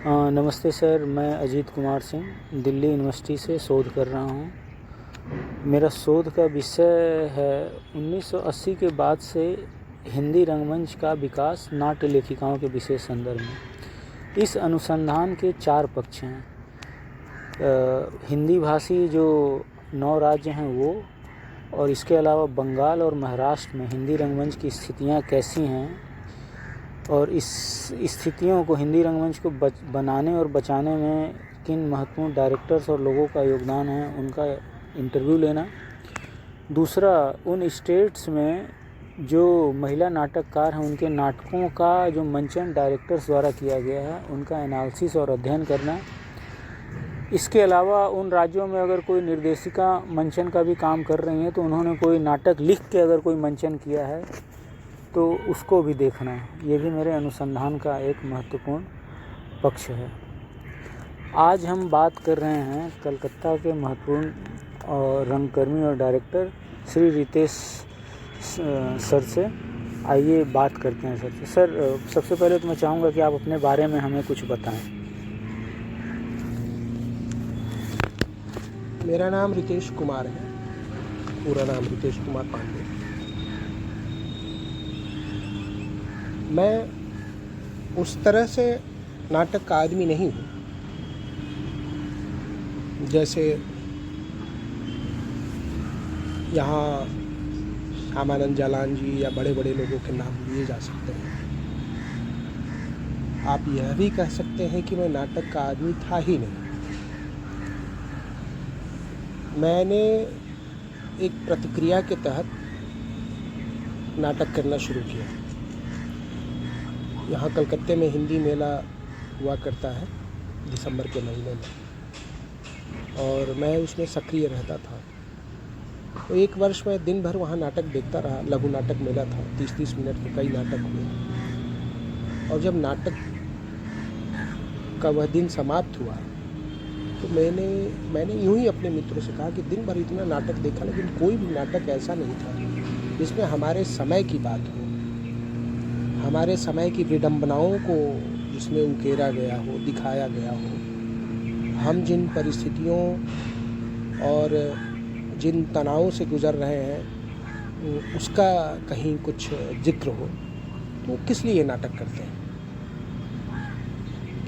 नमस्ते सर, मैं अजीत कुमार सिंह दिल्ली यूनिवर्सिटी से शोध कर रहा हूँ। मेरा शोध का विषय है 1980 के बाद से हिंदी रंगमंच का विकास नाट्य लेखिकाओं के विशेष संदर्भ में। इस अनुसंधान के 4 पक्ष हैं। हिंदी भाषी जो 9 राज्य हैं वो, और इसके अलावा बंगाल और महाराष्ट्र में हिंदी रंगमंच की स्थितियाँ कैसी हैं, और इस स्थितियों को हिंदी रंगमंच को बनाने और बचाने में किन महत्वपूर्ण डायरेक्टर्स और लोगों का योगदान है, उनका इंटरव्यू लेना। दूसरा, उन स्टेट्स में जो महिला नाटककार हैं उनके नाटकों का जो मंचन डायरेक्टर्स द्वारा किया गया है उनका एनालिसिस और अध्ययन करना। इसके अलावा उन राज्यों में अगर कोई निर्देशिका मंचन का भी काम कर रही हैं तो उन्होंने कोई नाटक लिख के अगर कोई मंचन किया है तो उसको भी देखना है। ये भी मेरे अनुसंधान का एक महत्वपूर्ण पक्ष है। आज हम बात कर रहे हैं कलकत्ता के महत्वपूर्ण और रंगकर्मी और डायरेक्टर श्री रितेश सर से। आइए बात करते हैं सर से। सर, सबसे पहले तो मैं चाहूँगा कि आप अपने बारे में हमें कुछ बताएं। मेरा नाम रितेश कुमार है, पूरा नाम रितेश कुमार पांडे। मैं उस तरह से नाटक का आदमी नहीं हूँ जैसे यहाँ श्यामानंद जालान जी या बड़े बड़े लोगों के नाम लिए जा सकते हैं। आप यह भी कह सकते हैं कि मैं नाटक का आदमी था ही नहीं। मैंने एक प्रतिक्रिया के तहत नाटक करना शुरू किया। यहाँ कलकत्ते में हिंदी मेला हुआ करता है दिसंबर के महीने में, और मैं उसमें सक्रिय रहता था। तो एक वर्ष में दिन भर वहाँ नाटक देखता रहा। लघु नाटक मेला था, 30-30 मिनट के कई नाटक हुए। और जब नाटक का वह दिन समाप्त हुआ तो मैंने यूँ ही अपने मित्रों से कहा कि दिन भर इतना नाटक देखा लेकिन कोई भी नाटक ऐसा नहीं था जिसमें हमारे समय की बात हो, हमारे समय की विडंबनाओं को जिसमें उकेरा गया हो, दिखाया गया हो। हम जिन परिस्थितियों और जिन तनावों से गुजर रहे हैं उसका कहीं कुछ जिक्र हो, तो किस लिए नाटक करते हैं?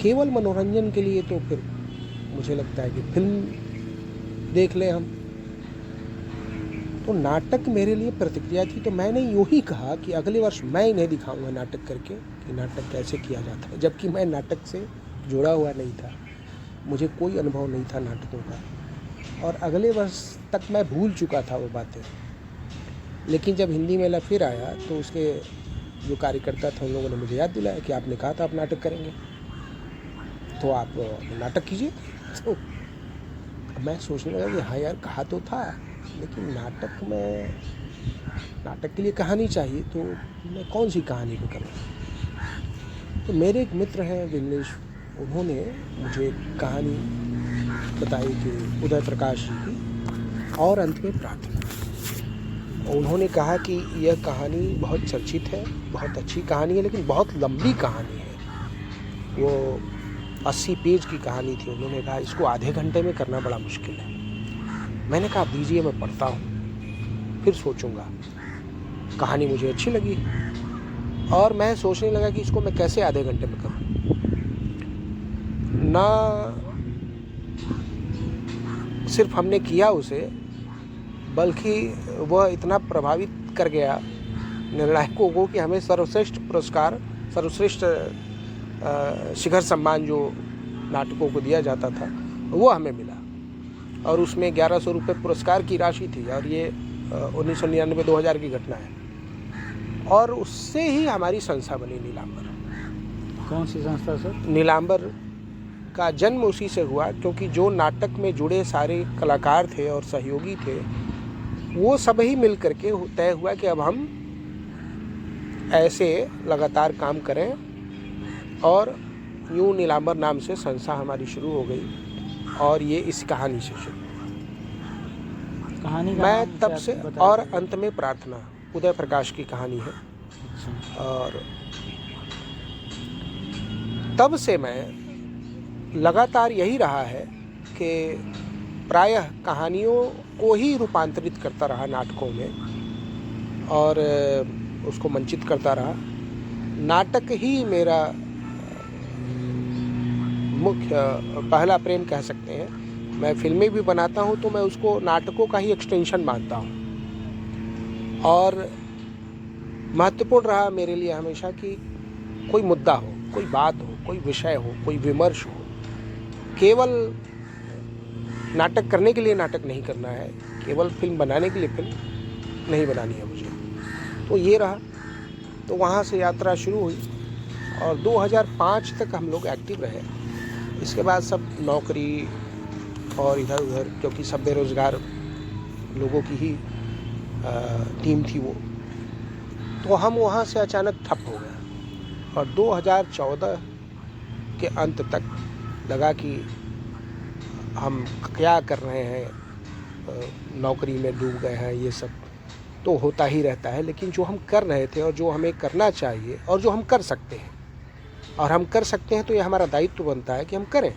केवल मनोरंजन के लिए तो फिर मुझे लगता है कि फिल्म देख ले हम। तो नाटक मेरे लिए प्रतिक्रिया थी। तो मैंने यूँ ही कहा कि अगले वर्ष मैं इन्हें दिखाऊंगा नाटक करके कि नाटक कैसे किया जाता है, जबकि मैं नाटक से जुड़ा हुआ नहीं था, मुझे कोई अनुभव नहीं था नाटकों का। और अगले वर्ष तक मैं भूल चुका था वो बातें। लेकिन जब हिंदी मेला फिर आया तो उसके जो कार्यकर्ता थे उन लोगों ने मुझे याद दिलाया कि आपने कहा था आप नाटक करेंगे, तो आप नाटक कीजिए। तो मैं सोचने लगा कि हाँ यार, कहा तो था, लेकिन नाटक के लिए कहानी चाहिए, तो मैं कौन सी कहानी को करूँ? तो मेरे एक मित्र हैं विमलेश, उन्होंने मुझे कहानी बताई कि उदय प्रकाश जी की और अंत में प्रार्थना। उन्होंने कहा कि यह कहानी बहुत चर्चित है, बहुत अच्छी कहानी है, लेकिन बहुत लंबी कहानी है। वो 80 पेज की कहानी थी। उन्होंने कहा इसको आधे घंटे में करना बड़ा मुश्किल है। मैंने कहा दीजिए, मैं पढ़ता हूँ, फिर सोचूंगा। कहानी मुझे अच्छी लगी और मैं सोचने लगा कि इसको मैं कैसे आधे घंटे में करूँ। ना सिर्फ हमने किया उसे, बल्कि वह इतना प्रभावित कर गया निर्णायकों को कि हमें सर्वश्रेष्ठ पुरस्कार, सर्वश्रेष्ठ शिखर सम्मान जो नाटकों को दिया जाता था वो हमें मिला। और उसमें 1100 रुपये पुरस्कार की राशि थी, और ये 1999-2000 की घटना है। और उससे ही हमारी संस्था बनी नीलांबर। कौन सी संस्था सर? नीलांबर का जन्म उसी से हुआ, क्योंकि जो नाटक में जुड़े सारे कलाकार थे और सहयोगी थे वो सब ही मिल करके तय हुआ कि अब हम ऐसे लगातार काम करें, और यूँ नीलांबर नाम से संस्था हमारी शुरू हो गई। और ये इस कहानी से शुरू कहानी मैं तब से, और अंत में प्रार्थना उदय प्रकाश की कहानी है। और तब से मैं लगातार यही रहा है कि प्रायः कहानियों को ही रूपांतरित करता रहा नाटकों में और उसको मंचित करता रहा। नाटक ही मेरा मुख्य पहला प्रेम कह सकते हैं। मैं फिल्में भी बनाता हूँ तो मैं उसको नाटकों का ही एक्सटेंशन मानता हूँ। और महत्वपूर्ण रहा मेरे लिए हमेशा कि कोई मुद्दा हो, कोई बात हो, कोई विषय हो, कोई विमर्श हो, केवल नाटक करने के लिए नाटक नहीं करना है, केवल फिल्म बनाने के लिए फिल्म नहीं बनानी है मुझे। तो ये रहा। तो वहाँ से यात्रा शुरू हुई और 2005 तक हम लोग एक्टिव रहे। इसके बाद सब नौकरी और इधर उधर, क्योंकि सब बेरोज़गार लोगों की ही टीम थी वो, तो हम वहाँ से अचानक ठप हो गए। और 2014 के अंत तक लगा कि हम क्या कर रहे हैं, नौकरी में डूब गए हैं। ये सब तो होता ही रहता है, लेकिन जो हम कर रहे थे और जो हमें करना चाहिए और जो हम कर सकते हैं और हम कर सकते हैं, तो ये हमारा दायित्व बनता है कि हम करें,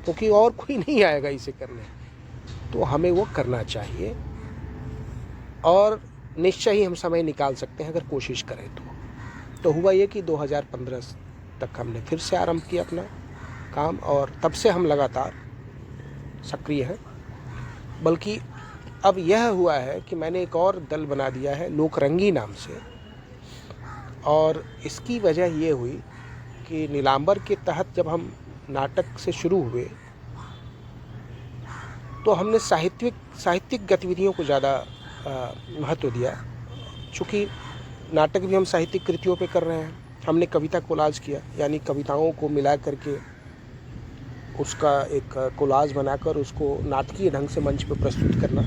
क्योंकि और कोई नहीं आएगा इसे करने। तो हमें वो करना चाहिए और निश्चय ही हम समय निकाल सकते हैं अगर कोशिश करें तो हुआ ये कि 2015 तक हमने फिर से आरंभ किया अपना काम और तब से हम लगातार सक्रिय हैं। बल्कि अब यह हुआ है कि मैंने एक और दल बना दिया है लोकरंगी नाम से। और इसकी वजह ये हुई कि नीलांबर के तहत जब हम नाटक से शुरू हुए तो हमने साहित्यिक गतिविधियों को ज़्यादा महत्व दिया। चूँकि नाटक भी हम साहित्यिक कृतियों पे कर रहे हैं, हमने कविता कोलाज किया, यानी कविताओं को मिला करके उसका एक कोलाज बनाकर उसको नाटकीय ढंग से मंच पे प्रस्तुत करना।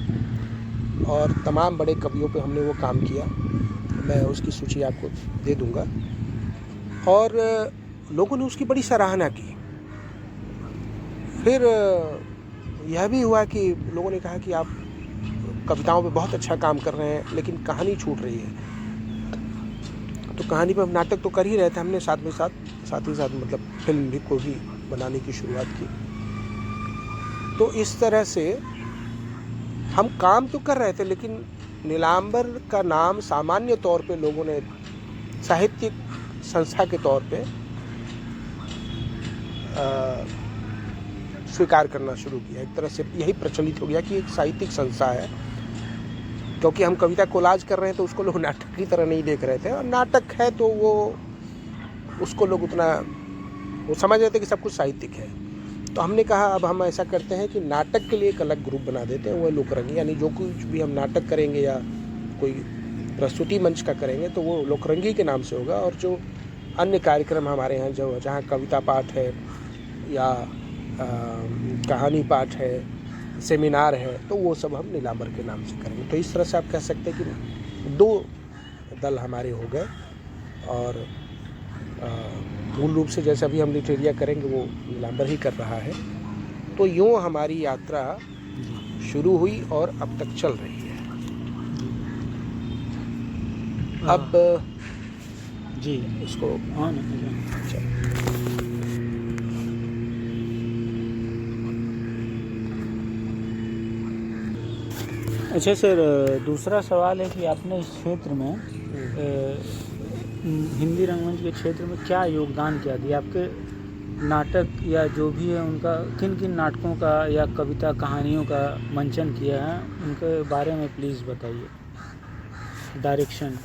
और तमाम बड़े कवियों पे हमने वो काम किया। मैं उसकी सूची आपको दे दूंगा। और लोगों ने उसकी बड़ी सराहना की। फिर यह भी हुआ कि लोगों ने कहा कि आप कविताओं पे बहुत अच्छा काम कर रहे हैं, लेकिन कहानी छूट रही है। तो कहानी पे हम नाटक तो कर ही रहे थे, हमने साथ ही साथ मतलब फिल्म भी को भी बनाने की शुरुआत की। तो इस तरह से हम काम तो कर रहे थे, लेकिन नीलांबर का नाम सामान्य तौर पे लोगों ने साहित्यिक संस्था के तौर पे स्वीकार करना शुरू किया। एक तरह से यही प्रचलित हो गया कि एक साहित्यिक संस्था है, क्योंकि हम कविता कोलाज कर रहे हैं तो उसको लोग नाटक की तरह नहीं देख रहे थे। और नाटक है तो वो उसको लोग उतना वो समझ रहे थे कि सब कुछ साहित्यिक है। तो हमने कहा अब हम ऐसा करते हैं कि नाटक के लिए एक अलग ग्रुप बना देते हैं, वो लोकरंगी। यानी जो कुछ भी हम नाटक करेंगे या कोई प्रस्तुति मंच का करेंगे तो वो लोकरंगी के नाम से होगा। और जो अन्य कार्यक्रम हमारे यहाँ जो जहाँ कविता पाठ है या कहानी पाठ है, सेमिनार है, तो वो सब हम नीलांबर के नाम से करेंगे। तो इस तरह से आप कह सकते हैं कि 2 दल हमारे हो गए। और मूल रूप से जैसे अभी हम लिटरेरिया करेंगे वो नीलांबर ही कर रहा है। तो यूँ हमारी यात्रा शुरू हुई और अब तक चल रही है। अब जी इसको अच्छा सर, दूसरा सवाल है कि आपने इस क्षेत्र में हिंदी रंगमंच के क्षेत्र में क्या योगदान क्या दिया? आपके नाटक या जो भी है उनका किन किन नाटकों का या कविता कहानियों का मंचन किया है, उनके बारे में प्लीज़ बताइए। डायरेक्शन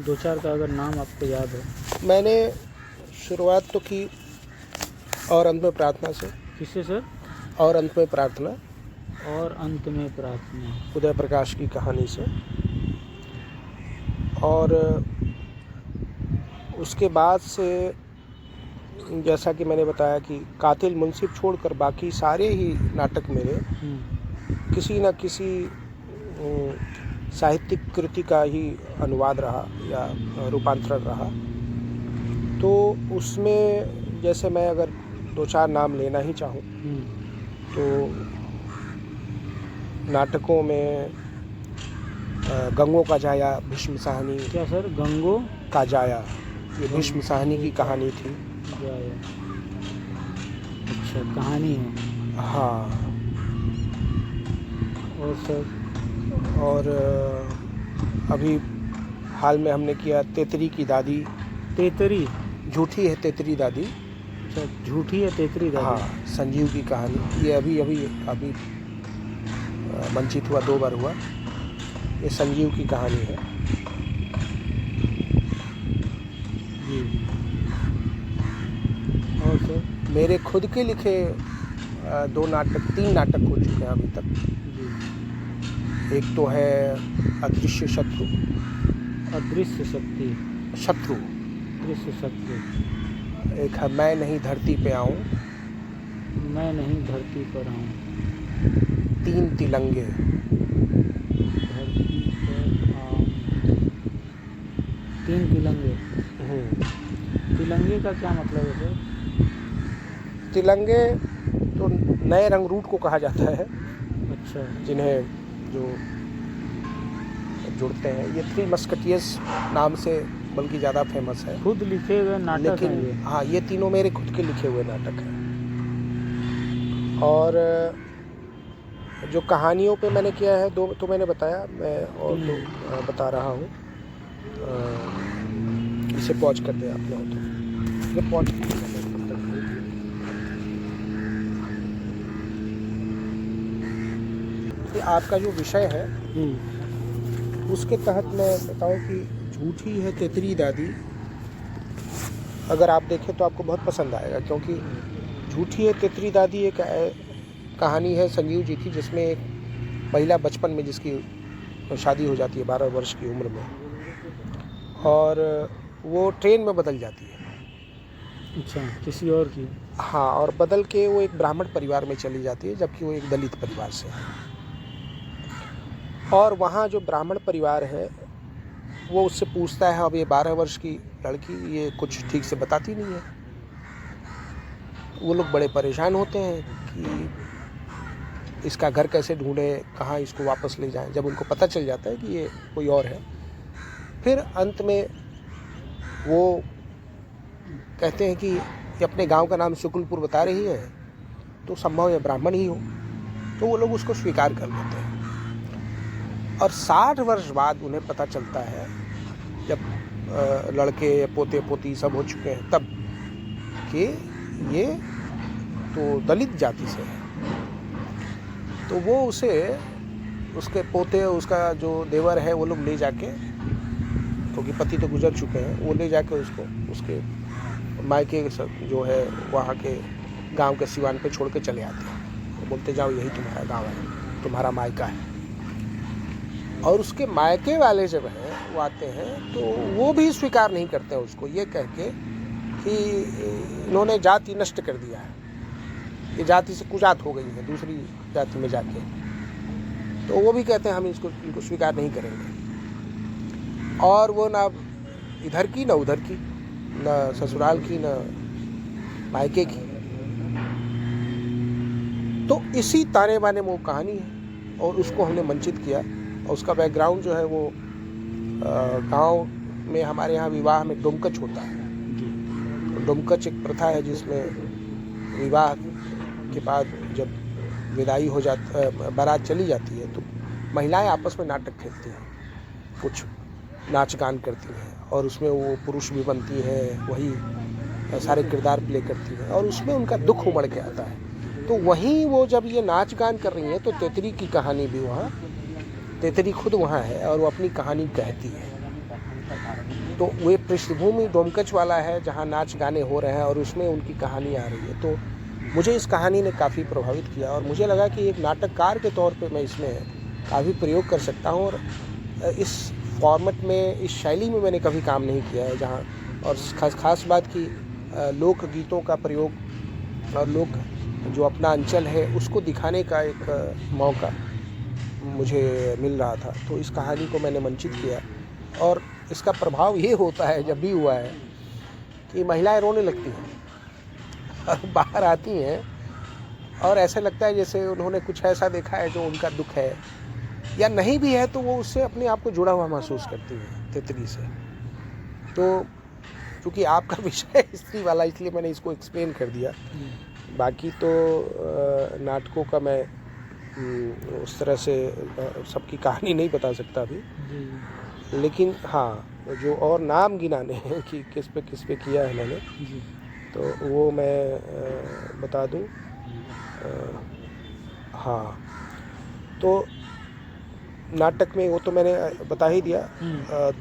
2-4 का अगर नाम आपको याद है। मैंने शुरुआत तो की और अंत में प्रार्थना से। किससे सर? और अंत में प्रार्थना। और अंत में प्रार्थना उदय प्रकाश की कहानी से। और उसके बाद से जैसा कि मैंने बताया कि कातिल मुंसिफ छोड़कर बाकी सारे ही नाटक मेरे किसी न किसी साहित्यिक कृति का ही अनुवाद रहा या रूपांतरण रहा। तो उसमें जैसे मैं अगर 2-4 नाम लेना ही चाहूँ तो नाटकों में गंगों का जाया, भीष्म साहनी। क्या सर? गंगों का जाया, ये भीष्म साहनी की कहानी थी। जाया। अच्छा। अच्छा, कहानी है। हाँ। और सर? और अभी हाल में हमने किया तेतरी की दादी। तेतरी? झूठी है तेतरी दादी। अच्छा, झूठी है तेतरी दादी। हाँ, संजीव की कहानी। ये अभी मंचित हुआ, 2 बार हुआ। ये संजीव की कहानी है। जी। और सर? मेरे खुद के लिखे 2 नाटक, 3 नाटक हो चुके हैं अभी तक। जी। एक तो है अदृश्य शत्रु। अदृश्य शक्ति। शत्रु। दृश्य शत्रु। एक है मैं नहीं धरती पे आऊं। मैं नहीं धरती पर आऊं। 3 तिलंगे। धरती पर आऊं। 3 तिलंगे। तिलंगे का क्या मतलब है सर? तिलंगे तो नए रंगरूट को कहा जाता है। अच्छा। जिन्हें जो जुड़ते हैं, ये 3 मस्कटियर्स नाम से बल्कि ज़्यादा फेमस है। खुद लिखे हुए नाटक हैं ये? लेकिन हाँ, ये तीनों मेरे खुद के लिखे हुए नाटक हैं। और जो कहानियों पे मैंने किया है 2 तो मैंने बताया, मैं और 2 बता रहा हूँ। इसे पॉज कर दे आप लोग तो। ये पॉज आपका जो विषय है उसके तहत मैं बताऊं कि झूठी है तेतरी दादी अगर आप देखें तो आपको बहुत पसंद आएगा, क्योंकि झूठी है तेतरी दादी एक कहानी है संजीव जी की, जिसमें एक महिला बचपन में जिसकी शादी हो जाती है 12 वर्ष की उम्र में, और वो ट्रेन में बदल जाती है। अच्छा, किसी और की? हाँ, और बदल के वो एक ब्राह्मण परिवार में चली जाती है, जबकि वो एक दलित परिवार से है। और वहाँ जो ब्राह्मण परिवार है वो उससे पूछता है, अब ये 12 वर्ष की लड़की ये कुछ ठीक से बताती नहीं है। वो लोग बड़े परेशान होते हैं कि इसका घर कैसे ढूंढें, कहाँ इसको वापस ले जाएं। जब उनको पता चल जाता है कि ये कोई और है, फिर अंत में वो कहते हैं कि ये अपने गांव का नाम शुक्लपुर बता रही है, तो संभव है ब्राह्मण ही हो। तो वो लोग उसको स्वीकार कर लेते हैं। और 60 वर्ष बाद उन्हें पता चलता है, जब लड़के पोते पोती सब हो चुके हैं, तब कि ये तो दलित जाति से है। तो वो उसे, उसके पोते, उसका जो देवर है, वो लोग ले जाके, क्योंकि पति तो गुजर चुके हैं, वो ले जाके उसको उसके मायके जो है वहाँ के गांव के सिवान पे छोड़ के चले आते हैं। वो बोलते जाओ यही तुम्हारा गांव है, तुम्हारा मायका है। और उसके मायके वाले जब हैं वो आते हैं तो वो भी स्वीकार नहीं करते हैं उसको, ये कह के कि इन्होंने जाति नष्ट कर दिया है, ये जाति से कुजात हो गई है दूसरी जाति में जाके। तो वो भी कहते हैं हम इनको स्वीकार नहीं करेंगे। और वो ना इधर की ना उधर की, ना ससुराल की ना मायके की। तो इसी ताने बाने में वो कहानी है और उसको हमने मंचित किया। और उसका बैकग्राउंड जो है वो गांव में हमारे यहाँ विवाह में डोमकच होता है। तो डोमकच एक प्रथा है जिसमें विवाह के बाद जब विदाई हो बारात चली जाती है तो महिलाएं आपस में नाटक खेलती हैं, कुछ नाच गान करती हैं, और उसमें वो पुरुष भी बनती है, वही सारे किरदार प्ले करती हैं, और उसमें उनका दुख उमड़ के आता है। तो वहीं वो जब ये नाच गान कर रही हैं तो तेतरी की कहानी भी वहाँ, तेतरी खुद वहाँ है और वो अपनी कहानी कहती है। तो वे पृष्ठभूमि डोमकच वाला है जहाँ नाच गाने हो रहे हैं और उसमें उनकी कहानी आ रही है। तो मुझे इस कहानी ने काफ़ी प्रभावित किया और मुझे लगा कि एक नाटककार के तौर पे मैं इसमें काफ़ी प्रयोग कर सकता हूँ। और इस फॉर्मेट में, इस शैली में मैंने कभी काम नहीं किया है, जहाँ और ख़ास बात की लोकगीतों का प्रयोग और लोक जो अपना अंचल है उसको दिखाने का एक मौका मुझे मिल रहा था। तो इस कहानी को मैंने मंचित किया और इसका प्रभाव ये होता है, जब भी हुआ है, कि महिलाएं रोने लगती हैं और बाहर आती हैं और ऐसा लगता है जैसे उन्होंने कुछ ऐसा देखा है जो उनका दुख है, या नहीं भी है तो वो उससे अपने आप को जुड़ा हुआ महसूस करती है तितली से। तो चूँकि आपका विषय स्त्री वाला, इसलिए मैंने इसको एक्सप्लेन कर दिया। बाकी तो नाटकों का मैं उस तरह से सबकी कहानी नहीं बता सकता अभी, जी लेकिन हाँ जो और नाम गिनाने हैं कि किस पे किया है मैंने, जी तो वो मैं बता दूं। हाँ, तो नाटक में वो तो मैंने बता ही दिया।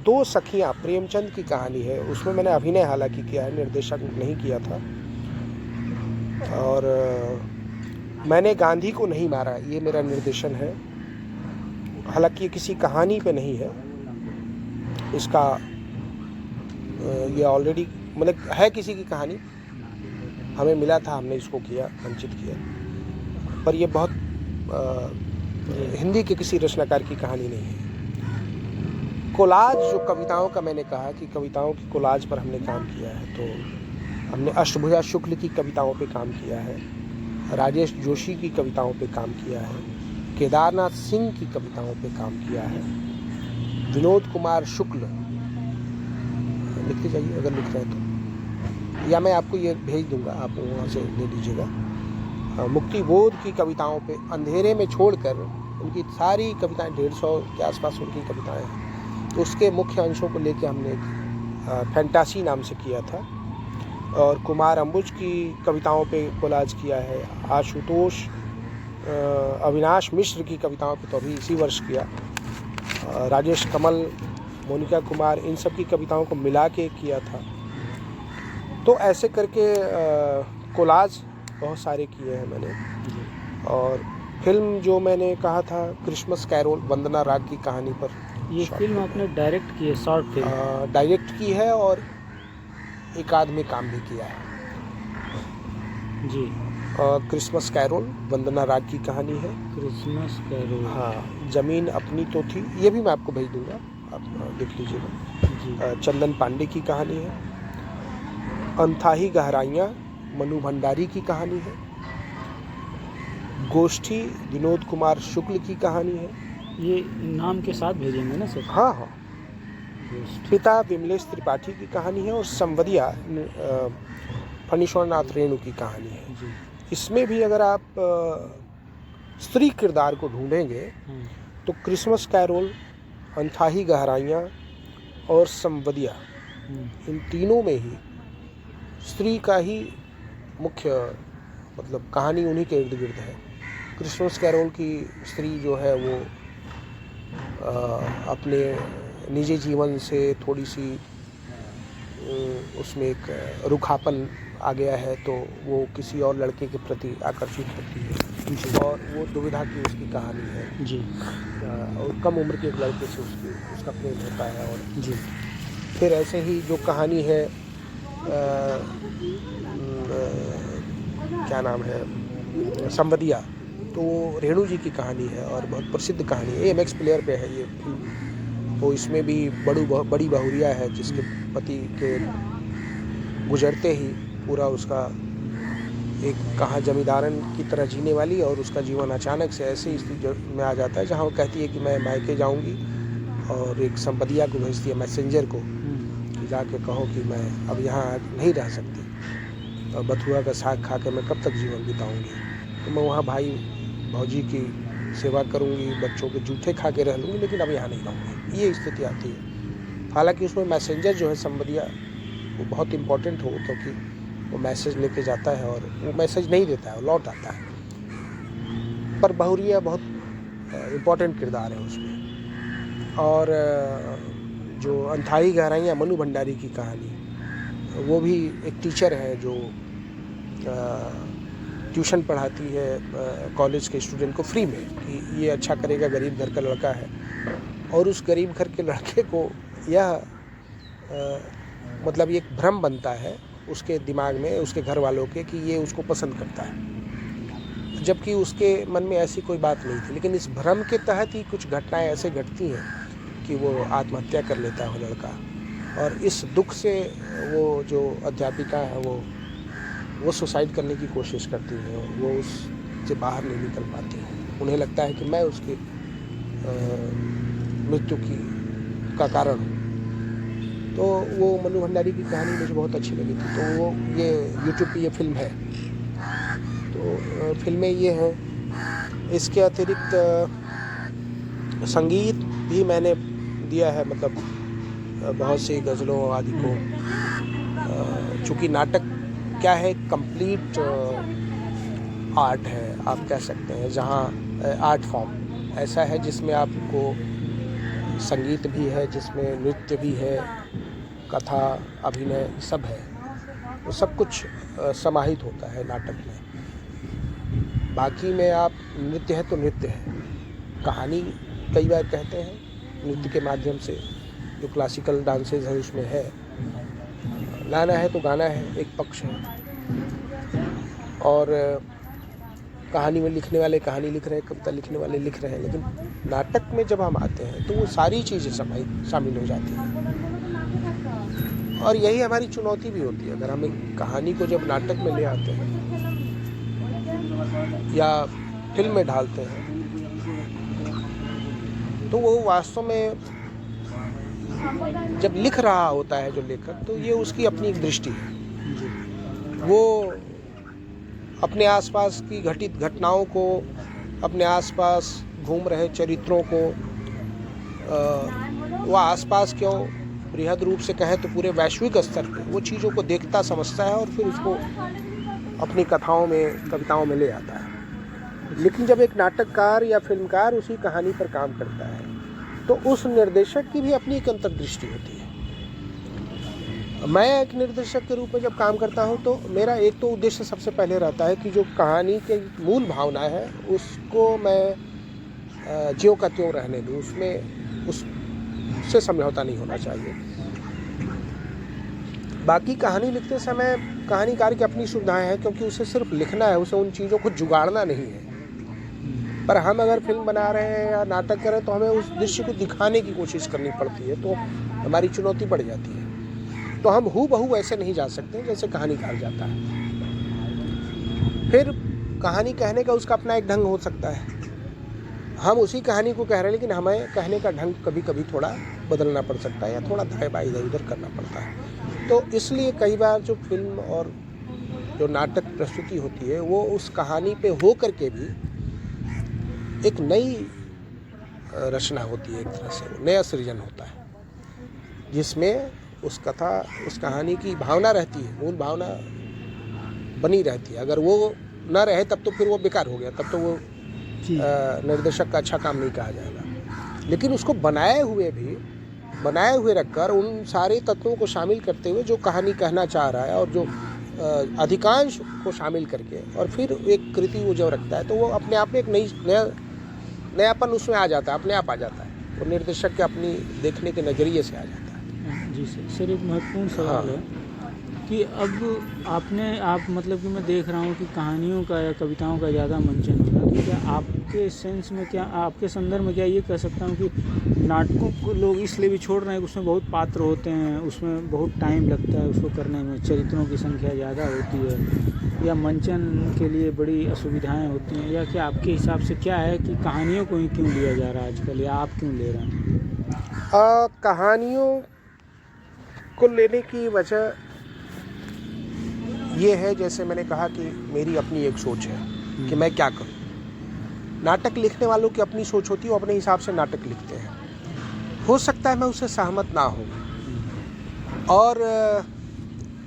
दो सखियां प्रेमचंद की कहानी है, उसमें मैंने अभिनय हालांकि किया है, निर्देशक नहीं किया था। और मैंने गांधी को नहीं मारा, ये मेरा निर्देशन है। हालांकि ये किसी कहानी पे नहीं है, इसका ये ऑलरेडी मतलब है किसी की कहानी, हमें मिला था, हमने इसको किया, मंचित किया, पर ये बहुत हिंदी के किसी रचनाकार की कहानी नहीं है। कोलाज जो कविताओं का मैंने कहा कि कविताओं की कोलाज पर हमने काम किया है, तो हमने अष्टभुजा शुक्ल की कविताओं पे काम किया है, राजेश जोशी की कविताओं पे काम किया है, केदारनाथ सिंह की कविताओं पे काम किया है, विनोद कुमार शुक्ल, लिखते जाइए अगर लिख रहे हैं तो, या मैं आपको ये भेज दूंगा, आप वहाँ से ले लीजिएगा। मुक्ति बोध की कविताओं पे अंधेरे में छोड़कर उनकी सारी कविताएं 150 के आसपास उनकी कविताएं हैं, तो उसके मुख्य अंशों को लेके हमने एक फैंटासी नाम से किया था। और कुमार अंबुज की कविताओं पे कोलाज किया है, आशुतोष अविनाश मिश्र की कविताओं पे तो अभी इसी वर्ष किया, राजेश कमल, मोनिका कुमार, इन सब की कविताओं को मिला के किया था। तो ऐसे करके कोलाज बहुत सारे किए हैं मैंने। और फिल्म जो मैंने कहा था क्रिसमस कैरोल, वंदना राग की कहानी पर, ये फिल्म आपने डायरेक्ट की है, शॉर्ट फिल्म डायरेक्ट की है और एक आध में काम भी किया है जी। क्रिसमस कैरोल वंदना राग की कहानी है। क्रिसमस कैरोल, हाँ, जमीन अपनी तो थी, ये भी मैं आपको भेज दूंगा, आप देख लीजिएगा। चंदन पांडे की कहानी है। अनथाही गहराइयाँ मनु भंडारी की कहानी है। गोष्ठी विनोद कुमार शुक्ल की कहानी है। ये नाम के साथ भेजेंगे ना सर? हाँ हाँ। पिता विमलेश त्रिपाठी की कहानी है। और संवदिया फणीश्वर नाथ रेणु की कहानी है जी। इसमें भी अगर आप स्त्री किरदार को ढूंढेंगे तो क्रिसमस कैरोल, अनथाही गहराइयाँ और संवदिया, इन तीनों में ही स्त्री का ही मुख्य मतलब कहानी उन्हीं के इर्द गिर्द है। क्रिसमस कैरोल की स्त्री जो है वो अपने निजी जीवन से थोड़ी सी उसमें एक रुखापन आ गया है, तो वो किसी और लड़के के प्रति आकर्षित होती है और वो दुविधा की उसकी कहानी है जी। और कम उम्र के एक लड़के से उसका प्रेम होता है। और जी फिर ऐसे ही जो कहानी है क्या नाम है, संवदिया, तो रेणु जी की कहानी है और बहुत प्रसिद्ध कहानी है। AMX प्लेयर पे है ये फिल्म। तो इसमें भी बड़ी बहुरिया है जिसके पति के गुजरते ही पूरा उसका एक कहाँ जमींदारन की तरह जीने वाली, और उसका जीवन अचानक से ऐसी स्थिति में आ जाता है जहाँ वो कहती है कि मैं मायके जाऊँगी, और एक संवदिया को भेजती है मैसेंजर को कि जाके कहो कि मैं अब यहाँ नहीं रह सकती और बथुआ का साग खा के मैं कब तक जीवन बिताऊंगी, तो मैं वहाँ भाई भौजी की सेवा करूँगी, बच्चों के जूठे खा के रह लूँगी, लेकिन अब यहाँ नहीं रहूँगी। ये स्थिति आती है। हालांकि उसमें मैसेंजर जो है संवदिया, वो बहुत इम्पोर्टेंट हो, क्योंकि वो मैसेज लेके जाता है और वो मैसेज नहीं देता है, वो लौट आता है। पर बहुरिया बहुत इम्पोर्टेंट किरदार है उसमें। और जो अनथाही गहराइयाँ मनु भंडारी की कहानी, वो भी एक टीचर है जो ट्यूशन पढ़ाती है कॉलेज के स्टूडेंट को फ्री में, कि ये अच्छा करेगा, गरीब घर का लड़का है। और उस गरीब घर के लड़के को यह मतलब एक भ्रम बनता है उसके दिमाग में, उसके घर वालों के, कि ये उसको पसंद करता है, जबकि उसके मन में ऐसी कोई बात नहीं थी। लेकिन इस भ्रम के तहत ही कुछ घटनाएं ऐसे घटती हैं कि वो आत्महत्या कर लेता है वो लड़का। और इस दुख से वो जो अध्यापिका है वो सुसाइड करने की कोशिश करती है, और वो उससे बाहर नहीं निकल पाती है। उन्हें लगता है कि मैं उसकी मृत्यु का कारण हूँ। तो वो मनु भंडारी की कहानी मुझे बहुत अच्छी लगी थी, तो वो ये YouTube पे ये फिल्म है, तो फिल्में ये हैं। इसके अतिरिक्त संगीत भी मैंने दिया है, मतलब बहुत सी गज़लों आदि को। चूँकि नाटक क्या है, कंप्लीट आर्ट है आप कह सकते हैं, जहाँ आर्ट फॉर्म ऐसा है जिसमें आपको संगीत भी है, जिसमें नृत्य भी है, कथा, अभिनय सब है। वो सब कुछ समाहित होता है नाटक में। बाकी में आप नृत्य है तो नृत्य है, कहानी कई बार कहते हैं नृत्य के माध्यम से, जो क्लासिकल डांसेज है उसमें है, गाना है तो गाना है, एक पक्ष है। और कहानी में लिखने वाले कहानी लिख रहे हैं, कविता लिखने वाले लिख रहे हैं, लेकिन नाटक में जब हम आते हैं तो वो सारी चीज़ें शामिल हो जाती हैं। और यही हमारी चुनौती भी होती है। अगर हम एक कहानी को जब नाटक में ले आते हैं या फिल्म में ढालते हैं, तो वो वास्तव में जब लिख रहा होता है जो लेखक, तो ये उसकी अपनी एक दृष्टि है। वो अपने आसपास की घटित घटनाओं को, अपने आसपास घूम रहे चरित्रों को, वह आसपास क्यों, बृहद रूप से कहें तो पूरे वैश्विक स्तर पे वो चीज़ों को देखता समझता है और फिर उसको अपनी कथाओं में, कविताओं में ले आता है। लेकिन जब एक नाटककार या फिल्मकार उसी कहानी पर काम करता है, तो उस निर्देशक की भी अपनी एक अंतर्दृष्टि होती है। मैं एक निर्देशक के रूप में जब काम करता हूं, तो मेरा एक तो उद्देश्य सबसे पहले रहता है कि जो कहानी के मूल भावना है उसको मैं ज्यों का त्यों रहने दूं, उसमें उससे समझौता नहीं होना चाहिए। बाकी कहानी लिखते समय कहानीकार की अपनी सुविधाएं हैं, क्योंकि उसे सिर्फ लिखना है, उसे उन चीज़ों को जुगाड़ना नहीं है। पर हम अगर फिल्म बना रहे हैं या नाटक कर रहे हैं, तो हमें उस दृश्य को दिखाने की कोशिश करनी पड़ती है, तो हमारी चुनौती बढ़ जाती है। तो हम हूबहू ऐसे नहीं जा सकते जैसे कहानीकार जाता है। फिर कहानी कहने का उसका अपना एक ढंग हो सकता है। हम उसी कहानी को कह रहे हैं, लेकिन हमें कहने का ढंग कभी कभी थोड़ा बदलना पड़ सकता है या थोड़ा दाएं बाएं इधर उधर करना पड़ता है। तो इसलिए कई बार जो फिल्म और जो नाटक प्रस्तुति होती है, वो उस कहानी पे हो करके भी एक नई रचना होती है, एक तरह से नया सृजन होता है, जिसमें उस कथा, उस कहानी की भावना रहती है, मूल भावना बनी रहती है। अगर वो न रहे तब तो फिर वो बेकार हो गया, तब तो वो निर्देशक का अच्छा काम नहीं कहा जाएगा। लेकिन उसको बनाए हुए रखकर उन सारे तत्वों को शामिल करते हुए जो कहानी कहना चाह रहा है और जो अधिकांश को शामिल करके और फिर एक कृति वो जब रखता है, तो वो अपने आप में एक नयापन उसमें आ जाता है, अपने आप आ जाता है। वो निर्देशक के अपनी देखने के नज़रिए से आ जाता है। जी सर, एक महत्वपूर्ण सवाल है कि अब आप मतलब कि मैं देख रहा हूँ कि कहानियों का या कविताओं का ज़्यादा मंचन हो रहा है, तो क्या आपके सेंस में, क्या आपके संदर्भ में क्या ये कह सकता हूँ कि नाटकों को लोग इसलिए भी छोड़ रहे हैं कि उसमें बहुत पात्र होते हैं, उसमें बहुत टाइम लगता है उसको करने में, चरित्रों की संख्या ज़्यादा होती है, या मंचन के लिए बड़ी असुविधाएँ होती हैं, या क्या आपके हिसाब से क्या है कि कहानियों को ही क्यों लिया जा रहा है आजकल, या आप क्यों ले रहे हैं? कहानियों को लेने की वजह ये है, जैसे मैंने कहा कि मेरी अपनी एक सोच है कि मैं क्या करूं। नाटक लिखने वालों की अपनी सोच होती है, वो अपने हिसाब से नाटक लिखते हैं। हो सकता है मैं उससे सहमत ना हूं, और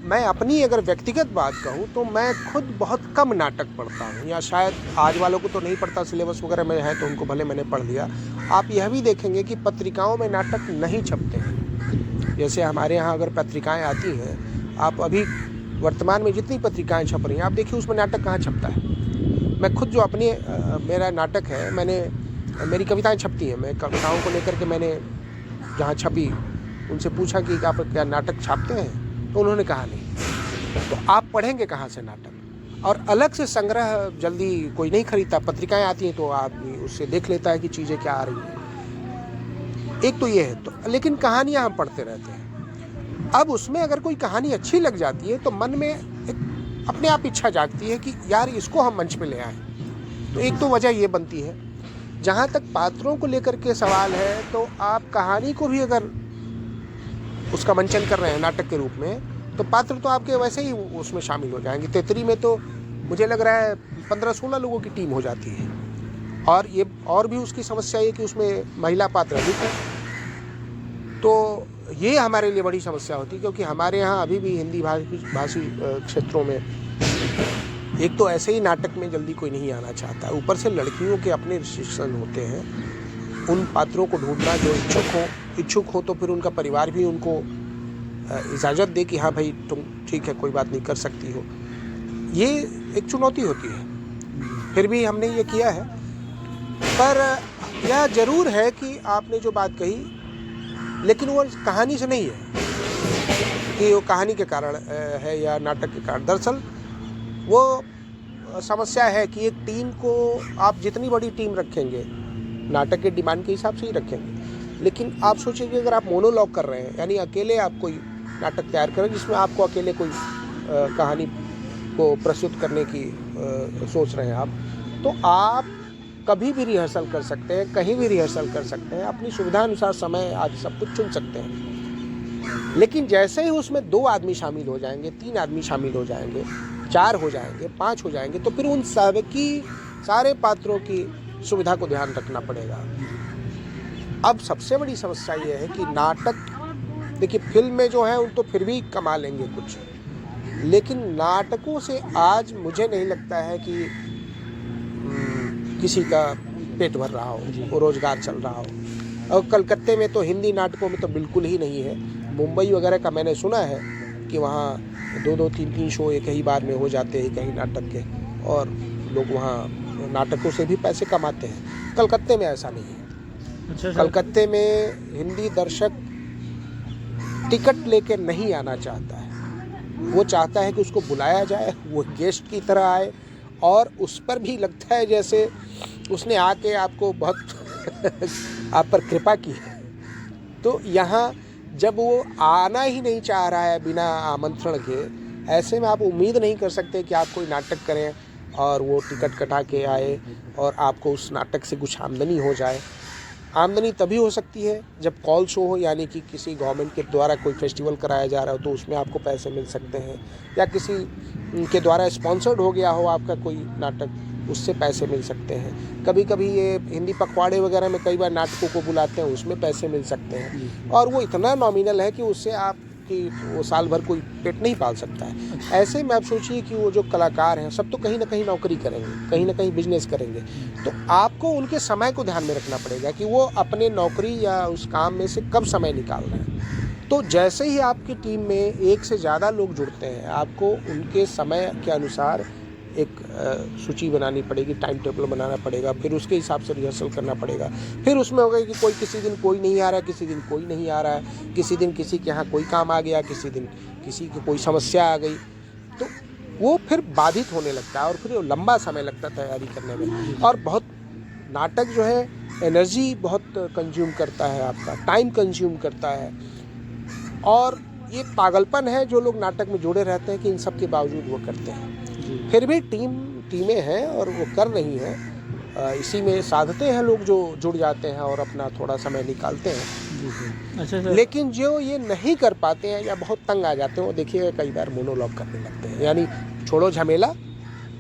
मैं अपनी अगर व्यक्तिगत बात कहूं तो मैं खुद बहुत कम नाटक पढ़ता हूं, या शायद आज वालों को तो नहीं पढ़ता, सिलेबस वगैरह में है तो उनको भले मैंने पढ़ लिया। आप यह भी देखेंगे कि पत्रिकाओं में नाटक नहीं छपते हैं। जैसे हमारे यहाँ अगर पत्रिकाएं आती हैं, आप अभी वर्तमान में जितनी पत्रिकाएं छप रही हैं, आप देखिए उसमें नाटक कहाँ छपता है। मैं खुद जो अपनी मेरा नाटक है, मेरी कविताएं छपती हैं, मैं कविताओं को लेकर के मैंने जहाँ छपी उनसे पूछा कि आप क्या नाटक छापते हैं, तो उन्होंने कहा नहीं। तो आप पढ़ेंगे कहाँ से नाटक? और अलग से संग्रह जल्दी कोई नहीं खरीदता, पत्रिकाएं आती हैं तो आदमी उससे देख लेता है कि चीज़ें क्या आ रही हैं। एक तो ये है, तो लेकिन कहानियाँ हम पढ़ते रहते हैं। अब उसमें अगर कोई कहानी अच्छी लग जाती है तो मन में एक अपने आप इच्छा जागती है कि यार इसको हम मंच पे ले आएं। तो एक तो वजह ये बनती है। जहाँ तक पात्रों को लेकर के सवाल है, तो आप कहानी को भी अगर उसका मंचन कर रहे हैं नाटक के रूप में, तो पात्र तो आपके वैसे ही उसमें शामिल हो जाएंगे। तेतरी में तो मुझे लग रहा है 15-16 लोगों की टीम हो जाती है। और भी उसकी समस्या ये कि उसमें महिला पात्र अधिक है, तो ये हमारे लिए बड़ी समस्या होती है, क्योंकि हमारे यहाँ अभी भी हिंदी भाषी क्षेत्रों में एक तो ऐसे ही नाटक में जल्दी कोई नहीं आना चाहता, ऊपर से लड़कियों के अपने रिस्ट्रिक्शन होते हैं। उन पात्रों को ढूंढना जो इच्छुक हो तो फिर उनका परिवार भी उनको इजाज़त दे कि हाँ भाई तुम ठीक है, कोई बात नहीं, कर सकती हो, ये एक चुनौती होती है। फिर भी हमने ये किया है। पर यह ज़रूर है कि आपने जो बात कही, लेकिन वो कहानी से नहीं है कि वो कहानी के कारण है या नाटक के कारण। दरअसल वो समस्या है कि एक टीम को आप जितनी बड़ी टीम रखेंगे, नाटक के डिमांड के हिसाब से ही रखेंगे, लेकिन आप सोचिए कि अगर आप मोनोलॉग कर रहे हैं, यानी अकेले आप कोई नाटक तैयार करें जिसमें आपको अकेले कोई कहानी को प्रस्तुत करने की सोच रहे हैं आप, तो आप कभी भी रिहर्सल कर सकते हैं, कहीं भी रिहर्सल कर सकते हैं, अपनी सुविधा अनुसार समय आदि सब कुछ चुन सकते हैं। लेकिन जैसे ही उसमें 2 आदमी शामिल हो जाएंगे, 3 आदमी शामिल हो जाएंगे, 4 हो जाएंगे, 5 हो जाएंगे, तो फिर उन सब की सारे पात्रों की सुविधा को ध्यान रखना पड़ेगा। अब सबसे बड़ी समस्या ये है कि नाटक, देखिए फिल्म में जो है उन तो फिर भी कमा लेंगे कुछ, लेकिन नाटकों से आज मुझे नहीं लगता है कि किसी का पेट भर रहा हो, वो रोजगार चल रहा हो। और कलकत्ते में तो हिंदी नाटकों में तो बिल्कुल ही नहीं है। मुंबई वगैरह का मैंने सुना है कि वहाँ 2-2, 3-3 शो एक ही बार में हो जाते हैं कहीं नाटक के, और लोग वहाँ नाटकों से भी पैसे कमाते हैं। कलकत्ते में ऐसा नहीं है। अच्छा, कलकत्ते में हिंदी दर्शक टिकट लेके नहीं आना चाहता है, वो चाहता है कि उसको बुलाया जाए, वो गेस्ट की तरह आए, और उस पर भी लगता है जैसे उसने आके आपको बहुत आप पर कृपा की है। तो यहाँ जब वो आना ही नहीं चाह रहा है बिना आमंत्रण के, ऐसे में आप उम्मीद नहीं कर सकते कि आप कोई नाटक करें और वो टिकट कटा के आए और आपको उस नाटक से कुछ आमदनी हो जाए। आमदनी तभी हो सकती है जब कॉल शो हो, यानी कि किसी गवर्नमेंट के द्वारा कोई फेस्टिवल कराया जा रहा हो तो उसमें आपको पैसे मिल सकते हैं, या किसी के द्वारा स्पॉन्सर्ड हो गया हो आपका कोई नाटक, उससे पैसे मिल सकते हैं। कभी कभी ये हिंदी पखवाड़े वगैरह में कई बार नाटकों को बुलाते हैं, उसमें पैसे मिल सकते हैं, और वो इतना नॉमिनल है कि उससे आपकी वो साल भर कोई पेट नहीं पाल सकता है। ऐसे में आप सोचिए कि वो जो कलाकार हैं सब तो कहीं ना कहीं नौकरी करेंगे, कहीं ना कहीं बिजनेस करेंगे, तो आपको उनके समय को ध्यान में रखना पड़ेगा कि वो अपने नौकरी या उस काम में से कब समय निकाल रहे हैं। तो जैसे ही आपकी टीम में एक से ज़्यादा लोग जुड़ते हैं, आपको उनके समय के अनुसार एक सूची बनानी पड़ेगी, टाइम टेबल बनाना पड़ेगा, फिर उसके हिसाब से रिहर्सल करना पड़ेगा। फिर उसमें होगा कि कोई किसी दिन कोई नहीं आ रहा है, किसी दिन कोई नहीं आ रहा है, किसी दिन किसी के यहाँ कोई काम आ गया, किसी दिन किसी की कोई समस्या आ गई, तो वो फिर बाधित होने लगता है और फिर लंबा समय लगता है तैयारी करने में। और बहुत नाटक जो है एनर्जी बहुत कंज्यूम करता है, आपका टाइम कंज्यूम करता है, और ये पागलपन है जो लोग नाटक में जुड़े रहते हैं कि इन सब के बावजूद वो करते हैं। फिर भी टीमें हैं और वो कर रही हैं, इसी में साधते हैं लोग जो जुड़ जाते हैं और अपना थोड़ा समय निकालते हैं। अच्छा सर, लेकिन जो ये नहीं कर पाते हैं या बहुत तंग आ जाते हैं, वो देखिए कई बार मोनोलॉग करने लगते हैं, यानी छोड़ो झमेला,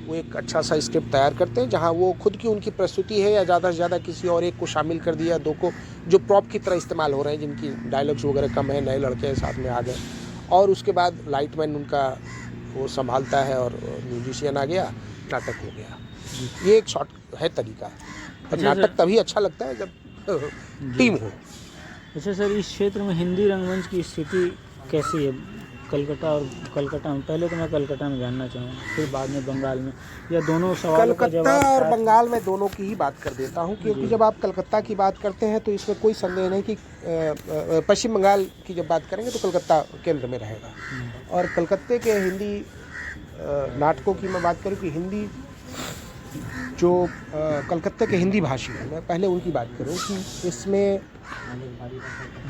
वो एक अच्छा सा स्क्रिप्ट तैयार करते हैं जहाँ वो खुद की उनकी प्रस्तुति है या ज़्यादा से ज़्यादा किसी और एक को शामिल कर दिया, 2 को जो प्रॉप की तरह इस्तेमाल हो रहे हैं, जिनकी डायलॉग्स वगैरह कम है, नए लड़के साथ में आ गए, और उसके बाद लाइटमैन उनका वो संभालता है और म्यूजिशियन आ गया, नाटक हो गया। ये एक शॉर्ट है तरीका। और नाटक तभी अच्छा लगता है जब टीम हो। अच्छा सर, इस क्षेत्र में हिंदी रंगमंच की स्थिति कैसी है? कलकत्ता में, पहले तो मैं कलकत्ता में जानना चाहूँगा, फिर बाद में बंगाल में, या दोनों सवालों का जवाब? कलकत्ता और बंगाल में दोनों की ही बात कर देता हूँ, क्योंकि जब आप कलकत्ता की बात करते हैं तो इसमें कोई संदेह नहीं कि पश्चिम बंगाल की जब बात करेंगे तो कलकत्ता केंद्र में रहेगा। और कलकत्ते के हिंदी नाटकों की मैं बात करूँ कि हिंदी जो कलकत्ते के हिंदी भाषी हैं, मैं पहले उनकी बात करूँ कि इसमें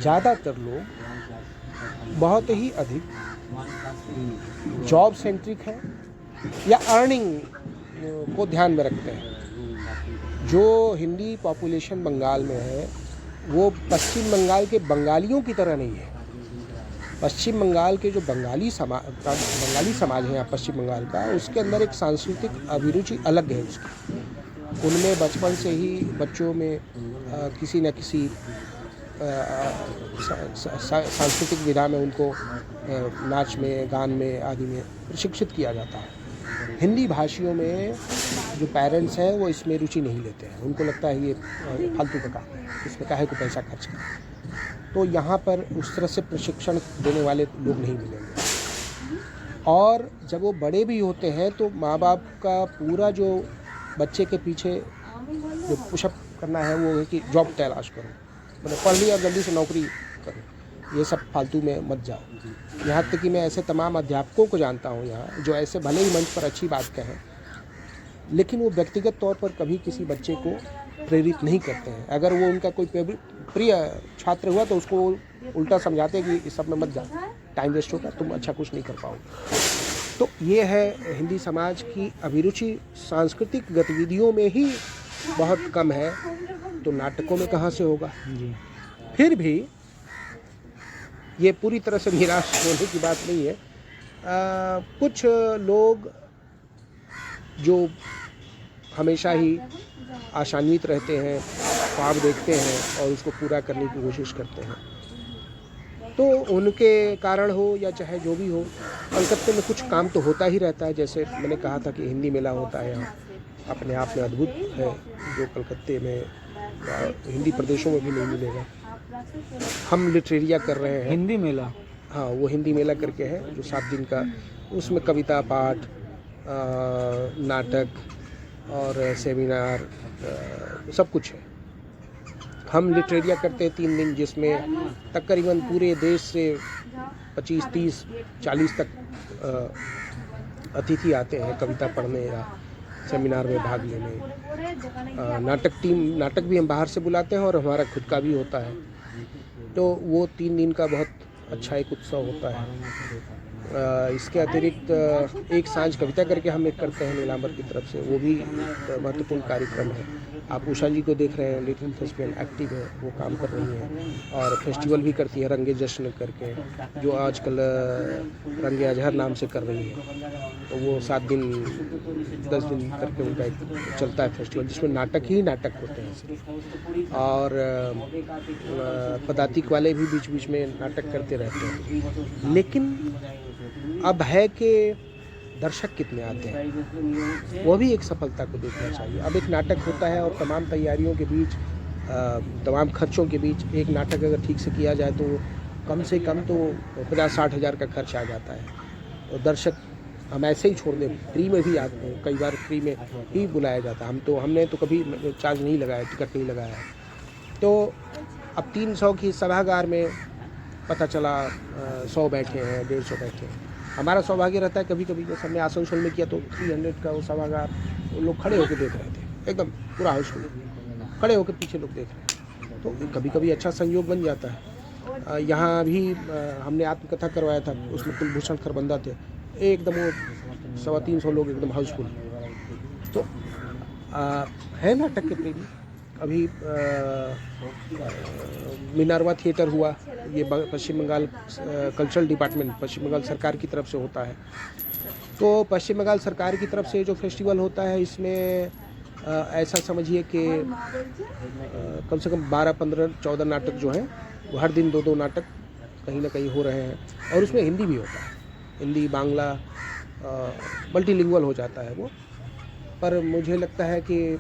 ज़्यादातर लोग बहुत ही अधिक जॉब सेंट्रिक है या अर्निंग को ध्यान में रखते हैं। जो हिंदी पॉपुलेशन बंगाल में है वो पश्चिम बंगाल के बंगालियों की तरह नहीं है। पश्चिम बंगाल के जो बंगाली समाज है यहाँ पश्चिम बंगाल का, उसके अंदर एक सांस्कृतिक अभिरुचि अलग है उसकी। उनमें बचपन से ही बच्चों में किसी न किसी सांस्कृतिक विधा में उनको नाच में, गान में आदि में प्रशिक्षित किया जाता है। हिंदी भाषियों में जो पेरेंट्स हैं वो इसमें रुचि नहीं लेते हैं, उनको लगता है ये फालतू का काम है, इसमें काहे को पैसा खर्च करें। तो यहाँ पर उस तरह से प्रशिक्षण देने वाले लोग नहीं मिलेंगे। और जब वो बड़े भी होते हैं तो माँ बाप का पूरा जो बच्चे के पीछे जो पुशअप करना है वो है कि जॉब तलाश करो, मतलब पढ़ लिया जल्दी से नौकरी करो, ये सब फालतू में मत जाओ। यहाँ तक कि मैं ऐसे तमाम अध्यापकों को जानता हूँ यहाँ जो ऐसे भले ही मंच पर अच्छी बात कहें, लेकिन वो व्यक्तिगत तौर पर कभी किसी बच्चे को प्रेरित नहीं करते हैं। अगर वो उनका कोई प्रिय छात्र हुआ तो उसको उल्टा समझाते हैं कि इस सब में मत जाओ, टाइम वेस्ट होगा, तुम अच्छा कुछ नहीं कर पाओगे। तो ये है हिंदी समाज की अभिरुचि सांस्कृतिक गतिविधियों में ही बहुत कम है, तो नाटकों में कहाँ से होगा जी। फिर भी ये पूरी तरह से निराश होने की बात नहीं है। कुछ लोग जो हमेशा ही आशान्वित रहते हैं, ख्वाब देखते हैं और उसको पूरा करने की कोशिश करते हैं, तो उनके कारण हो या चाहे जो भी हो, कलकत्ते में कुछ काम तो होता ही रहता है। जैसे मैंने कहा था कि हिंदी मेला होता है यहाँ, अपने आप में अद्भुत है, जो कलकत्ते में हिंदी प्रदेशों में भी नहीं मिलेगा। हम लिटरेरिया कर रहे हैं हिंदी मेला, हाँ वो हिंदी मेला करके है जो 7 दिन का, उसमें कविता पाठ, नाटक और सेमिनार सब कुछ है। हम लिटरेरिया करते हैं 3 दिन, जिसमें तकरीबन पूरे देश से 25, 30, 40 तक अतिथि आते हैं कविता पढ़ने या सेमिनार में भाग लेने। नाटक भी हम बाहर से बुलाते हैं और हमारा खुद का भी होता है। तो वो 3 दिन का बहुत अच्छा एक उत्सव होता है। इसके अतिरिक्त एक सांझ कविता करके हम एक करते हैं नीलांबर की तरफ से, वो भी महत्वपूर्ण कार्यक्रम है। आप उषा जी को देख रहे हैं, लिटिल फेस्टिवल एक्टिव है, वो काम कर रही हैं और फेस्टिवल भी करती है रंगे जश्न करके, जो आजकल रंगे अजहर नाम से कर रही है। तो वो 7 दिन 10 दिन करके उनका एक चलता है फेस्टिवल, जिसमें नाटक ही नाटक होते हैं और पदातिक वाले भी बीच बीच में नाटक करते रहते हैं। लेकिन अब है कि दर्शक कितने आते हैं, वो भी एक सफलता को देखना चाहिए। अब एक नाटक होता है और तमाम तैयारियों के बीच, तमाम खर्चों के बीच एक नाटक अगर ठीक से किया जाए तो कम से कम तो 50-60 हज़ार का खर्च आ जाता है। और दर्शक हम ऐसे ही छोड़ दें, फ्री में भी आते हैं, कई बार फ्री में ही बुलाया जाता है। हमने तो कभी चार्ज नहीं लगाया, टिकट नहीं लगाया है। तो अब 300 की सभागार में पता चला 100 बैठे हैं, 150 बैठे हैं। हमारा सौभाग्य रहता है कभी कभी, जैसे हमने आसनसोल में किया तो 300 का वो सभागार, वो लोग खड़े होकर देख रहे थे, एकदम पूरा हाउसफुल, खड़े होकर पीछे लोग देख रहे हैं। तो कभी कभी अच्छा संयोग बन जाता है। यहाँ भी हमने आत्मकथा करवाया था, उसमें कुलभूषण खरबंदा थे, एकदम वो 325 लोग एकदम हाउसफुल। तो है नाटक के प्रेमी। अभी मिनार्वा थिएटर हुआ, ये पश्चिम बंगाल कल्चरल डिपार्टमेंट, पश्चिम बंगाल सरकार की तरफ से होता है। तो पश्चिम बंगाल सरकार की तरफ से जो फेस्टिवल होता है, इसमें ऐसा समझिए कि कम से कम 12, 15, 14 नाटक जो हैं वो हर दिन 2-2 नाटक कहीं ना कहीं हो रहे हैं। और उसमें हिंदी भी होता है, हिंदी, बांग्ला, मल्टीलिंगुअल हो जाता है वो। पर मुझे लगता है कि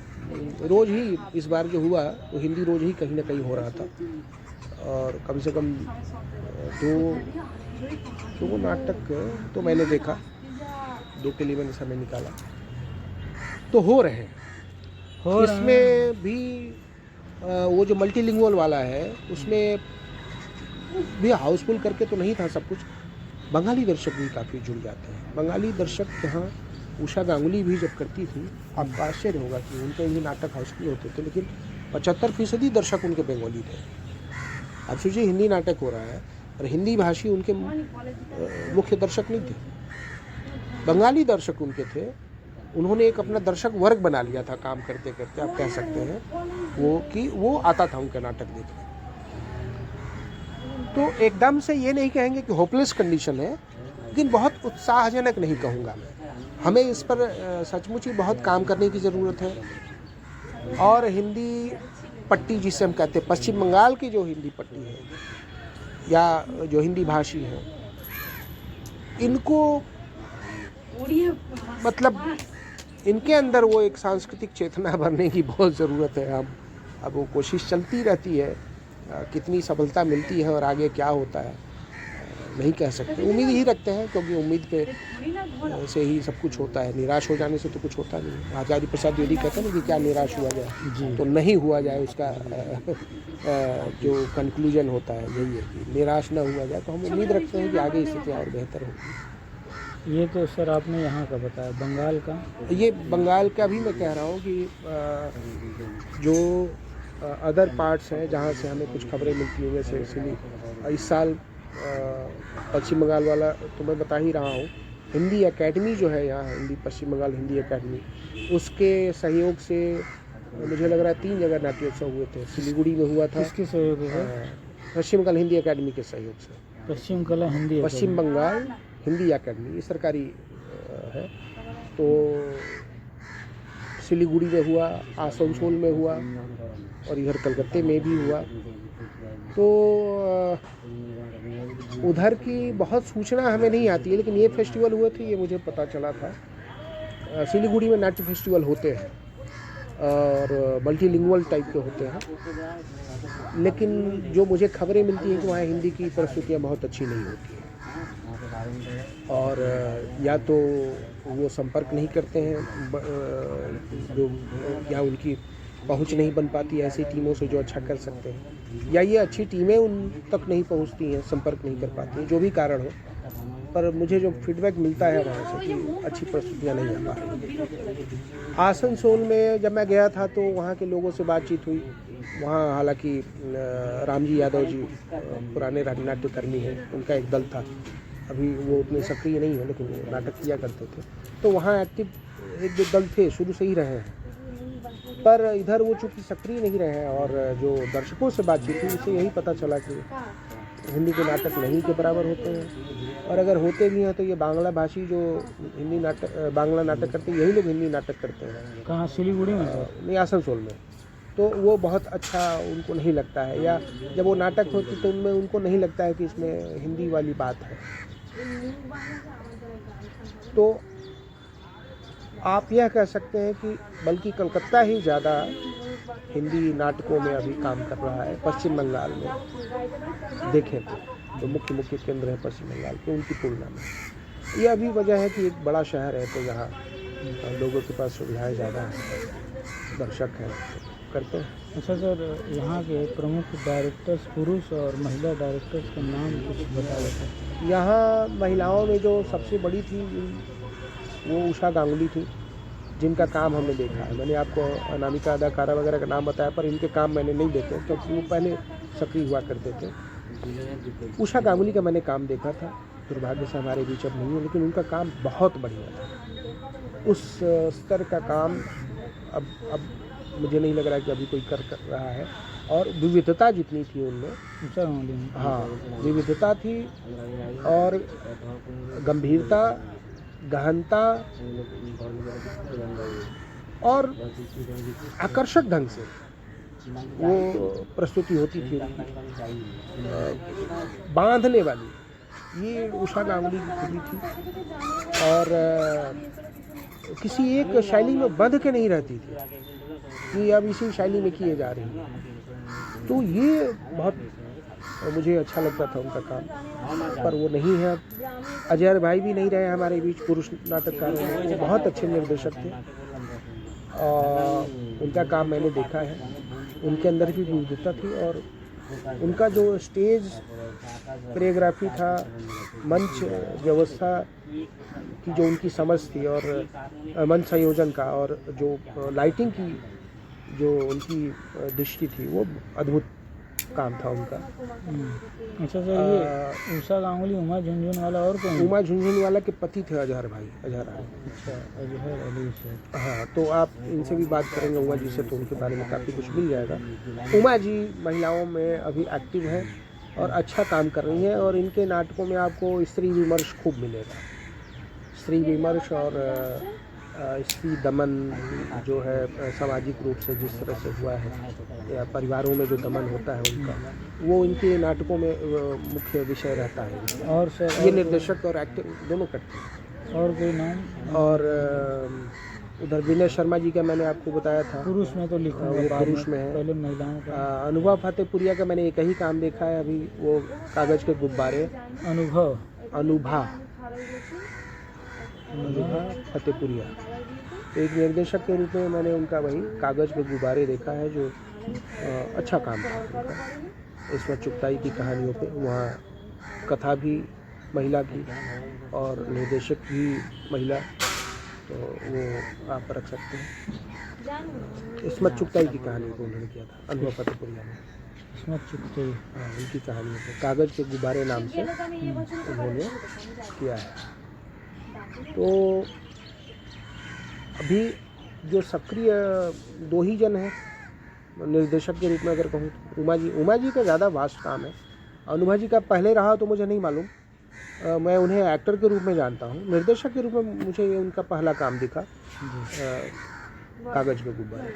रोज़ ही इस बार जो हुआ वो हिंदी रोज़ ही कहीं ना कहीं हो रहा था। और कम से कम 2 नाटक तो मैंने देखा, 2 के लिए मैंने समय निकाला, तो हो रहे हैं। इसमें भी वो जो मल्टीलिंगुअल वाला है उसमें भी हाउसफुल करके तो नहीं था सब कुछ। बंगाली दर्शक भी काफ़ी जुड़ जाते हैं। बंगाली दर्शक यहाँ उषा गांगुली भी जब करती थी, आपको आश्चर्य होगा कि उनके भी नाटक हाउसफुल होते थे, लेकिन 75% दर्शक उनके बंगाली थे। अब सोचिए हिंदी नाटक हो रहा है और हिंदी भाषी उनके मुख्य दर्शक नहीं थे, बंगाली दर्शक उनके थे। उन्होंने एक अपना दर्शक वर्ग बना लिया था काम करते करते, आप कह सकते हैं वो, कि वो आता था उनका नाटक देखने। तो एकदम से ये नहीं कहेंगे कि होपलेस कंडीशन है, लेकिन बहुत उत्साहजनक नहीं कहूँगा मैं। हमें इस पर सचमुच ही बहुत काम करने की ज़रूरत है। और हिंदी पट्टी जिसे हम कहते हैं, पश्चिम बंगाल की जो हिंदी पट्टी है या जो हिंदी भाषी हैं, इनको मतलब इनके अंदर वो एक सांस्कृतिक चेतना भरने की बहुत ज़रूरत है। अब वो कोशिश चलती रहती है, कितनी सफलता मिलती है और आगे क्या होता है नहीं कह सकते। उम्मीद ही रखते हैं, क्योंकि उम्मीद पे से ही सब कुछ होता है। निराश हो जाने से तो कुछ होता नहीं। आचार्य प्रसाद द्विवेदी कहते हैं ना कि क्या निराश हुआ जाए, तो नहीं हुआ जाए, उसका जो कंक्लूजन होता है यही है कि निराश ना हुआ जाए। तो हम उम्मीद रखते हैं कि आगे स्थिति और बेहतर होगी। ये तो सर आपने यहाँ का बताया, बंगाल का? ये बंगाल का भी मैं कह रहा हूँ कि जो अदर पार्ट्स हैं जहाँ से हमें कुछ खबरें मिलती हैं, जैसे इसलिए इस साल पश्चिम बंगाल वाला तो मैं बता ही रहा हूँ, हिंदी एकेडमी जो है यहाँ, हिंदी पश्चिम बंगाल हिंदी एकेडमी, उसके सहयोग से मुझे लग रहा है 3 जगह नाट्योत्सव हुए थे। सिलीगुड़ी में हुआ था। किसके सहयोग से? पश्चिम बंगाल हिंदी एकेडमी के सहयोग से। पश्चिम बंगाल हिंदी एकेडमी, ये सरकारी है। तो सिलीगुड़ी में हुआ, आसनसोल में हुआ और इधर कलकत्ते में भी हुआ। तो उधर की बहुत सूचना हमें नहीं आती है, लेकिन ये फेस्टिवल हुए थे, ये मुझे पता चला था। सिलीगुड़ी में नाट्य फेस्टिवल होते हैं और मल्टीलिंगुअल टाइप के होते हैं, लेकिन जो मुझे खबरें मिलती हैं कि वहाँ हिंदी की प्रस्तुतियाँ बहुत अच्छी नहीं होती हैं, और या तो वो संपर्क नहीं करते हैं जो, या उनकी पहुंच नहीं बन पाती ऐसी टीमों से जो अच्छा कर सकते हैं, या ये अच्छी टीमें उन तक नहीं पहुंचती हैं, संपर्क नहीं कर पाती हैं, जो भी कारण हो। पर मुझे जो फीडबैक मिलता है वहाँ से कि अच्छी प्रस्तुतियाँ नहीं आ पा रही। आसनसोल में जब मैं गया था तो वहाँ के लोगों से बातचीत हुई। वहाँ हालांकि रामजी यादव जी पुराने नाट्यकर्मी हैं, उनका एक दल था, अभी वो उतने सक्रिय नहीं है लेकिन वो नाटक किया करते थे। तो वहाँ एक्टिव एक दो दल थे, शुरू से ही रहे हैं, पर इधर वो चूँकि सक्रिय नहीं रहे हैं। और जो दर्शकों से बातचीत हुई उससे यही पता चला कि हिंदी के नाटक नहीं के बराबर होते हैं, और अगर होते भी हैं तो ये बांग्ला भाषी जो हिंदी नाटक बांग्ला नाटक करते हैं, यही लोग हिंदी नाटक करते हैं। कहाँ? सिलीगुड़ी में? नहीं, आसनसोल में। तो वो बहुत अच्छा उनको नहीं लगता है, या जब वो नाटक होती तो उनमें उनको नहीं लगता है कि इसमें हिंदी वाली बात है। तो आप यह कह सकते हैं कि बल्कि कलकत्ता ही ज़्यादा हिंदी नाटकों में अभी काम कर रहा है पश्चिम बंगाल में देखें तो मुख्य केंद्र है पश्चिम बंगाल के, उनकी तुलना में। यह अभी वजह है कि एक बड़ा शहर है तो यहाँ लोगों के पास सुविधाएं ज़्यादा हैं, दर्शक हैं, करते हैं। अच्छा सर, यहाँ के प्रमुख डायरेक्टर्स, पुरुष और महिला डायरेक्टर्स के नाम कुछ बता देते हैं? यहाँ महिलाओं में जो सबसे बड़ी थी वो उषा गांगुली थी, जिनका काम हमने देखा है। मैंने आपको अनामिका अदाकारा वगैरह का नाम बताया, पर इनके काम मैंने नहीं देखे क्योंकि वो पहले सक्रिय हुआ करते थे। उषा गांगुली का मैंने काम देखा था, दुर्भाग्य से हमारे बीच अब नहीं है, लेकिन उनका काम बहुत बढ़िया था। उस स्तर का काम अब मुझे नहीं लग रहा कि अभी कोई कर रहा है। और विविधता जितनी थी उनमें, हाँ विविधता थी, और गंभीरता, गहनता और आकर्षक ढंग से वो प्रस्तुति होती थी, बांधने वाली। ये उषा गांगुली की खूबी थी, और किसी एक शैली में बंध के नहीं रहती थी कि अब इसी शैली में किए जा रही है। तो ये बहुत मुझे अच्छा लगता था उनका काम, पर वो नहीं है। अजय भाई भी नहीं रहे हमारे बीच, पुरुष नाटककारों में। वो बहुत अच्छे निर्देशक थे और उनका काम मैंने देखा है। उनके अंदर भी विविधता थी, और उनका जो स्टेज कोरियोग्राफी था, मंच व्यवस्था की जो उनकी समझ थी, और मंच संयोजन का, और जो लाइटिंग की जो उनकी दृष्टि थी, वो अद्भुत काम था उनका। अच्छा सर, ये उषा गांगुली उमा झुनझुनवाला और कौन? उमा झुनझुनवाला के पति थे अजहर भाई, अजहर। अच्छा, अजहर अली से। हाँ, तो आप इनसे भी बात करेंगे उमा जी से, तो उनके बारे में काफ़ी कुछ मिल जाएगा। उमा जी महिलाओं में अभी एक्टिव हैं, और अच्छा काम कर रही हैं। और इनके नाटकों में आपको स्त्री विमर्श खूब मिलेगा, स्त्री विमर्श और स्त्री दमन जो है सामाजिक रूप से जिस तरह से हुआ है या परिवारों में जो दमन होता है उनका, वो इनके नाटकों में मुख्य विषय रहता है। और सर ये निर्देशक और एक्टिंग दोनों करते हैं। और कोई नाम? और उधर विनय शर्मा जी का मैंने आपको बताया था, पुरुष में तो लिखूंगा, वो बाद पुरुष में है। पहले महिलाओं का। अनुभव फतेहपुरिया का मैंने एक ही काम देखा है अभी, वो कागज के गुब्बारे। अनुभव अनुभा फतेहपुरिया, तो एक निर्देशक के रूप में मैंने उनका वही कागज के गुब्बारे देखा है, जो अच्छा काम था उनका। इसमें चुगताई की कहानियों पे वहाँ कथा भी महिला की और निर्देशक भी महिला, तो वो आप रख सकते हैं। इसमें चुगताई की कहानी को उन्होंने किया था अनुभव फतेहपुरिया ने। इसमें चुगताई, हाँ, उनकी कहानियों पे कागज के गुब्बारे नाम से उन्होंने किया है। तो अभी जो सक्रिय दो ही जन हैं निर्देशक के रूप में अगर कहूँ, उमा जी का ज़्यादा वास्ट काम है। अनुभा जी का पहले रहा तो मुझे नहीं मालूम, मैं उन्हें एक्टर के रूप में जानता हूँ। निर्देशक के रूप में मुझे ये उनका पहला काम दिखा, कागज के गुब्बारे।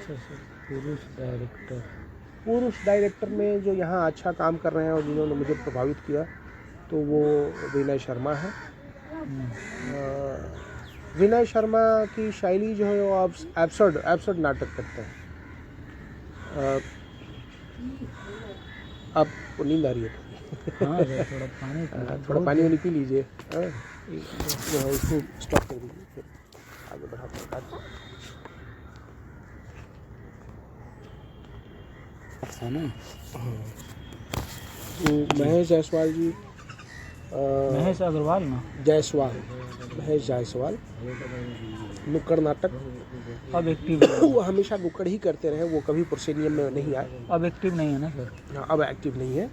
पुरुष डायरेक्टर में जो यहाँ अच्छा काम कर रहे हैं और जिन्होंने मुझे प्रभावित किया, तो वो विनय शर्मा है। विनय शर्मा की शैली जो है वो एब्सर्ड नाटक करते हैं। आपको नींद आ रही है? हाँ, थोड़ा पानी वानी पी लीजिए। उसको स्टॉप कर दीजिए, फिर आगे बढ़ाते हैं। महेश जायसवाल जी, महेश अग्रवाल ना, महेश जायसवाल नुक्कड़ नाटक। अब एक्टिव वो हमेशा नुक्कड़ ही करते रहे, वो कभी प्रोसेनियम में नहीं आए। अब एक्टिव नहीं है ना सर? अब एक्टिव नहीं है।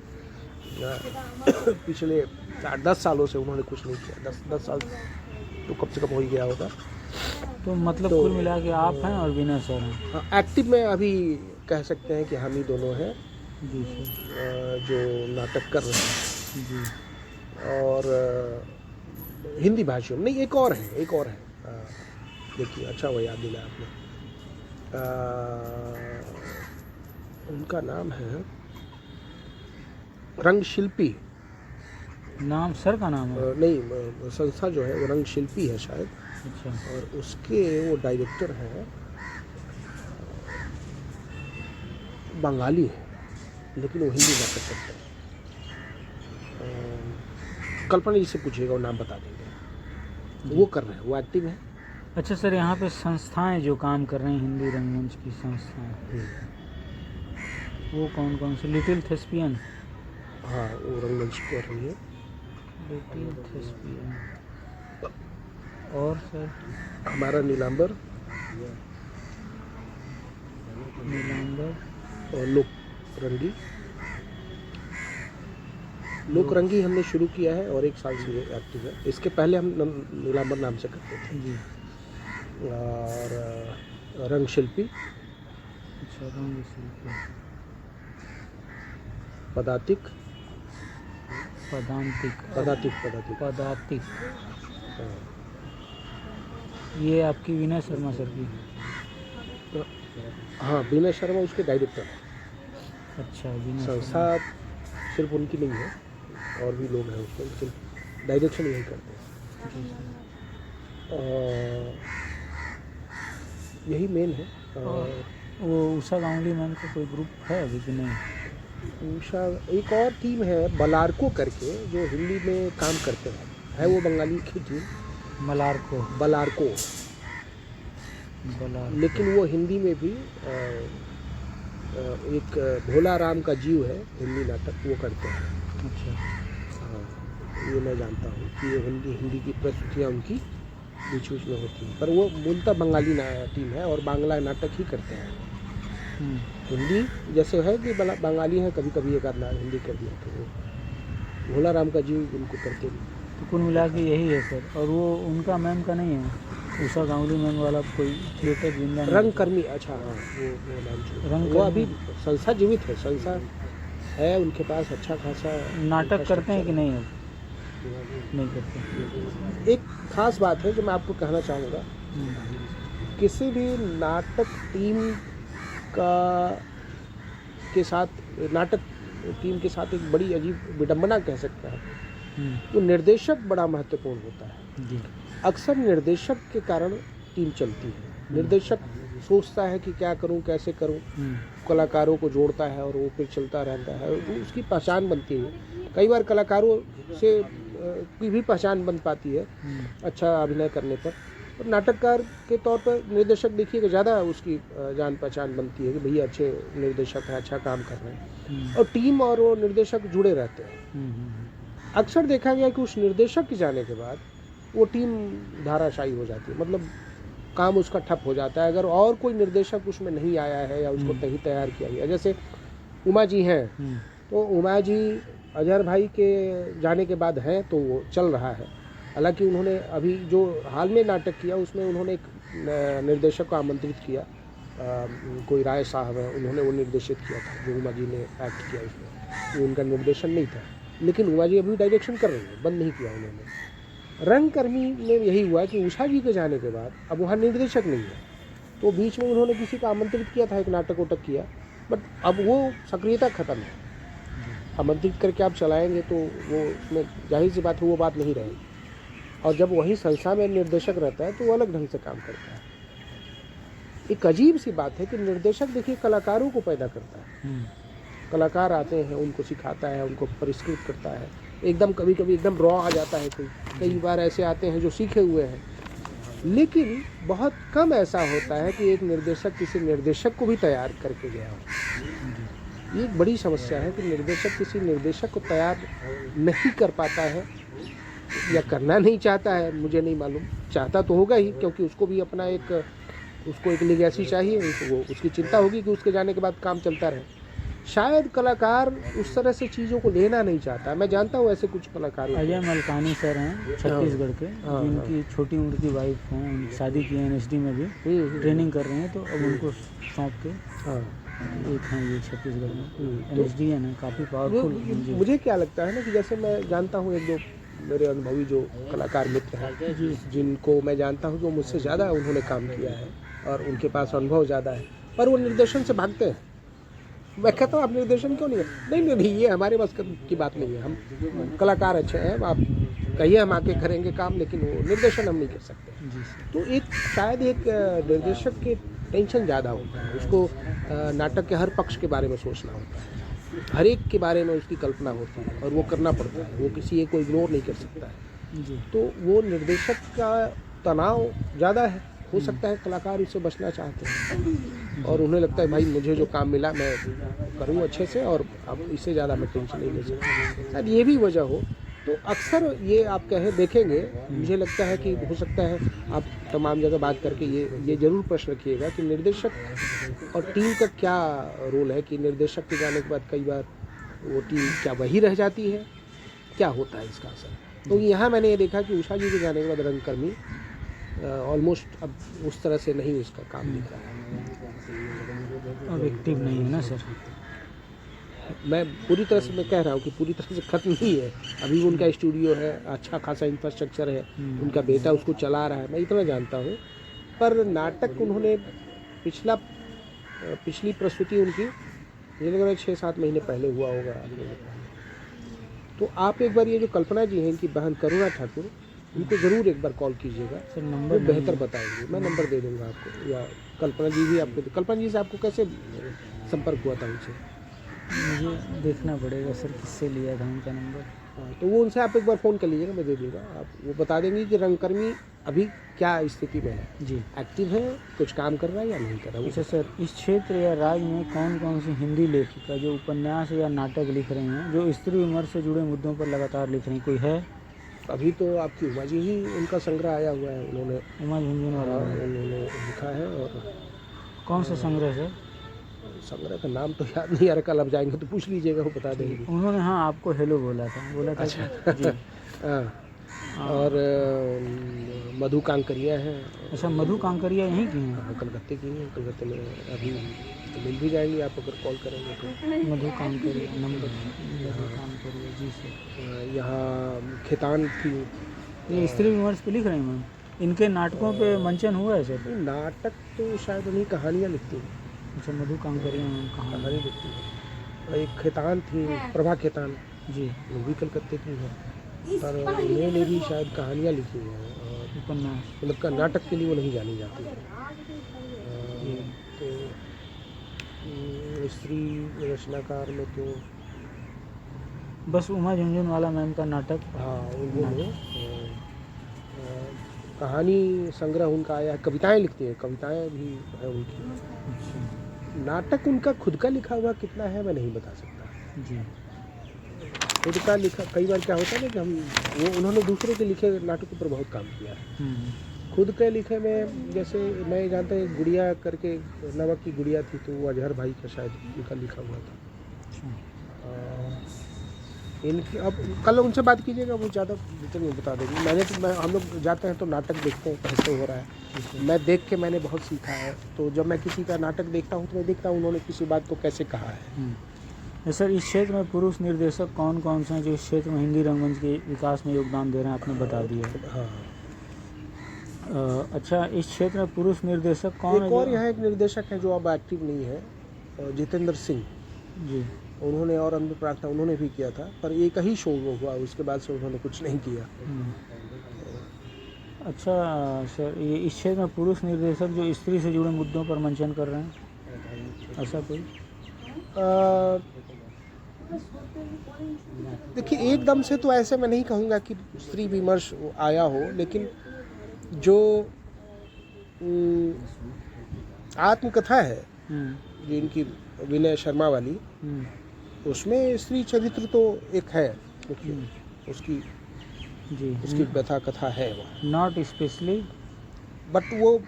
पिछले 8-10 सालों से उन्होंने कुछ नहीं किया। 10 साल तो कम से कम हो ही गया होगा। तो मतलब कुल मिला के आप हैं और विनय सर हैं? हाँ, एक्टिव में अभी कह सकते हैं कि हम ही दोनों हैं जी सर, जो नाटक कर रहे हैं। जी। और हिंदी भाषा में नहीं, एक और है। देखिए, अच्छा वो याद दिलाया आपने। उनका नाम है रंगशिल्पी। नाम सर का नाम है? नहीं, संस्था जो है वो रंगशिल्पी है शायद। अच्छा। और उसके वो डायरेक्टर हैं, बंगाली है, लेकिन वो हिंदी नाटक करते हैं। कल्पना जी से पूछिएगा, वो नाम बता देंगे। वो कर रहे हैं, वो एक्टिव है। अच्छा सर, यहाँ पे संस्थाएं जो काम कर रही हैं, हिंदी रंगमंच की संस्थाएं, वो कौन कौन सी? Little thespian? हाँ, वो रंगमंच कर रही है। Little thespian. और सर? हमारा नीलांबर और लोक रंगी हमने शुरू किया है और 1 साल से ये एक्टिव है। इसके पहले हम नीलांबर नाम से करते थे जी। और रंगशिल्पी। अच्छा, रंगशिल्पी। पदातिक। हाँ। ये आपकी विनय शर्मा सर की? हाँ, विनय शर्मा उसके डायरेक्टर है। अच्छा, विनय संस्था सिर्फ उनकी नहीं है, और भी लोग हैं उसमें, लेकिन डायरेक्शन यही करते हैं। यही मेन है। वो उषा गांगुली मैम का कोई ग्रुप है अभी कि नहीं? उषा, एक और टीम है बलारको करके, जो हिंदी में काम करते हैं। है वो बंगाली की टीम, बलारको। लेकिन वो हिंदी में भी एक भोला राम का जीव है, हिंदी नाटक वो करते हैं। अच्छा। हाँ, ये मैं जानता हूँ कि ये हिंदी की प्रस्तुतियाँ उनकी बीच बीच में होती हैं, पर वो मूलतः बंगाली टीम है और बांग्ला नाटक ही करते हैं। हिंदी जैसे है कि बंगाली है, कभी कभी एक आध हिंदी कर दिया, तो वो भोला राम का जीव उनको करते हैं। तो कुल मिला के यही है सर। और वो उनका मैम का नहीं है, उषा गांगुली मैम वाला कोई थिएटर जिंदा? रंगकर्मी। अच्छा, हाँ, वो नाम वो अभी संस्था जीवित है। संस्था है उनके पास अच्छा खासा नाटक करते हैं कि नहीं अब? नहीं करते। एक खास बात है जो मैं आपको कहना चाहूँगा, किसी भी नाटक टीम का के साथ नाटक टीम के साथ एक बड़ी अजीब विडंबना कह सकते हैं, तो निर्देशक बड़ा महत्वपूर्ण होता है जी। अक्सर निर्देशक के कारण टीम चलती है। निर्देशक सोचता है कि क्या करूं कैसे करूं, कलाकारों को जोड़ता है और वो फिर चलता रहता है, तो उसकी पहचान बनती है। कई बार कलाकारों से की भी पहचान बन पाती है अच्छा अभिनय करने पर। और नाटककार के तौर पर निर्देशक देखिएगा ज़्यादा उसकी जान पहचान बनती है कि भैया अच्छे निर्देशक हैं, अच्छा काम कर रहे हैं, और टीम और वो निर्देशक जुड़े रहते हैं। अक्सर देखा गया कि उस निर्देशक के जाने के बाद वो टीम धाराशायी हो जाती है, मतलब काम उसका ठप हो जाता है अगर और कोई निर्देशक उसमें नहीं आया है या उसको नहीं तैयार किया गया। जैसे उमा जी हैं, तो उमा जी अजहर भाई के जाने के बाद हैं तो वो चल रहा है। हालांकि उन्होंने अभी जो हाल में नाटक किया उसमें उन्होंने एक निर्देशक को आमंत्रित किया, कोई राय साहब है, उन्होंने वो निर्देशित किया था जो उमा जी ने एक्ट किया उसमें, वो उनका निर्देशन नहीं था। लेकिन उमा जी अभी डायरेक्शन कर रही है, बंद नहीं किया उन्होंने। रंगकर्मी में यही हुआ कि उषा जी के जाने के बाद अब वहाँ निर्देशक नहीं है, तो बीच में उन्होंने किसी को आमंत्रित किया था, एक नाटक उटक किया, बट अब वो सक्रियता ख़त्म है। आमंत्रित करके आप चलाएंगे तो वो उसमें जाहिर सी बात है वो बात नहीं रहेगी। और जब वही संस्था में निर्देशक रहता है तो वो अलग ढंग से काम करता है। एक अजीब सी बात है कि निर्देशक देखिए कलाकारों को पैदा करता है, कलाकार आते हैं उनको सिखाता है, उनको परिष्कृत करता है, एकदम कभी कभी एकदम रॉ आ जाता है, कई बार ऐसे आते हैं जो सीखे हुए हैं। लेकिन बहुत कम ऐसा होता है कि एक निर्देशक किसी निर्देशक को भी तैयार करके गया हो। ये एक बड़ी समस्या है कि निर्देशक किसी निर्देशक को तैयार नहीं कर पाता है या करना नहीं चाहता है, मुझे नहीं मालूम। चाहता तो होगा ही, क्योंकि उसको भी अपना उसको एक लिगेसी चाहिए, वो उसकी चिंता होगी कि उसके जाने के बाद काम चलता रहे। शायद कलाकार उस तरह से चीज़ों को लेना नहीं चाहता। मैं जानता हूँ ऐसे कुछ कलाकार। अजय मलकानी सर हैं छत्तीसगढ़ के, जिनकी छोटी उम्र की वाइफ हैं, शादी की है, NSD में भी ट्रेनिंग कर रहे हैं, तो अब उनको सौंप के एक हैं ये छत्तीसगढ़ में NSD है ना, काफ़ी पावरफुल। मुझे क्या लगता है ना कि जैसे मैं जानता हूँ एक दो मेरे अनुभवी जो कलाकार मित्र हैं जिनको मैं जानता हूँ कि वो मुझसे ज़्यादा उन्होंने काम किया है और उनके पास अनुभव ज़्यादा है, पर वो निर्देशन से भागते हैं। मैं कहता हूँ आप निर्देशन क्यों नहीं, ये हमारे बस की बात नहीं है। हम कलाकार अच्छे हैं, आप कहिए हम आके करेंगे काम, लेकिन वो निर्देशन हम नहीं कर सकते। तो एक शायद एक निर्देशक के टेंशन ज़्यादा होता है, उसको नाटक के हर पक्ष के बारे में सोचना होता है, हर एक के बारे में उसकी कल्पना होती है और वो करना पड़ता है, वो किसी एक को इग्नोर नहीं कर सकता है। तो वो निर्देशक का तनाव ज़्यादा है। हो सकता है कलाकार इससे बचना चाहते हैं और उन्हें लगता है भाई मुझे जो काम मिला मैं करूँ अच्छे से और अब इससे ज़्यादा मैं टेंशन नहीं ले सकता। शायद ये भी वजह हो। तो अक्सर ये आप देखेंगे, मुझे लगता है कि हो सकता है आप तमाम जगह बात करके ये ज़रूर प्रश्न रखिएगा कि निर्देशक और टीम का क्या रोल है, कि निर्देशक के जाने के बाद कई बार वो टीम क्या वही रह जाती है, क्या होता है इसका असर। तो यहाँ मैंने ये देखा कि उषा जी के जाने के बाद रंगकर्मी ऑलमोस्ट अब उस तरह से नहीं उसका काम दिख रहा है, अब एक्टिव नहीं है ना सर। मैं पूरी तरह से मैं कह रहा हूँ कि पूरी तरह से ख़त्म नहीं है। अभी उनका स्टूडियो है, अच्छा खासा इंफ्रास्ट्रक्चर है, उनका बेटा उसको चला रहा है, मैं इतना जानता हूँ। पर नाटक उन्होंने पिछली प्रस्तुति उनकी मुझे लग रहा है 6-7 महीने पहले हुआ होगा। तो आप एक बार ये जो कल्पना जी हैं, इनकी बहन करुणा ठाकुर, उनको ज़रूर एक बार कॉल कीजिएगा, सर नंबर बेहतर बताएंगे। मैं नंबर दे दूँगा आपको, या कल्पना जी भी आपको। कल्पना जी से आपको कैसे संपर्क हुआ था उनसे? मुझे देखना पड़ेगा सर किससे लिया था उनका नंबर। हाँ, तो वो उनसे आप एक बार फ़ोन कर लीजिएगा, मैं दे दूँगा। आप वो बता देंगे कि रंगकर्मी अभी क्या स्थिति में है जी, एक्टिव है, कुछ काम कर रहा है या नहीं कर रहा है। अच्छा सर, इस क्षेत्र या राज्य में कौन कौन सी हिंदी लेखिका जो उपन्यास या नाटक लिख रही हैं, जो स्त्री उम्र से जुड़े मुद्दों पर लगातार लिख रही, कोई है? अभी तो आपकी उमा जी ही उनका संग्रह आया हुआ है, उन्होंने उमा झुंझुनवाला उन्होंने लिखा है। और कौन सा संग्रह सर? संग्रह का नाम तो याद नहीं आ रहा, कल आप जाएंगे तो पूछ लीजिएगा, वो बता देंगे। उन्होंने हाँ आपको हेलो बोला था अच्छा। जी। हाँ, और मधु कांकरिया है। अच्छा, मधु कांकरिया यहीं की हैं? हाँ, कलकत्ते की हैं। कलकत्ते में अभी मिल भी जाएंगी आप अगर कॉल करेंगे तो। मधु कांकरिया नंबर, मधु कांकरिया जी सर। यहाँ खेतान थी। ये स्त्री विमर्श पे लिख रहे हैं मैम? इनके नाटकों पे मंचन हुआ है सर? नाटक तो शायद उन्हीं कहानियाँ लिखती हैं। अच्छा, मधु कांकरिया मैम कहानी लिखती है। एक खेतान थी, प्रभा खेतान जी, वो भी कलकत्ते की है, पर उन्होंने भी शायद कहानियाँ लिखी हैं और उपन्यास, मतलब का नाटक के लिए वो नहीं जानी जाती है। तो स्त्री रचनाकार में तो बस उमा झुनझुनवाला मैम का नाटक। हाँ, उन्होंने कहानी संग्रह उनका आया है। कविताएं लिखती हैं, कविताएं भी है उनकी। अच्छा नाटक उनका खुद का लिखा हुआ कितना है मैं नहीं बता सकता जी। खुद का लिखा कई बार क्या होता है ना कि हम उन्होंने दूसरों के लिखे नाटकों पर बहुत काम किया है। खुद के लिखे में जैसे मैं जानता हूँ गुड़िया करके नमक की गुड़िया थी, तो वो अजहर भाई का शायद उनका लिखा हुआ था। इनकी अब कल उनसे बात कीजिएगा, वो ज़्यादा डिटेल में बता देंगे। हम लोग जाते हैं तो नाटक देखते हैं कैसे हो रहा है। मैं देख के मैंने बहुत सीखा है, तो जब मैं किसी का नाटक देखता हूँ तो मैं देखता हूँ उन्होंने किसी बात को कैसे कहा है। सर, इस क्षेत्र में पुरुष निर्देशक कौन कौन से हैं जो इस क्षेत्र में हिंदी रंगमंच के विकास में योगदान दे रहे हैं, आपने बता दिया। हाँ। अच्छा, इस क्षेत्र में पुरुष निर्देशक कौन है? एक और यहाँ एक निर्देशक है जो अब एक्टिव नहीं है, जितेंद्र सिंह जी। उन्होंने और अंध प्रार्थना उन्होंने भी किया था, पर एक ही शो हुआ, उसके बाद से उन्होंने कुछ नहीं किया। अच्छा सर, ये इस क्षेत्र में पुरुष निर्देशक जो स्त्री से जुड़े मुद्दों पर मंचन कर रहे हैं, ऐसा कोई? देखिए, एकदम से तो ऐसे मैं नहीं कहूँगा कि स्त्री विमर्श आया हो, लेकिन जो आत्मकथा है जो इनकी विनय शर्मा वाली, उसमें स्त्री चरित्र तो एक है उसकी जी, उसकी व्यथा कथा है वो, नॉट स्पेशली, बट वो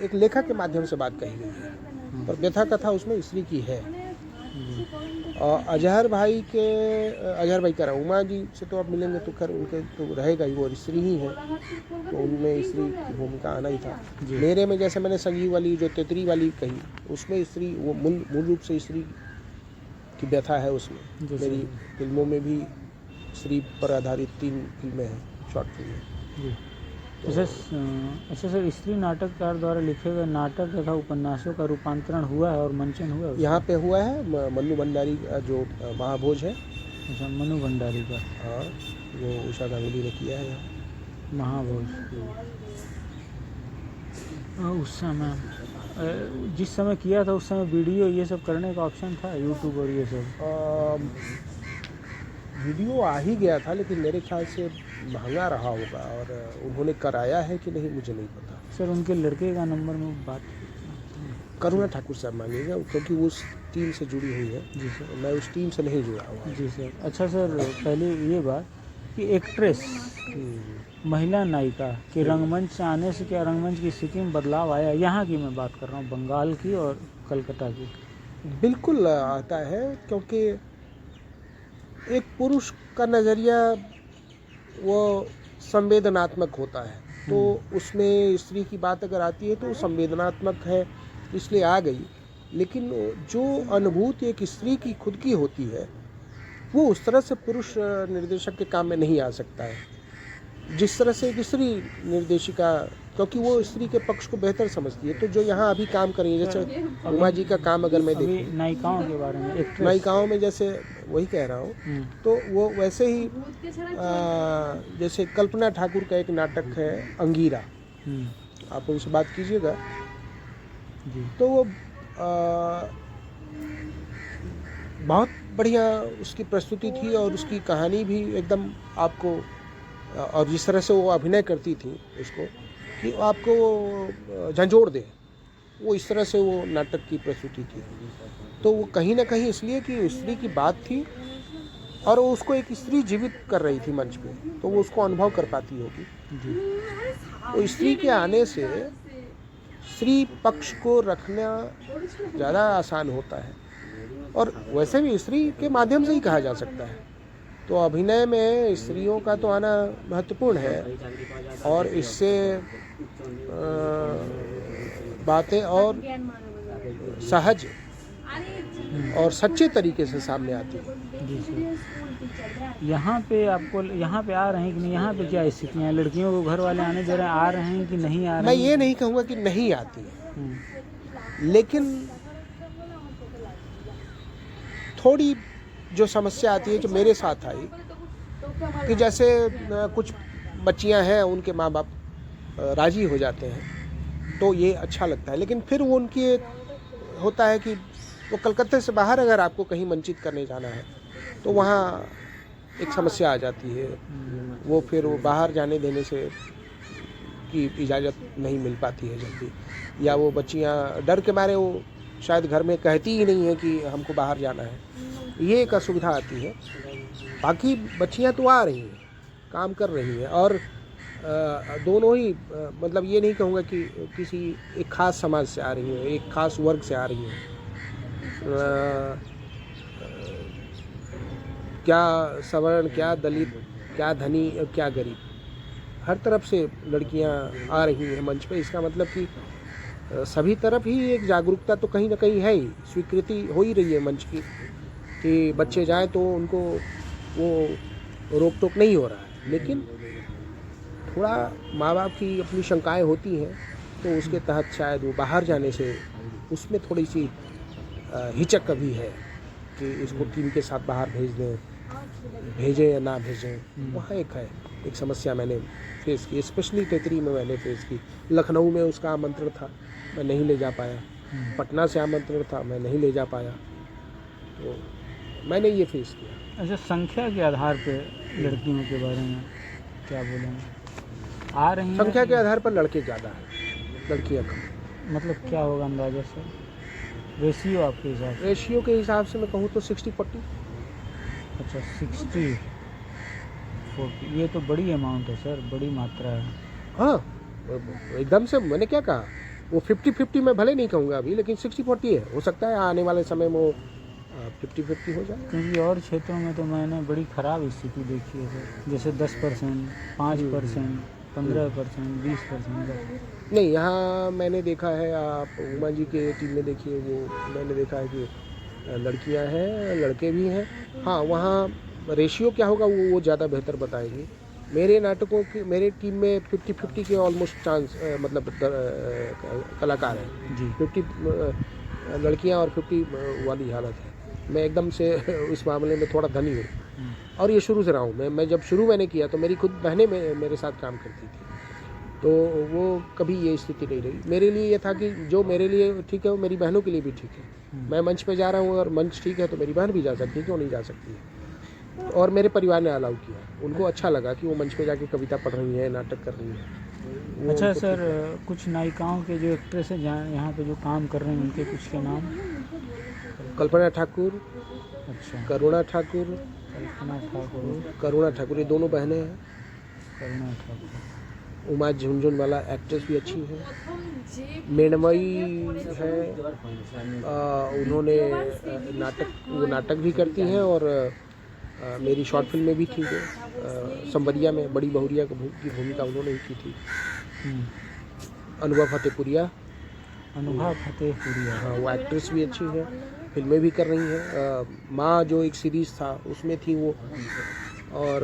एक लेखक के माध्यम से बात कही गई है, पर व्यथा कथा उसमें स्त्री की है। और अजहर भाई कह रहा हूँ, उमा जी से तो आप मिलेंगे तो खैर उनके तो रहेगा ही, वो स्त्री ही है, तो उनमें स्त्री की भूमिका आना ही था। मेरे में जैसे मैंने संगीव वाली जो तेतरी वाली कही, उसमें स्त्री वो मूल रूप से स्त्री की व्यथा है उसमें। मेरी फिल्मों में भी स्त्री पर आधारित 3 फिल्में हैं, शॉर्ट फिल्में। अच्छा सर, स्त्री नाटककार द्वारा लिखे गए नाटक तथा उपन्यासों का रूपांतरण हुआ है और मंचन हुआ है? यहाँ पे हुआ है मन्नू भंडारी का जो महाभोज है। अच्छा, मनु भंडारी का? हाँ, वो उषा गांगुली ने किया है यहाँ महाभोज। उस समय जिस समय किया था उस समय वीडियो ये सब करने का ऑप्शन था, यूट्यूब और ये सब? वीडियो आ ही गया था, लेकिन मेरे ख्याल से महंगा रहा होगा, और उन्होंने कराया है कि नहीं मुझे नहीं पता। सर, उनके लड़के का नंबर में बात करुणा ठाकुर साहब मांगेगा, क्योंकि वो उस टीम से जुड़ी हुई है। जी सर। मैं उस टीम से नहीं जुड़ा हुआ। जी सर। अच्छा सर, पहले ये बात कि एक्ट्रेस, महिला नायिका के रंगमंच से आने से क्या रंगमंच की स्थिति में बदलाव आया? यहाँ की मैं बात कर रहा हूँ, बंगाल की और कलकत्ता की। बिल्कुल आता है, क्योंकि एक पुरुष का नज़रिया वो संवेदनात्मक होता है, तो उसमें स्त्री की बात अगर आती है तो संवेदनात्मक है इसलिए आ गई, लेकिन जो अनुभूति एक स्त्री की खुद की होती है वो उस तरह से पुरुष निर्देशक के काम में नहीं आ सकता है जिस तरह से एक स्त्री निर्देशिका, क्योंकि वो स्त्री के पक्ष को बेहतर समझती है। तो जो यहाँ अभी काम कर रही है, जैसे उमा जी का काम अगर मैं देखूँ, नायिकाओं के बारे में, नायिकाओं में जैसे वही कह रहा हूँ, तो वो वैसे ही जैसे कल्पना ठाकुर का एक नाटक है अंगीरा, आप उनसे बात कीजिएगा, तो वो बहुत बढ़िया उसकी प्रस्तुति थी और उसकी कहानी भी एकदम आपको, और जिस तरह से वो अभिनय करती थी उसको कि आपको झंझोड़ दे, वो इस तरह से वो नाटक की प्रस्तुति थी। तो वो कहीं ना कहीं इसलिए कि स्त्री की बात थी और वो उसको एक स्त्री जीवित कर रही थी मंच पे, तो वो उसको अनुभव कर पाती होगी। तो स्त्री के आने से स्त्री पक्ष को रखना ज़्यादा आसान होता है, और वैसे भी स्त्री के माध्यम से ही कहा जा सकता है। तो अभिनय में स्त्रियों का तो आना महत्वपूर्ण है और इससे बातें और सहज और सच्चे तरीके से सामने आती है। जी सर, यहाँ पे आपको यहाँ पे आ रहे हैं कि नहीं, यहाँ पे क्या स्थितियाँ हैं? लड़कियों को घर वाले आने दे रहे हैं, आ रहे हैं कि नहीं आ रहे मैं हैं? ये नहीं कहूँगा कि नहीं आती है, लेकिन थोड़ी जो समस्या आती है, जो मेरे साथ आई, कि जैसे कुछ बच्चियां हैं, उनके माँ बाप राजी हो जाते हैं तो ये अच्छा लगता है, लेकिन फिर वो उनकी होता है कि वो कलकत्ते से बाहर अगर आपको कहीं वंचित करने जाना है तो वहाँ एक समस्या आ जाती है। वो फिर वो बाहर जाने देने से की इजाज़त नहीं मिल पाती है जल्दी, या वो बच्चियाँ डर के मारे वो शायद घर में कहती ही नहीं है कि हमको बाहर जाना है, ये एक असुविधा आती है। बाकी बच्चियाँ तो आ रही हैं, काम कर रही हैं, और दोनों ही मतलब ये नहीं कहूँगा कि किसी एक ख़ास समाज से आ रही हैं, एक ख़ास वर्ग से आ रही हैं। क्या सवर्ण, क्या दलित, क्या धनी और क्या गरीब, हर तरफ से लड़कियां आ रही हैं मंच पे। इसका मतलब कि सभी तरफ ही एक जागरूकता तो कहीं ना कहीं है ही, स्वीकृति हो ही रही है मंच की कि बच्चे जाएं तो उनको वो रोक टोक नहीं हो रहा है। लेकिन थोड़ा माँ बाप की अपनी शंकाएं होती हैं, तो उसके तहत शायद वो बाहर जाने से उसमें थोड़ी सी हिचक कभी है कि इसको टीम के साथ बाहर भेजें या ना भेजें। वहाँ एक समस्या मैंने फेस की, स्पेशली तेतरी में मैंने फेस की। लखनऊ में उसका आमंत्रण था, मैं नहीं ले जा पाया। पटना से आमंत्रण था, मैं नहीं ले जा पाया, तो मैंने ये फेस किया। अच्छा, संख्या के आधार पे लड़कियों के बारे में क्या बोलेंगे? आ रही हैं? संख्या के आधार पर लड़के ज़्यादा हैं, लड़कियाँ कम। मतलब क्या होगा अंदाजा से, रेशियो आपके हिसाब से? रेशियो के हिसाब से मैं कहूँ तो 60-40। अच्छा, 60-40, ये तो बड़ी अमाउंट है सर, बड़ी मात्रा है। हाँ, एकदम से मैंने क्या कहा, वो 50-50 मैं भले नहीं कहूँगा अभी, लेकिन 60-40 है। हो सकता है आने वाले समय में वो 50-50 हो जाए। क्योंकि और क्षेत्रों में तो मैंने बड़ी ख़राब स्थिति देखी है सर, जैसे 10%, 5%, 15%, 20%। नहीं, यहाँ मैंने देखा है, आप उमा जी के टीम में देखिए, वो मैंने देखा है कि लड़कियाँ हैं, लड़के भी हैं। हाँ, वहाँ रेशियो क्या होगा वो ज़्यादा बेहतर बताएंगे। मेरे नाटकों की, मेरे टीम में 50-50 के ऑलमोस्ट चांस, मतलब कलाकार हैं जी। 50 लड़कियाँ और 50 वाली हालत है। मैं एकदम से इस मामले में थोड़ा धनी हूँ, और ये शुरू से रहा हूँ। मैं जब शुरू मैंने किया तो मेरी खुद बहनें मेरे साथ काम करती थी, तो वो कभी ये स्थिति नहीं रही। मेरे लिए ये था कि जो मेरे लिए ठीक है वो मेरी बहनों के लिए भी ठीक है। मैं मंच पे जा रहा हूँ और मंच ठीक है तो मेरी बहन भी जा सकती है, क्यों नहीं जा सकती है। और मेरे परिवार ने अलाउ किया, उनको अच्छा लगा कि वो मंच पे जाके कविता पढ़ रही है, नाटक कर रही है। अच्छा सर, कुछ नायिकाओं के जो एक्ट्रेस हैं यहाँ पे जो काम कर रहे हैं, उनके कुछ के नाम? कल्पना ठाकुर, अच्छा, करुणा ठाकुर, करुणा ठाकुर, ये दोनों बहनें हैं। करुणा ठाकुर, उमा झुनझुनवाला एक्ट्रेस भी अच्छी है। मेणमयी है, उन्होंने नाटक भी करती हैं, और मेरी शॉर्ट फिल्म में भी थी वो, संवरिया में बड़ी बहुरिया की भूमिका उन्होंने ही की थी। अनुभव फतेहपुरिया, हाँ, वो एक्ट्रेस भी अच्छी है, फिल्में भी कर रही हैं। माँ जो एक सीरीज़ था उसमें थी वो, और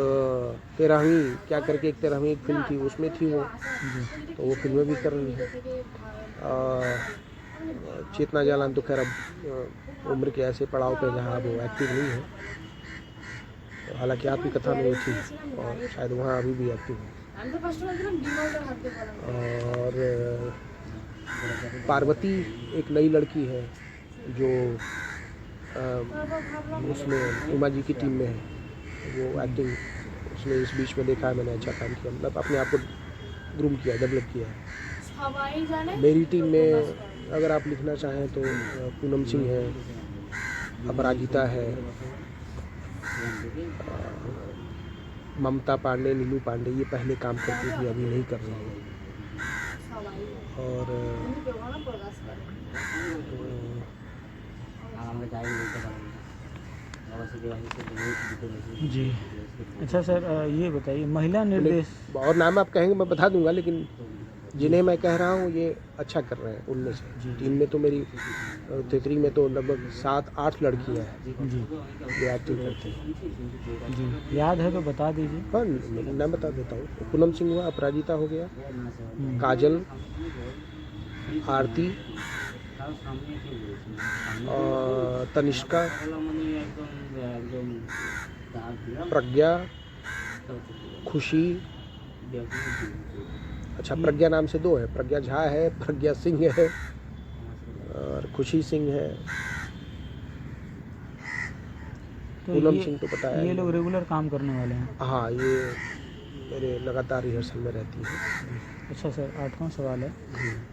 13वीं क्या करके एक 13वीं फिल्म थी उसमें थी वो, तो वो फिल्में भी कर रही हैं। चेतना जालान तो खैर अब उम्र के ऐसे पड़ाव पे जहाँ वो एक्टिव नहीं है, तो हालांकि आपकी कथा में वो थी और शायद वहाँ अभी भी एक्टिव है। और पार्वती एक नई लड़की है जो उसमें उमा जी की टीम में है, वो एक्टिंग उसने इस बीच में देखा है मैंने, अच्छा काम किया, मतलब अपने आप को ग्रूम किया, डेवलप किया है। मेरी टीम में अगर आप लिखना चाहें तो पूनम सिंह है, अपराजिता है, ममता पांडे, नीलू पांडे, ये पहले काम करती थी, अभी नहीं कर रही है। और जी। अच्छा सर, ये बताइए महिला निर्देश। और नाम आप कहेंगे मैं बता दूंगा, लेकिन जिन्हें मैं कह रहा हूँ ये अच्छा कर रहे हैं उनमें से। जी। टीम में तो मेरी तितरी में तो लगभग 7-8 लड़कियां हैं जी जो एक्टिंग करती हैं। जी, याद है तो बता दीजिए। हाँ, मैं बता देता हूँ। पूनम सिंह हुआ, अपराजिता हो गया, काजल, आरती और तनिष्का, प्रज्ञा, खुशी। अच्छा, प्रज्ञा नाम से 2 है, प्रज्ञा झा है, प्रज्ञा सिंह है और खुशी सिंह है। तो पूनम सिंह तो पता है। ये लोग रेगुलर काम करने वाले हैं। हाँ, ये मेरे लगातार रिहर्सल में रहती है। अच्छा सर, 8वां सवाल है,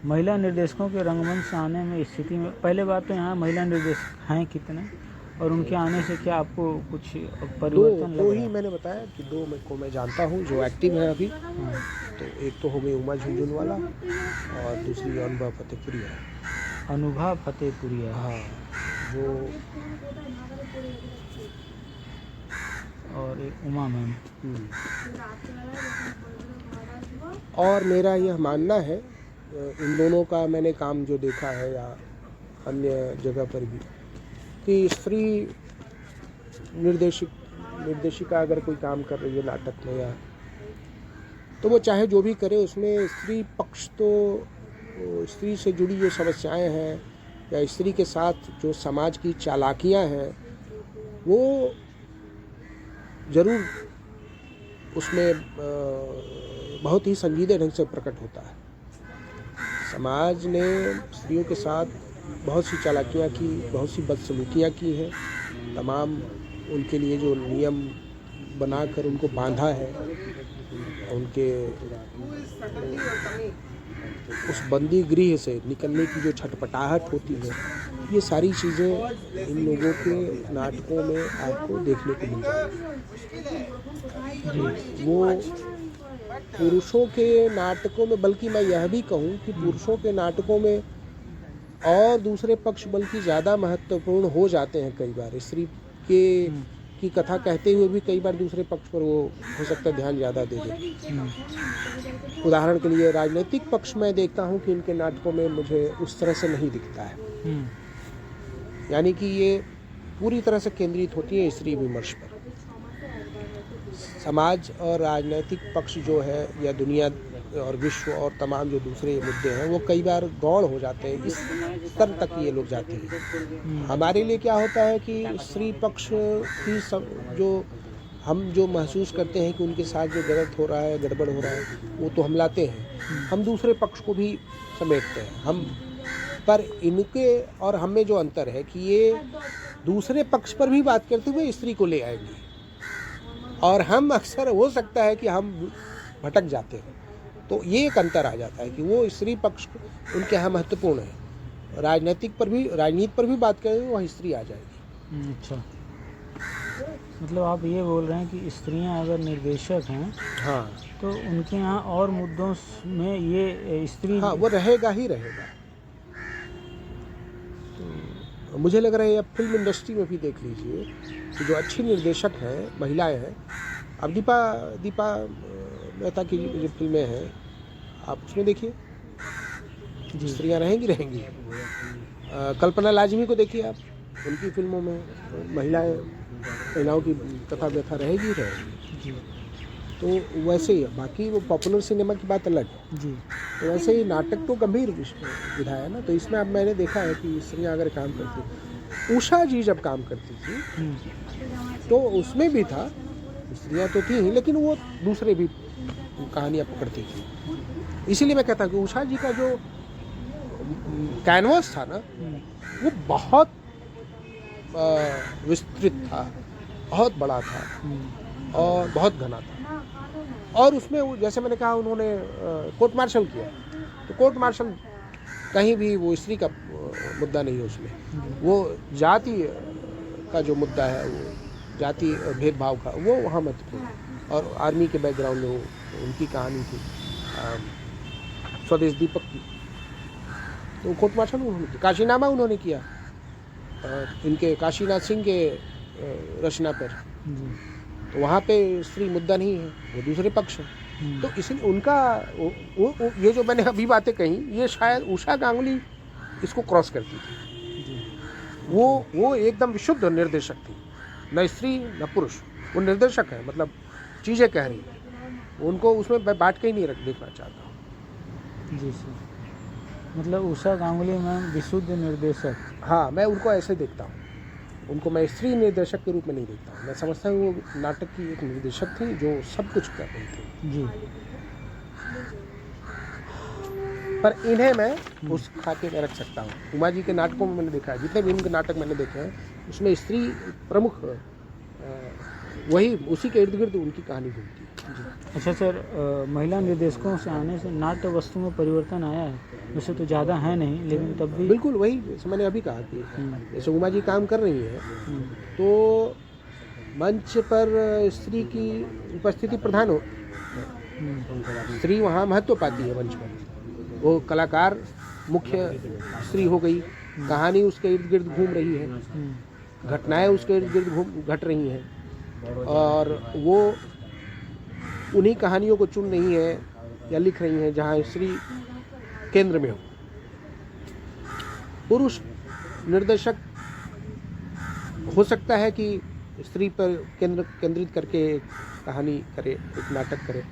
महिला निर्देशकों के रंगमंच से आने में स्थिति में, पहले बात तो यहाँ महिला निर्देशक हैं कितने और उनके आने से क्या आपको कुछ परिवर्तन लग दो रहा ही है? मैंने बताया कि 2 को मैं जानता हूँ जो एक्टिव है अभी। हाँ। तो एक तो हो गई उमा झुंझुनवाला और दूसरी अनुभव फतेहपुरिया। अनुभव फतेहपुरिया। हाँ, जो और एक उमा मैम। और मेरा यह मानना है, इन दोनों का मैंने काम जो देखा है या अन्य जगह पर भी, कि स्त्री निर्देशिका अगर कोई काम कर रही है नाटक में, या तो वो चाहे जो भी करे उसमें स्त्री पक्ष तो, स्त्री से जुड़ी जो समस्याएं हैं या स्त्री के साथ जो समाज की चालाकियां हैं वो ज़रूर उसमें बहुत ही संजीदे ढंग से प्रकट होता है। समाज ने स्त्रियों के साथ बहुत सी चालाकियाँ की, बहुत सी बदसलूकियाँ की हैं। तमाम उनके लिए जो नियम बनाकर उनको बांधा है, उनके उस बंदी गृह से निकलने की जो छटपटाहट होती है, ये सारी चीज़ें इन लोगों के नाटकों में आपको देखने को मिल जाएगी। वो पुरुषों के नाटकों में, बल्कि मैं यह भी कहूँ कि पुरुषों के नाटकों में और दूसरे पक्ष बल्कि ज़्यादा महत्वपूर्ण हो जाते हैं। कई बार स्त्री की कथा कहते हुए भी कई बार दूसरे पक्ष पर वो हो सकता है ध्यान ज़्यादा दे दे। उदाहरण के लिए राजनीतिक पक्ष में देखता हूँ कि इनके नाटकों में मुझे उस तरह से नहीं दिखता है। यानी कि ये पूरी तरह से केंद्रित होती है स्त्री विमर्श पर। समाज और राजनीतिक पक्ष जो है या दुनिया और विश्व और तमाम जो दूसरे मुद्दे हैं वो कई बार गौण हो जाते हैं, इस स्तर तक ये लोग जाते हैं। हमारे लिए क्या होता है कि स्त्री पक्ष की जो हम जो महसूस करते हैं कि उनके साथ जो गलत हो रहा है, गड़बड़ हो रहा है, वो तो हम लाते हैं, हम दूसरे पक्ष को भी समेटते हैं हम। पर इनके और हम में जो अंतर है कि ये दूसरे पक्ष पर भी बात करते हुए स्त्री को ले आएंगे, और हम अक्सर हो सकता है कि हम भटक जाते हैं। तो ये एक अंतर आ जाता है कि वो स्त्री पक्ष उनके यहाँ महत्वपूर्ण है। राजनीति पर भी बात करें वह स्त्री आ जाएगी। अच्छा, मतलब आप ये बोल रहे हैं कि स्त्रियां अगर निर्देशक हैं, हाँ, तो उनके यहाँ और मुद्दों में ये स्त्री, हाँ, वो रहेगा ही रहेगा। तो मुझे लग रहा है अब फिल्म इंडस्ट्री में भी देख लीजिए कि जो अच्छी निर्देशक हैं, महिलाएं हैं। अब दीपा मेहता की जो फिल्में हैं आप उसमें देखिए, स्त्रियां रहेंगी। कल्पना लाजमी को देखिए आप, उनकी फिल्मों में महिलाओं की कथा व्यथा रहेगी। तो वैसे ही बाकी वो पॉपुलर सिनेमा की बात अलग है जी। तो वैसे ही नाटक तो गंभीर विधा है ना, तो इसमें अब मैंने देखा है कि स्त्रियां अगर काम करती, उषा जी जब काम करती थी तो उसमें भी था, स्त्रियां तो थी ही, लेकिन वो दूसरे भी कहानियाँ पकड़ती थी। इसीलिए मैं कहता हूँ कि उषा जी का जो कैनवास था ना, वो बहुत विस्तृत था, बहुत बड़ा था और बहुत घना था। और उसमें जैसे मैंने कहा उन्होंने कोर्ट मार्शल किया, तो कोर्ट मार्शल कहीं भी वो स्त्री का मुद्दा नहीं है उसमें। वो जाति का जो मुद्दा है, वो जाति भेदभाव का, वो वहाँ महत्वपूर्ण है। और आर्मी के बैकग्राउंड में उनकी कहानी थी स्वदेश दीपक की, तो कोर्ट मार्शल उन्होंने किया। काशीनामा उन्होंने किया, इनके काशीनाथ सिंह के रचना पर, जी। तो वहाँ पे स्त्री मुद्दा नहीं है, वो दूसरे पक्ष है। तो इसलिए उनका वो ये जो मैंने अभी बातें कही, ये शायद उषा गांगुली इसको क्रॉस करती थी। जी। वो एकदम विशुद्ध निर्देशक थी, न स्त्री न पुरुष, वो निर्देशक है, मतलब चीज़ें कह रही है, उनको उसमें बांट के ही नहीं देखना चाहता हूँ। जी सर, मतलब उषा गांगुली मैम विशुद्ध निर्देशक। हाँ, मैं उनको ऐसे देखता हूँ, उनको मैं स्त्री निर्देशक के रूप में नहीं देखता हूँ। मैं समझता हूँ वो नाटक की एक निर्देशक थी जो सब कुछ कर रही थी। जी। पर इन्हें मैं उस खाते में रख सकता हूँ। उमा जी के नाटकों में मैंने देखा है, जितने भी उनके नाटक मैंने देखे हैं, उसमें स्त्री प्रमुख, वही उसी के इर्द गिर्द उनकी कहानी घूमती है। जी। अच्छा सर, महिला निर्देशकों से आने से नाट्य वस्तु में परिवर्तन आया है? वैसे तो ज़्यादा है नहीं, लेकिन तब भी। बिल्कुल वही जैसे मैंने अभी कहा कि जैसे उमा जी काम कर रही है, तो मंच पर स्त्री की उपस्थिति प्रधान हो, स्त्री वहाँ महत्व पाती है मंच पर। वो कलाकार मुख्य स्त्री हो गई, कहानी उसके इर्द गिर्द घूम रही है, घटनाएं उसके इर्द गिर्द घट रही हैं, और वो उन्हीं कहानियों को चुन रही है या लिख रही हैं जहाँ स्त्री केंद्र में हो। पुरुष निर्देशक हो सकता है कि स्त्री पर केंद्रित करके कहानी करे, एक नाटक करे,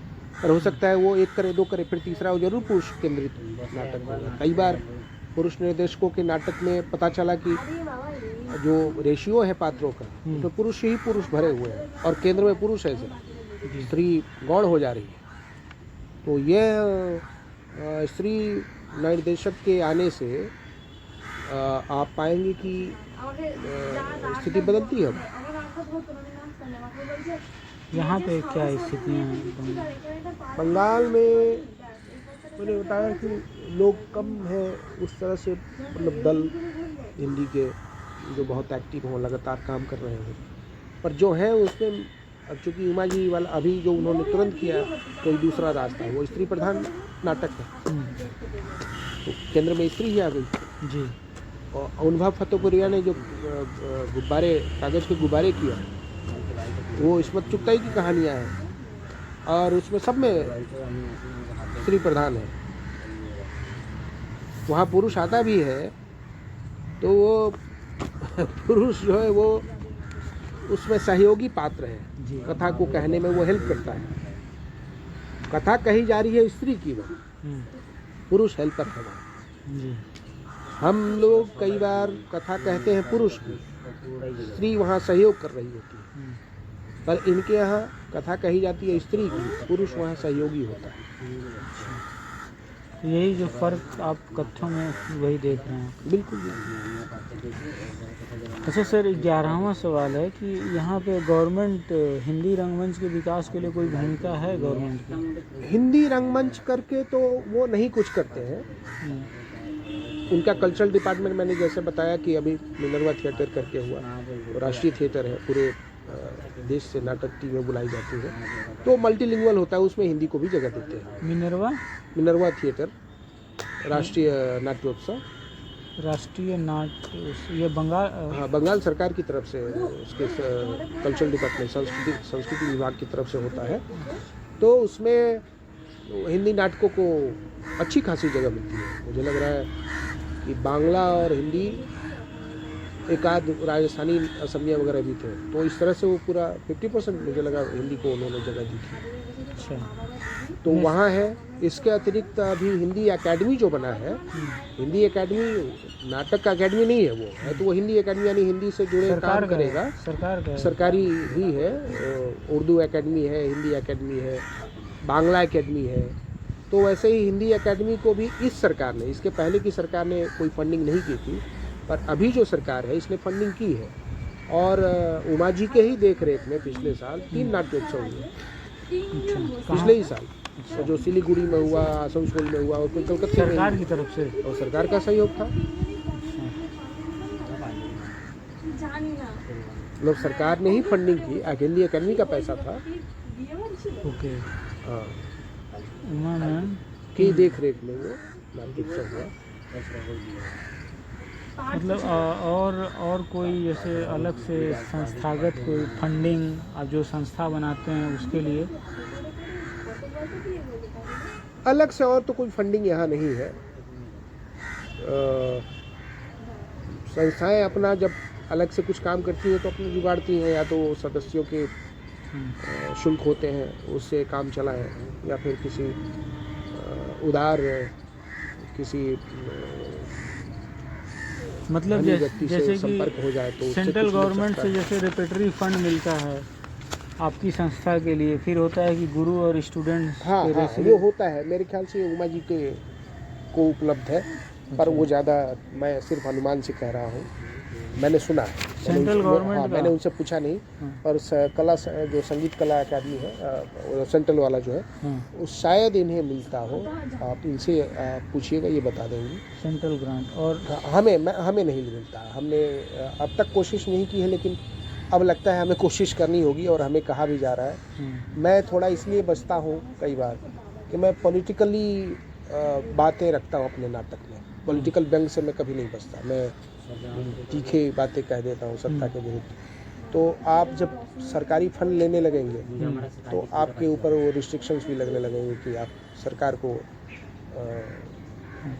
पर हो सकता है वो एक करे, दो करे, फिर तीसरा वो जरूर पुरुष केंद्रित नाटक होगा। कई बार पुरुष निर्देशकों के नाटक में पता चला कि जो रेशियो है पात्रों का, तो पुरुष ही पुरुष भरे हुए हैं और केंद्र में पुरुष है, स्त्री गौण हो जा रही है। तो यह स्त्री निर्देशक के आने से आप पाएंगे कि स्थिति बदलती है। यहाँ पे क्या स्थितियाँ हैं? बंगाल में मैंने बताया कि लोग कम हैं उस तरह से, मतलब दल हिंदी के जो बहुत एक्टिव हों, लगातार काम कर रहे हैं, पर जो है उसमें अब चूँकि उमा जी वाला अभी जो उन्होंने तुरंत किया कोई दूसरा रास्ता, वो स्त्री प्रधान नाटक है, तो केंद्र में स्त्री ही आ गई। जी। और अनुभव फतेहपुरिया ने जो गुब्बारे, कागज़ के गुब्बारे किया, वो इस्मत चुगताई की कहानियाँ हैं और उसमें सब में स्त्री प्रधान है। वहाँ पुरुष आता भी है तो वो पुरुष जो है वो उसमें सहयोगी पात्र है, कथा को कहने में वो हेल्प करता है। कथा कही जा रही है स्त्री की, वह पुरुष हेल्पर है वहाँ। जी। हम लोग कई बार कथा कहते हैं पुरुष की, स्त्री वहाँ सहयोग कर रही होती है, पर इनके यहाँ कथा कही जाती है स्त्री की, पुरुष वहाँ सहयोगी होता है। यही जो फर्क आप कथों में वही देख रहे हैं? बिल्कुल। अच्छा सर, 11वां सवाल है कि यहाँ पे गवर्नमेंट हिंदी रंगमंच के विकास के लिए कोई भूमिका है गवर्नमेंट की? हिंदी रंगमंच करके तो वो नहीं कुछ करते हैं। उनका कल्चरल डिपार्टमेंट, मैंने जैसे बताया कि अभी मिनर्वा थिएटर करके हुआ, तो राष्ट्रीय थिएटर है, पूरे देश से नाटक टीमें बुलाई जाती है, तो मल्टीलिंगुअल होता है, उसमें हिंदी को भी जगह देते हैं। मिनर्वा थिएटर राष्ट्रीय नाट्योत्सव, राष्ट्रीय नाट्य, ये बंगाल, हाँ, बंगाल सरकार की तरफ से, उसके कल्चरल डिपार्टमेंट, संस्कृति विभाग की तरफ से होता है, तो उसमें हिंदी नाटकों को अच्छी खासी जगह मिलती है। मुझे लग रहा है कि बांग्ला और हिंदी, एक आध राजस्थानी असमिया वगैरह भी थे, तो इस तरह से वो पूरा 50% मुझे लगा हिंदी को उन्होंने जगह दी थी। अच्छा। तो वहाँ है। इसके अतिरिक्त अभी हिंदी एकेडमी जो बना है, हिंदी एकेडमी नाटक का एकेडमी नहीं है, वो है तो वो हिंदी एकेडमी, यानी हिंदी से जुड़े काम करेगा, सरकारी ही है। उर्दू एकेडमी है, हिंदी एकेडमी है, बांग्ला एकेडमी है। तो वैसे ही हिंदी एकेडमी को भी इस सरकार ने, इसके पहले की सरकार ने कोई फंडिंग नहीं की थी, पर अभी जो सरकार है इसने फंडिंग की है। और उमा जी के ही देख रेख में पिछले साल 3 नाट्योत्सव हुए, पिछले ही साल, तो जो सिलीगुड़ी में हुआ, आसनसोल में हुआ, और कोई कलकत्ता में, सरकार की तरफ से, और सरकार का सहयोग था। मतलब सरकार ने ही फंडिंग की, हिंदी एकेडमी का पैसा था। ओके। हाँ, उमा मैम की देख रेख में वो नाट्योत्सव हुआ। मतलब और कोई जैसे अलग से संस्थागत कोई फंडिंग आप जो संस्था बनाते हैं उसके लिए? अलग से और तो कोई फंडिंग यहाँ नहीं है। संस्थाएं अपना जब अलग से कुछ काम करती हैं तो अपने जुगाड़ती हैं, या तो सदस्यों के शुल्क होते हैं उससे काम चलाएं, या फिर किसी उदार किसी मतलब व्यक्ति जैसे से कि संपर्क हो जाए तो सेंट्रल गवर्नमेंट से जैसे रेपेटरी फंड मिलता है आपकी संस्था के लिए, फिर होता है कि गुरु और स्टूडेंट। हाँ वो होता है। मेरे ख्याल से उमा जी के को उपलब्ध है, पर वो ज़्यादा मैं सिर्फ अनुमान से कह रहा हूँ, मैंने सुना है। Central government. हाँ, मैंने उनसे पूछा नहीं। और कला जो संगीत कला अकादमी है सेंट्रल वाला जो है वो शायद इन्हें मिलता हो, आप इनसे पूछिएगा, ये बता देंगे। सेंट्रल ग्रांट और हमें नहीं मिलता। हमने अब तक कोशिश नहीं की है, लेकिन अब लगता है हमें कोशिश करनी होगी, और हमें कहा भी जा रहा है। मैं थोड़ा इसलिए बचता हूँ कई बार कि मैं पॉलिटिकली बातें रखता हूँ अपने नाटक में। पॉलिटिकल व्यंग से मैं कभी नहीं बचता, मैं तीखे बातें कह देता हूँ सत्ता के विरुद्ध। तो आप जब सरकारी फंड लेने लगेंगे तो आपके ऊपर वो रिस्ट्रिक्शंस भी लगने लगेंगे कि आप सरकार को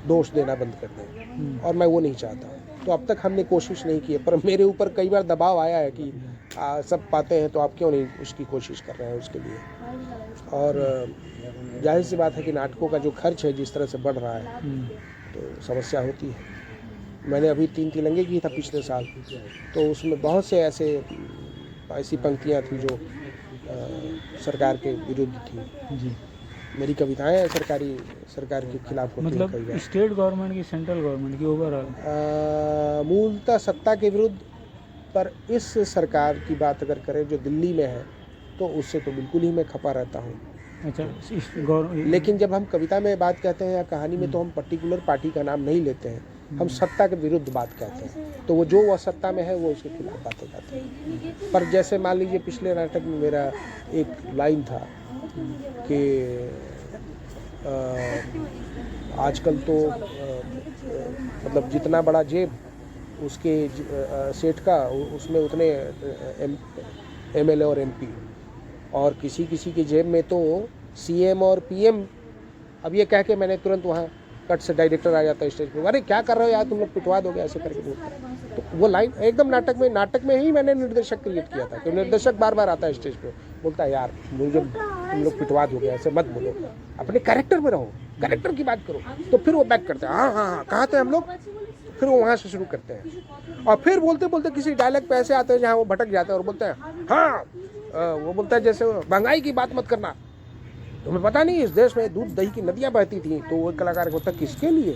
दोष देना बंद कर दें, और मैं वो नहीं चाहता। तो अब तक हमने कोशिश नहीं की है, पर मेरे ऊपर कई बार दबाव आया है कि सब पाते हैं तो आप क्यों नहीं उसकी कोशिश कर रहे हैं उसके लिए। और जाहिर सी बात है कि नाटकों का जो खर्च है जिस तरह से बढ़ रहा है तो समस्या होती है। मैंने अभी 3 तिलंगे की था पिछले साल, तो उसमें बहुत से ऐसी पंक्तियाँ थी जो सरकार के विरुद्ध थी जी। मेरी कविताएं सरकार के खिलाफ होती हैं। मतलब स्टेट गवर्नमेंट की, सेंट्रल गवर्नमेंट की, ओवरऑल मूलतः सत्ता के विरुद्ध। पर इस सरकार की बात अगर करें जो दिल्ली में है तो उससे तो बिल्कुल ही मैं खपा रहता हूँ। अच्छा, लेकिन जब हम कविता में बात कहते हैं या कहानी में तो हम पर्टिकुलर पार्टी का नाम नहीं लेते हैं, हम सत्ता के विरुद्ध बात कहते हैं। तो वो जो वह सत्ता में है वो उसके खिलाफ बातें करते हैं। पर जैसे मान लीजिए पिछले नाटक में मेरा एक लाइन था कि आजकल तो मतलब जितना बड़ा जेब उसके सेठ का, उसमें उतने MLA और MP, और किसी के जेब में तो CM और PM। अब ये कह के मैंने तुरंत वहाँ कट से डायरेक्टर आ जाता है स्टेज पे, अरे क्या कर रहे हो यार, तुम लोग पिटवा दोगे, ऐसे करके बोलता। तो वो लाइन एकदम नाटक में ही मैंने निर्देशक क्रिएट किया था। तो निर्देशक बार बार आता है स्टेज पे, बोलता है यार मुझे तुम लोग पिटवा दोगे, ऐसे मत बोलो, अपने कैरेक्टर में रहो, कैरेक्टर की बात करो। तो फिर वो बैक करते हैं, हाँ कहाँ थे हम लोग। फिर वो वहाँ से शुरू करते हैं, और फिर बोलते बोलते किसी डायलॉग पे ऐसे आते हैं जहाँ वो भटक जाते हैं और बोलते हैं हाँ वो बोलता है जैसे महंगाई की बात मत करना, तुम्हें पता नहीं इस देश में दूध दही की नदियाँ बहती थी। तो वो कलाकार बोलता है किसके लिए।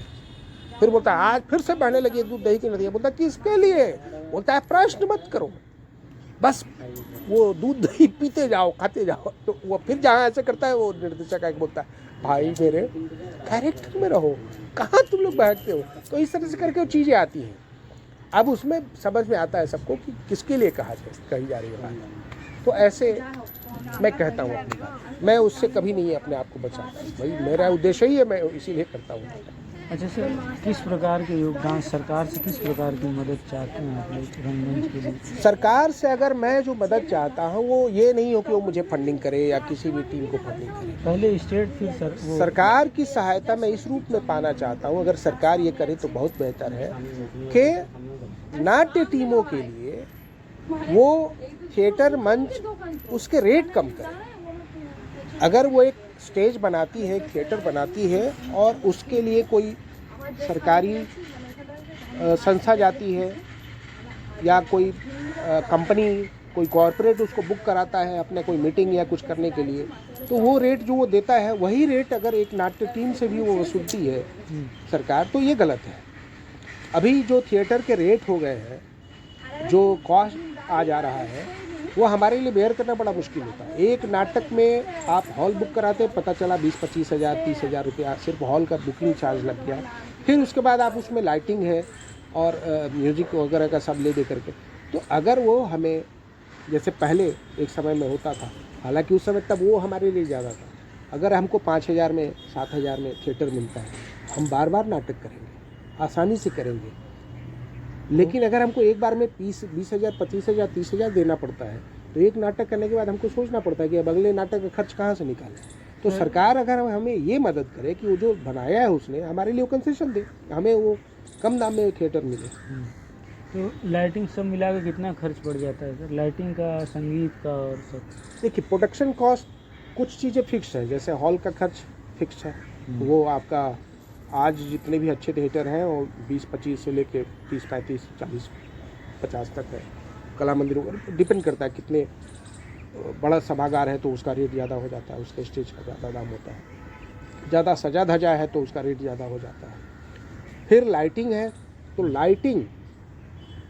फिर बोलता है आज फिर से बहने लगी दूध दही की नदियाँ। बोलता है किसके लिए। बोलता है प्रश्न मत करो, बस वो दूध दही पीते जाओ, खाते जाओ। तो वो फिर जहाँ ऐसे करता है वो निर्देशक आके बोलता है भाई मेरे कैरेक्टर में रहो, कहाँ तुम लोग बहकते हो। तो इस तरह से करके वो चीज़ें आती हैं। अब उसमें समझ में आता है सबको कि किसके लिए कही जा रही है बात। तो ऐसे मैं कहता हूँ अपनी बात, मैं उससे कभी नहीं अपने आप को बचाता। भाई मेरा उद्देश्य ही है, मैं इसीलिए करता हूँ। अच्छा सर, किस प्रकार के योगदान, सरकार से किस प्रकार की मदद चाहते हैं आप लोग रंगमंच के लिए? सरकार से अगर मैं जो मदद चाहता हूँ वो ये नहीं हो कि वो मुझे फंडिंग करे या किसी भी टीम को फंडिंग करे। पहले स्टेट फिर सरकार की सहायता मैं इस रूप में पाना चाहता हूँ, अगर सरकार ये करे तो बहुत बेहतर है कि नाट्य टीमों के लिए वो थिएटर मंच उसके रेट कम करे। अगर वो एक स्टेज बनाती है, थिएटर बनाती है, और उसके लिए कोई सरकारी संस्था जाती है या कोई कंपनी, कोई कॉरपोरेट उसको बुक कराता है अपने कोई मीटिंग या कुछ करने के लिए, तो वो रेट जो वो देता है वही रेट अगर एक नाट्य टीम से भी वो वसूलती है सरकार, तो ये गलत है। अभी जो थिएटर के रेट हो गए हैं, जो कॉस्ट आ जा रहा है, वो हमारे लिए बेयर करना बड़ा मुश्किल होता है। एक नाटक में आप हॉल बुक कराते, पता चला 20-25 हज़ार 30 हज़ार रुपया सिर्फ हॉल का बुकिंग चार्ज लग गया। फिर उसके बाद आप उसमें लाइटिंग है और म्यूज़िक वगैरह का सब ले दे करके। तो अगर वो हमें जैसे पहले एक समय में होता था, हालांकि उस समय तब वो हमारे लिए ज़्यादा था, अगर हमको 5,000 में 7,000 में थिएटर मिलता है, हम बार बार नाटक करेंगे, आसानी से करेंगे। लेकिन अगर हमको एक बार में 20,000 25,000 30,000 देना पड़ता है तो एक नाटक करने के बाद हमको सोचना पड़ता है कि अब अगले नाटक का खर्च कहाँ से निकालें। तो सरकार अगर हमें ये मदद करे कि वो जो बनाया है उसने हमारे लिए कंसेशन दे, हमें वो कम दाम में थिएटर मिले। तो लाइटिंग सब मिला के कितना खर्च पड़ जाता है सर, लाइटिंग का, संगीत का और सब? देखिए प्रोडक्शन कॉस्ट कुछ चीज़ें फिक्स है, जैसे हॉल का खर्च फिक्स है, वो आपका आज जितने भी अच्छे थिएटर हैं वो 20-25 से लेके 30-35 40-50 तक है। कला मंदिरों पर डिपेंड करता है, कितने बड़ा सभागार है तो उसका रेट ज़्यादा हो जाता है, उसके स्टेज का ज़्यादा दाम होता है, ज़्यादा सजा धजा है तो उसका रेट ज़्यादा हो जाता है। फिर लाइटिंग है तो लाइटिंग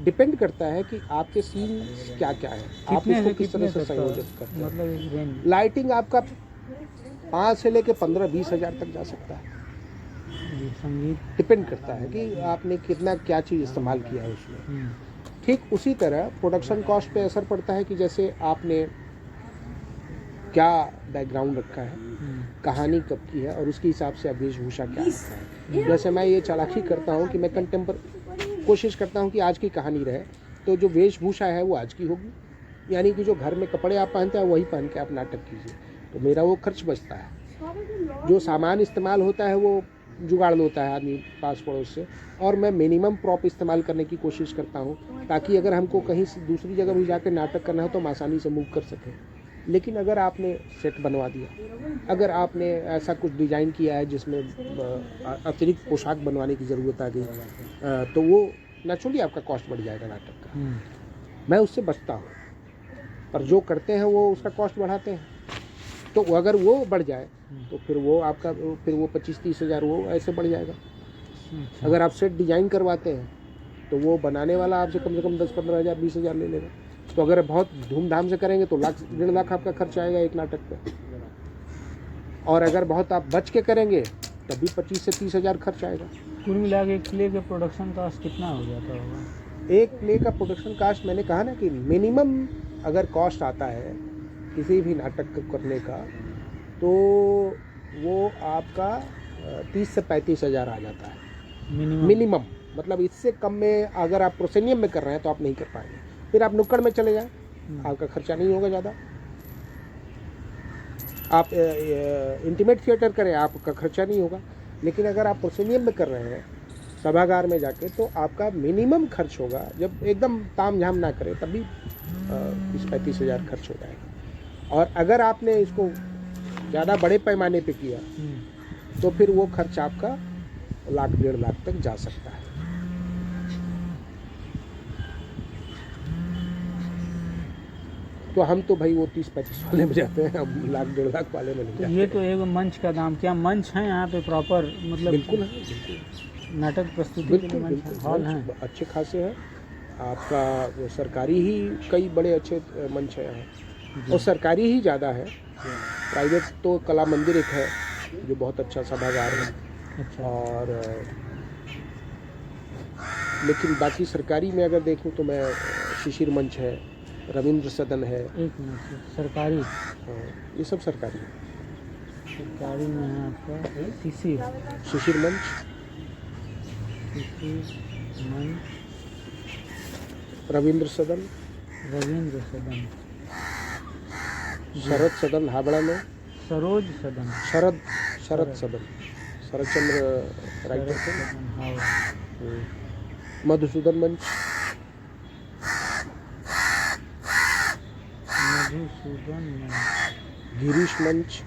डिपेंड करता है कि आपके सीन क्या क्या है, आप इसको किस तरह से संयोजित करते हैं। मतलब लाइटिंग आपका 5 से लेके 15-20 हज़ार तक जा सकता है। संगीत डिपेंड करता है कि आपने कितना क्या चीज़ इस्तेमाल किया है उसमें। ठीक उसी तरह प्रोडक्शन कॉस्ट पे असर पड़ता है कि जैसे आपने क्या बैकग्राउंड रखा है, कहानी कब की है और उसके हिसाब से वेशभूषा क्या रखा है। जैसे मैं ये चालाकी करता हूँ कि मैं कोशिश करता हूँ कि आज की कहानी रहे, तो जो वेशभूषा है वो आज की होगी, यानी कि जो घर में कपड़े आप पहनते हैं वही पहन के आप नाटक कीजिए, तो मेरा वो खर्च बचता है। जो सामान इस्तेमाल होता है वो जुगाड़ होता है आदमी पास पड़ोस से, और मैं मिनिमम प्रॉप इस्तेमाल करने की कोशिश करता हूँ ताकि अगर हमको कहीं से दूसरी जगह भी जाकर नाटक करना हो तो हम आसानी से मूव कर सकें। लेकिन अगर आपने सेट बनवा दिया, अगर आपने ऐसा कुछ डिज़ाइन किया है जिसमें अतिरिक्त पोशाक बनवाने की ज़रूरत आ गई, तो वो नेचुरली आपका कॉस्ट बढ़ जाएगा नाटक का। मैं उससे बचता हूँ, पर जो करते हैं वो उसका कॉस्ट बढ़ाते हैं। तो अगर वो बढ़ जाए तो फिर वो आपका 25-30 हज़ार वो ऐसे बढ़ जाएगा। अगर आप सेट डिज़ाइन करवाते हैं तो वो बनाने वाला आपसे कम से कम 10-15 हज़ार 20 हज़ार ले लेगा। तो अगर बहुत धूमधाम से करेंगे तो 1-1.5 लाख आपका खर्च आएगा एक नाटक पे, और अगर बहुत आप बच के करेंगे तब भी 25 से 30 हज़ार खर्च आएगा। कुल मिला के एक प्ले के प्रोडक्शन कास्ट कितना हो जाता होगा? एक प्ले का प्रोडक्शन कास्ट मैंने कहा ना कि मिनिमम अगर कॉस्ट आता है किसी भी नाटक को करने का तो वो आपका 30 से 35 हज़ार आ जाता है मिनिमम। मतलब इससे कम में अगर आप प्रोसेनियम में कर रहे हैं तो आप नहीं कर पाएंगे। फिर आप नुक्कड़ में चले जाएं, आपका खर्चा नहीं होगा ज़्यादा। आप इंटीमेट थिएटर करें, आपका खर्चा नहीं होगा। लेकिन अगर आप प्रोसेनियम में कर रहे हैं सभागार में जाके तो आपका मिनिमम खर्च होगा, जब एकदम ताम झाम ना करें तभी 30-35 हज़ार खर्च हो जाएगा। और अगर आपने इसको ज़्यादा बड़े पैमाने पे किया तो फिर वो खर्च आपका 1-1.5 लाख तक जा सकता है। तो हम तो भाई वो 30-35 वाले में जाते हैं, हम 1-1.5 लाख वाले में नहीं जाते। ये तो एक मंच का दाम, क्या मंच है यहाँ पे प्रॉपर? मतलब बिल्कुल है, बिल्कुल नाटक प्रस्तुति के लिए मंच हॉल हैं अच्छे खासे हैं। आपका वो सरकारी ही कई बड़े अच्छे मंच है यहाँ, और सरकारी ही ज़्यादा है। प्राइवेट तो कला मंदिर एक है जो बहुत अच्छा सभागार है। अच्छा। और लेकिन बाकी सरकारी में अगर देखूं तो मैं शिशिर मंच है, रविंद्र सदन है। एक मिनट, सरकारी? हाँ, ये सब सरकारी है। सरकारी में है आपका शिशिर मंच, रविंद्र सदन, शरद सदन हावड़ा में, सरोज सदन, शरद सदन, शरद चंद्र राइटर थे, मधुसूदन मंच, गिरीश मंच,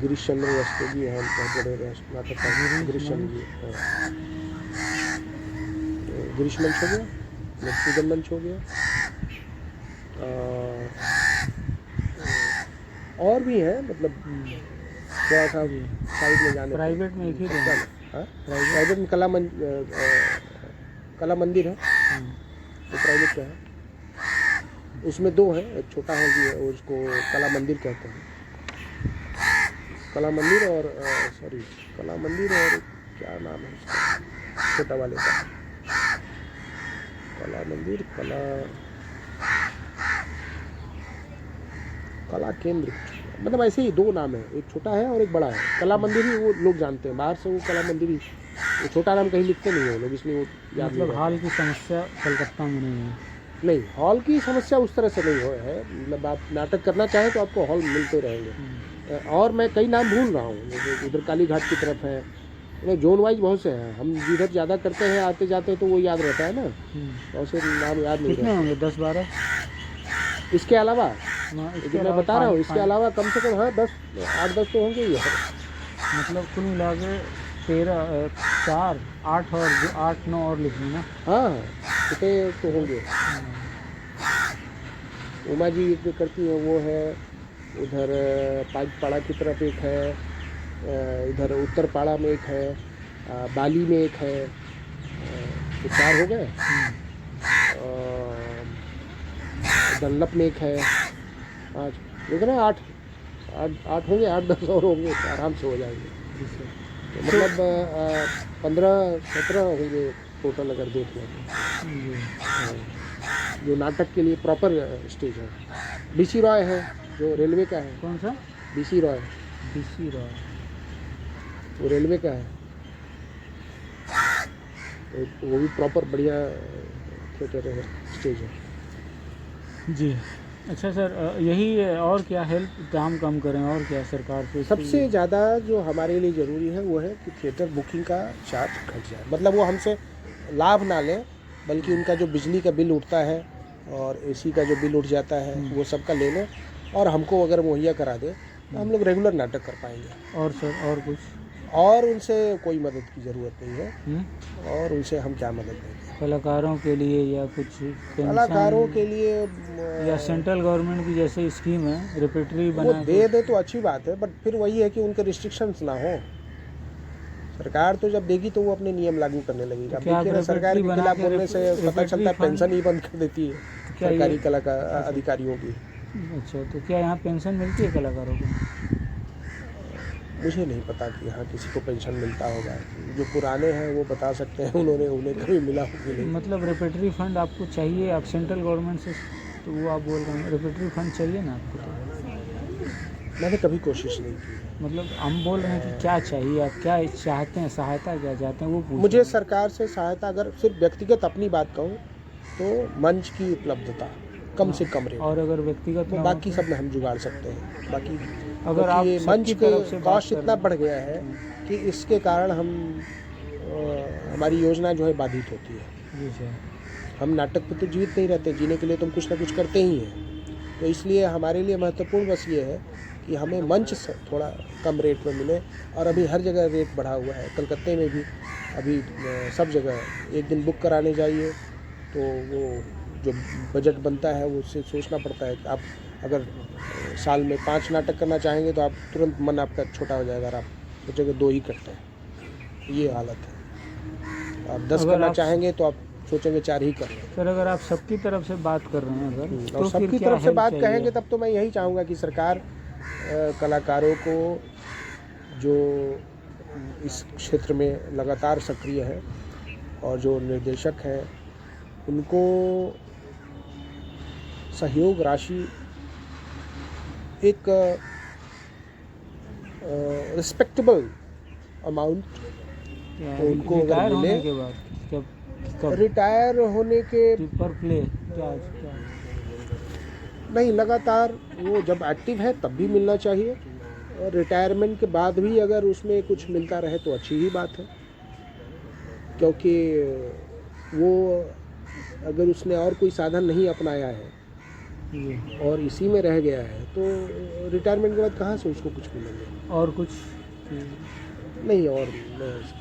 गिरीश चंद्र रस्तोगी हैं, बहुत बड़े नाटककार गिरीश चंद्र जी। गिरीश मंच हो गया, मधुसूदन मंच हो गया, और भी है। मतलब थोड़ा सा साइड में जाने। प्राइवेट में एक ही प्राइवेट में कला मंदिर है, वो प्राइवेट का है। उसमें 2 हैं, एक छोटा हॉल भी है, उसको कला मंदिर कहते हैं। कला मंदिर और क्या नाम है उसका छोटा वाले का, कला मंदिर, कला केंद्र, मतलब ऐसे ही 2 नाम है, एक छोटा है और एक बड़ा है। कला मंदिर ही वो लोग जानते हैं, बाहर से वो कला मंदिर ही वो छोटा नाम कहीं लिखते नहीं है वो लोग, इसलिए वो याद नहीं मतलब हाल की समस्या कलकत्ता में नहीं है। रहता। नहीं, हॉल की समस्या उस तरह से नहीं हो है, मतलब आप नाटक करना चाहें तो आपको हॉल मिलते रहेंगे। और मैं कई नाम भूल रहा हूँ, जैसे उधर काली घाट की तरफ है, मतलब जोन वाइज बहुत से हैं, हम जिधर ज़्यादा करते हैं आते जाते तो वो याद रहता है ना, बहुत से नाम याद नहीं कितने रहते। होंगे, 10-12? इसके अलावा इसके जो मैं अलावा बता रहा हूँ, 5 इसके अलावा कम से कम हाँ 8-10 तो होंगे ही है। मतलब कुल मिला के 13, 4, 8 और 8-9 और लिख ना। हाँ कितने तो होंगे। उमा जी एक जो करती हैं वो है, उधर पाड़ा की तरफ एक है, इधर उत्तर पाड़ा में एक है, बाली में एक है, तो 4 हो गए। डनलप में एक है, 5 देख रहे हैं, 8 होंगे, 8-10 और होंगे, आराम से हो जाएंगे। तो मतलब 15-17 होंगे टोटल अगर देख लें तो। हाँ, जो नाटक के लिए प्रॉपर स्टेज है। बीसी रॉय है जो रेलवे का है। कौन सा? बीसी रॉय, बीसी रॉय, वो रेलवे का है, वो भी प्रॉपर बढ़िया थिएटर है, स्टेज है। जी। अच्छा सर, यही है और क्या हेल्प दाम कम करें और क्या सरकार से? सबसे ज़्यादा जो हमारे लिए ज़रूरी है वो है कि थिएटर बुकिंग का चार्ज घट जाए, मतलब वो हमसे लाभ ना लें, बल्कि उनका जो बिजली का बिल उठता है और एसी का जो बिल उठ जाता है वो सबका ले लें, और हमको अगर मुहैया करा दे तो हम लोग रेगुलर नाटक कर पाएंगे। और सर और कुछ? और उनसे कोई मदद की ज़रूरत नहीं है। और उनसे हम क्या मदद देंगे? कलाकारों के लिए या कुछ कलाकारों के लिए या सेंट्रल गवर्नमेंट की जैसे स्कीम है रेपेटरी वो बना दे तो अच्छी बात है, बट फिर वही है कि उनके रिस्ट्रिक्शंस ना हो। सरकार तो जब देगी तो वो अपने नियम लागू करने लगेगी। अब देखिए ना, सरकार के खिलाफ बोलने से पता चलता है पेंशन ही बंद कर देती है सरकारी कलाकार अधिकारियों की। अच्छा, तो क्या यहाँ पेंशन मिलती है कलाकारों को? मुझे नहीं पता कि यहाँ किसी को पेंशन मिलता होगा, जो पुराने हैं वो बता सकते हैं, उन्हें कभी मिला हो कि नहीं। मतलब रेपेटरी फंड आपको चाहिए, आप सेंट्रल गवर्नमेंट से, तो वो आप बोल रहे हैं रेपेटरी फंड चाहिए ना आपको? तो मैंने कभी कोशिश नहीं की। मतलब हम बोल रहे हैं कि क्या चाहिए, आप क्या चाहते हैं, सहायता क्या चाहते हैं वो पूछ। मुझे सरकार से सहायता, अगर सिर्फ व्यक्तिगत अपनी बात कहूँ तो मंच की उपलब्धता कम से कम रेट, और अगर व्यक्तिगत तो बाकी सब में हम जुगाड़ सकते हैं। बाकी अगर आप ये मंच के कॉस्ट इतना बढ़ गया है कि इसके कारण हमारी योजना जो है बाधित होती है। जी सर। हम नाटक पे तो जीवित नहीं रहते, जीने के लिए तो हम कुछ ना कुछ करते ही हैं। तो इसलिए हमारे लिए महत्वपूर्ण बस ये है कि हमें मंच थोड़ा कम रेट में मिले, और अभी हर जगह रेट बढ़ा हुआ है। कलकत्ते में भी अभी सब जगह एक दिन बुक कराने जाइए तो वो जो बजट बनता है वो उससे सोचना पड़ता है। आप अगर साल में 5 नाटक करना चाहेंगे तो आप तुरंत मन आपका छोटा हो जाएगा, और आप सोचेंगे 2 ही करते हैं, ये हालत है। आप 10 करना चाहेंगे तो आप सोचेंगे 4 ही कर लें। सर अगर आप सबकी तरफ से बात कर रहे हैं अगर, और सबकी तरफ से बात कहेंगे तब तो मैं यही चाहूँगा कि सरकार कलाकारों को जो इस क्षेत्र में लगातार सक्रिय है और जो निर्देशक हैं उनको सहयोग राशि एक रिस्पेक्टेबल अमाउंट उनको अगर मिले। के बाद रिटायर होने के पर प्ले क्या नहीं, लगातार वो जब एक्टिव है तब भी मिलना चाहिए, और रिटायरमेंट के बाद भी अगर उसमें कुछ मिलता रहे तो अच्छी ही बात है, क्योंकि वो अगर उसने और कोई साधन नहीं अपनाया है और इसी में रह गया है तो रिटायरमेंट के बाद कहाँ से उसको कुछ मिलेंगे? और कुछ नहीं, और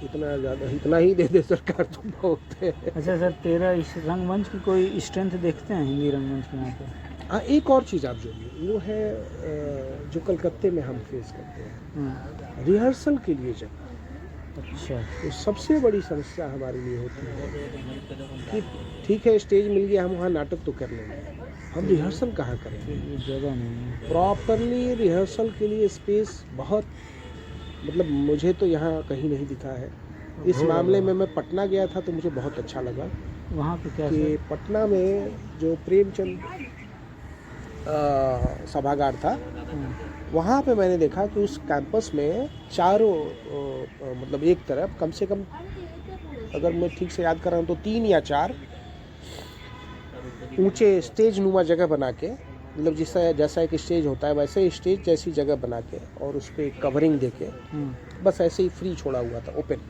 इतना ज़्यादा इतना ही दे दे सरकार तो बहुत है। अच्छा सर, तेरा इस रंगमंच की कोई स्ट्रेंथ देखते हैं हिंदी रंगमंच के यहाँ पे? हाँ, एक और चीज़ आप जोड़िए, वो है जो कलकत्ते में हम फेस करते हैं, रिहर्सल के लिए जगह। अच्छा। तो सबसे बड़ी समस्या हमारे लिए होती है कि ठीक है स्टेज मिल गया, हम वहाँ नाटक तो कर लेंगे, हम रिहर्सल कहाँ करेंगे? जगह नहीं है प्रॉपरली रिहर्सल के लिए स्पेस बहुत, मतलब मुझे तो यहाँ कहीं नहीं दिखा है। इस मामले में मैं पटना गया था तो मुझे बहुत अच्छा लगा। वहाँ पे क्या कि पटना में जो प्रेमचंद सभागार था, वहाँ पे मैंने देखा कि उस कैंपस में चारों मतलब एक तरफ कम से कम अगर मैं ठीक से याद कर रहा हूँ तो 3 या 4 ऊंचे स्टेज नुमा जगह बना के, मतलब जैसा एक स्टेज होता है वैसे स्टेज जैसी जगह बना के और उस पर कवरिंग दे के बस ऐसे ही फ्री छोड़ा हुआ था, ओपन।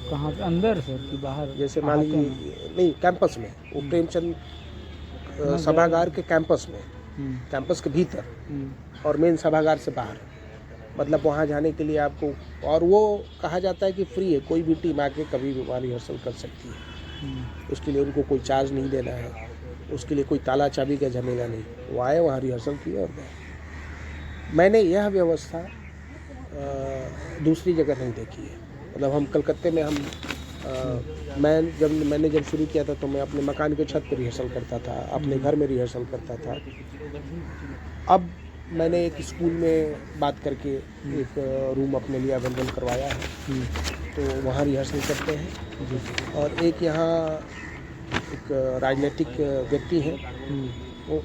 कहाँ पे, अंदर सर कि बाहर? जैसे मान लीजिए नहीं, कैंपस में, वो प्रेमचंद सभागार के कैंपस में, कैंपस के भीतर और मेन सभागार से बाहर, मतलब वहाँ जाने के लिए आपको, और वो कहा जाता है कि फ्री है, कोई भी टीम आके कभी भी वहाँ रिहर्सल कर सकती है। उसके लिए उनको कोई चार्ज नहीं देना है, उसके लिए कोई ताला चाबी का झमेला नहीं, वो आए वहाँ रिहर्सल किए और गए। मैंने यह व्यवस्था दूसरी जगह नहीं देखी है। मतलब हम कलकत्ते में मैंने जब शुरू किया था तो मैं अपने मकान के छत पर रिहर्सल करता था, अपने घर में रिहर्सल करता था। अब मैंने एक स्कूल में बात करके एक रूम अपने लिए अवेलेबल करवाया है, तो वहाँ रिहर्सल करते हैं। और एक यहाँ एक राजनीतिक व्यक्ति हैं,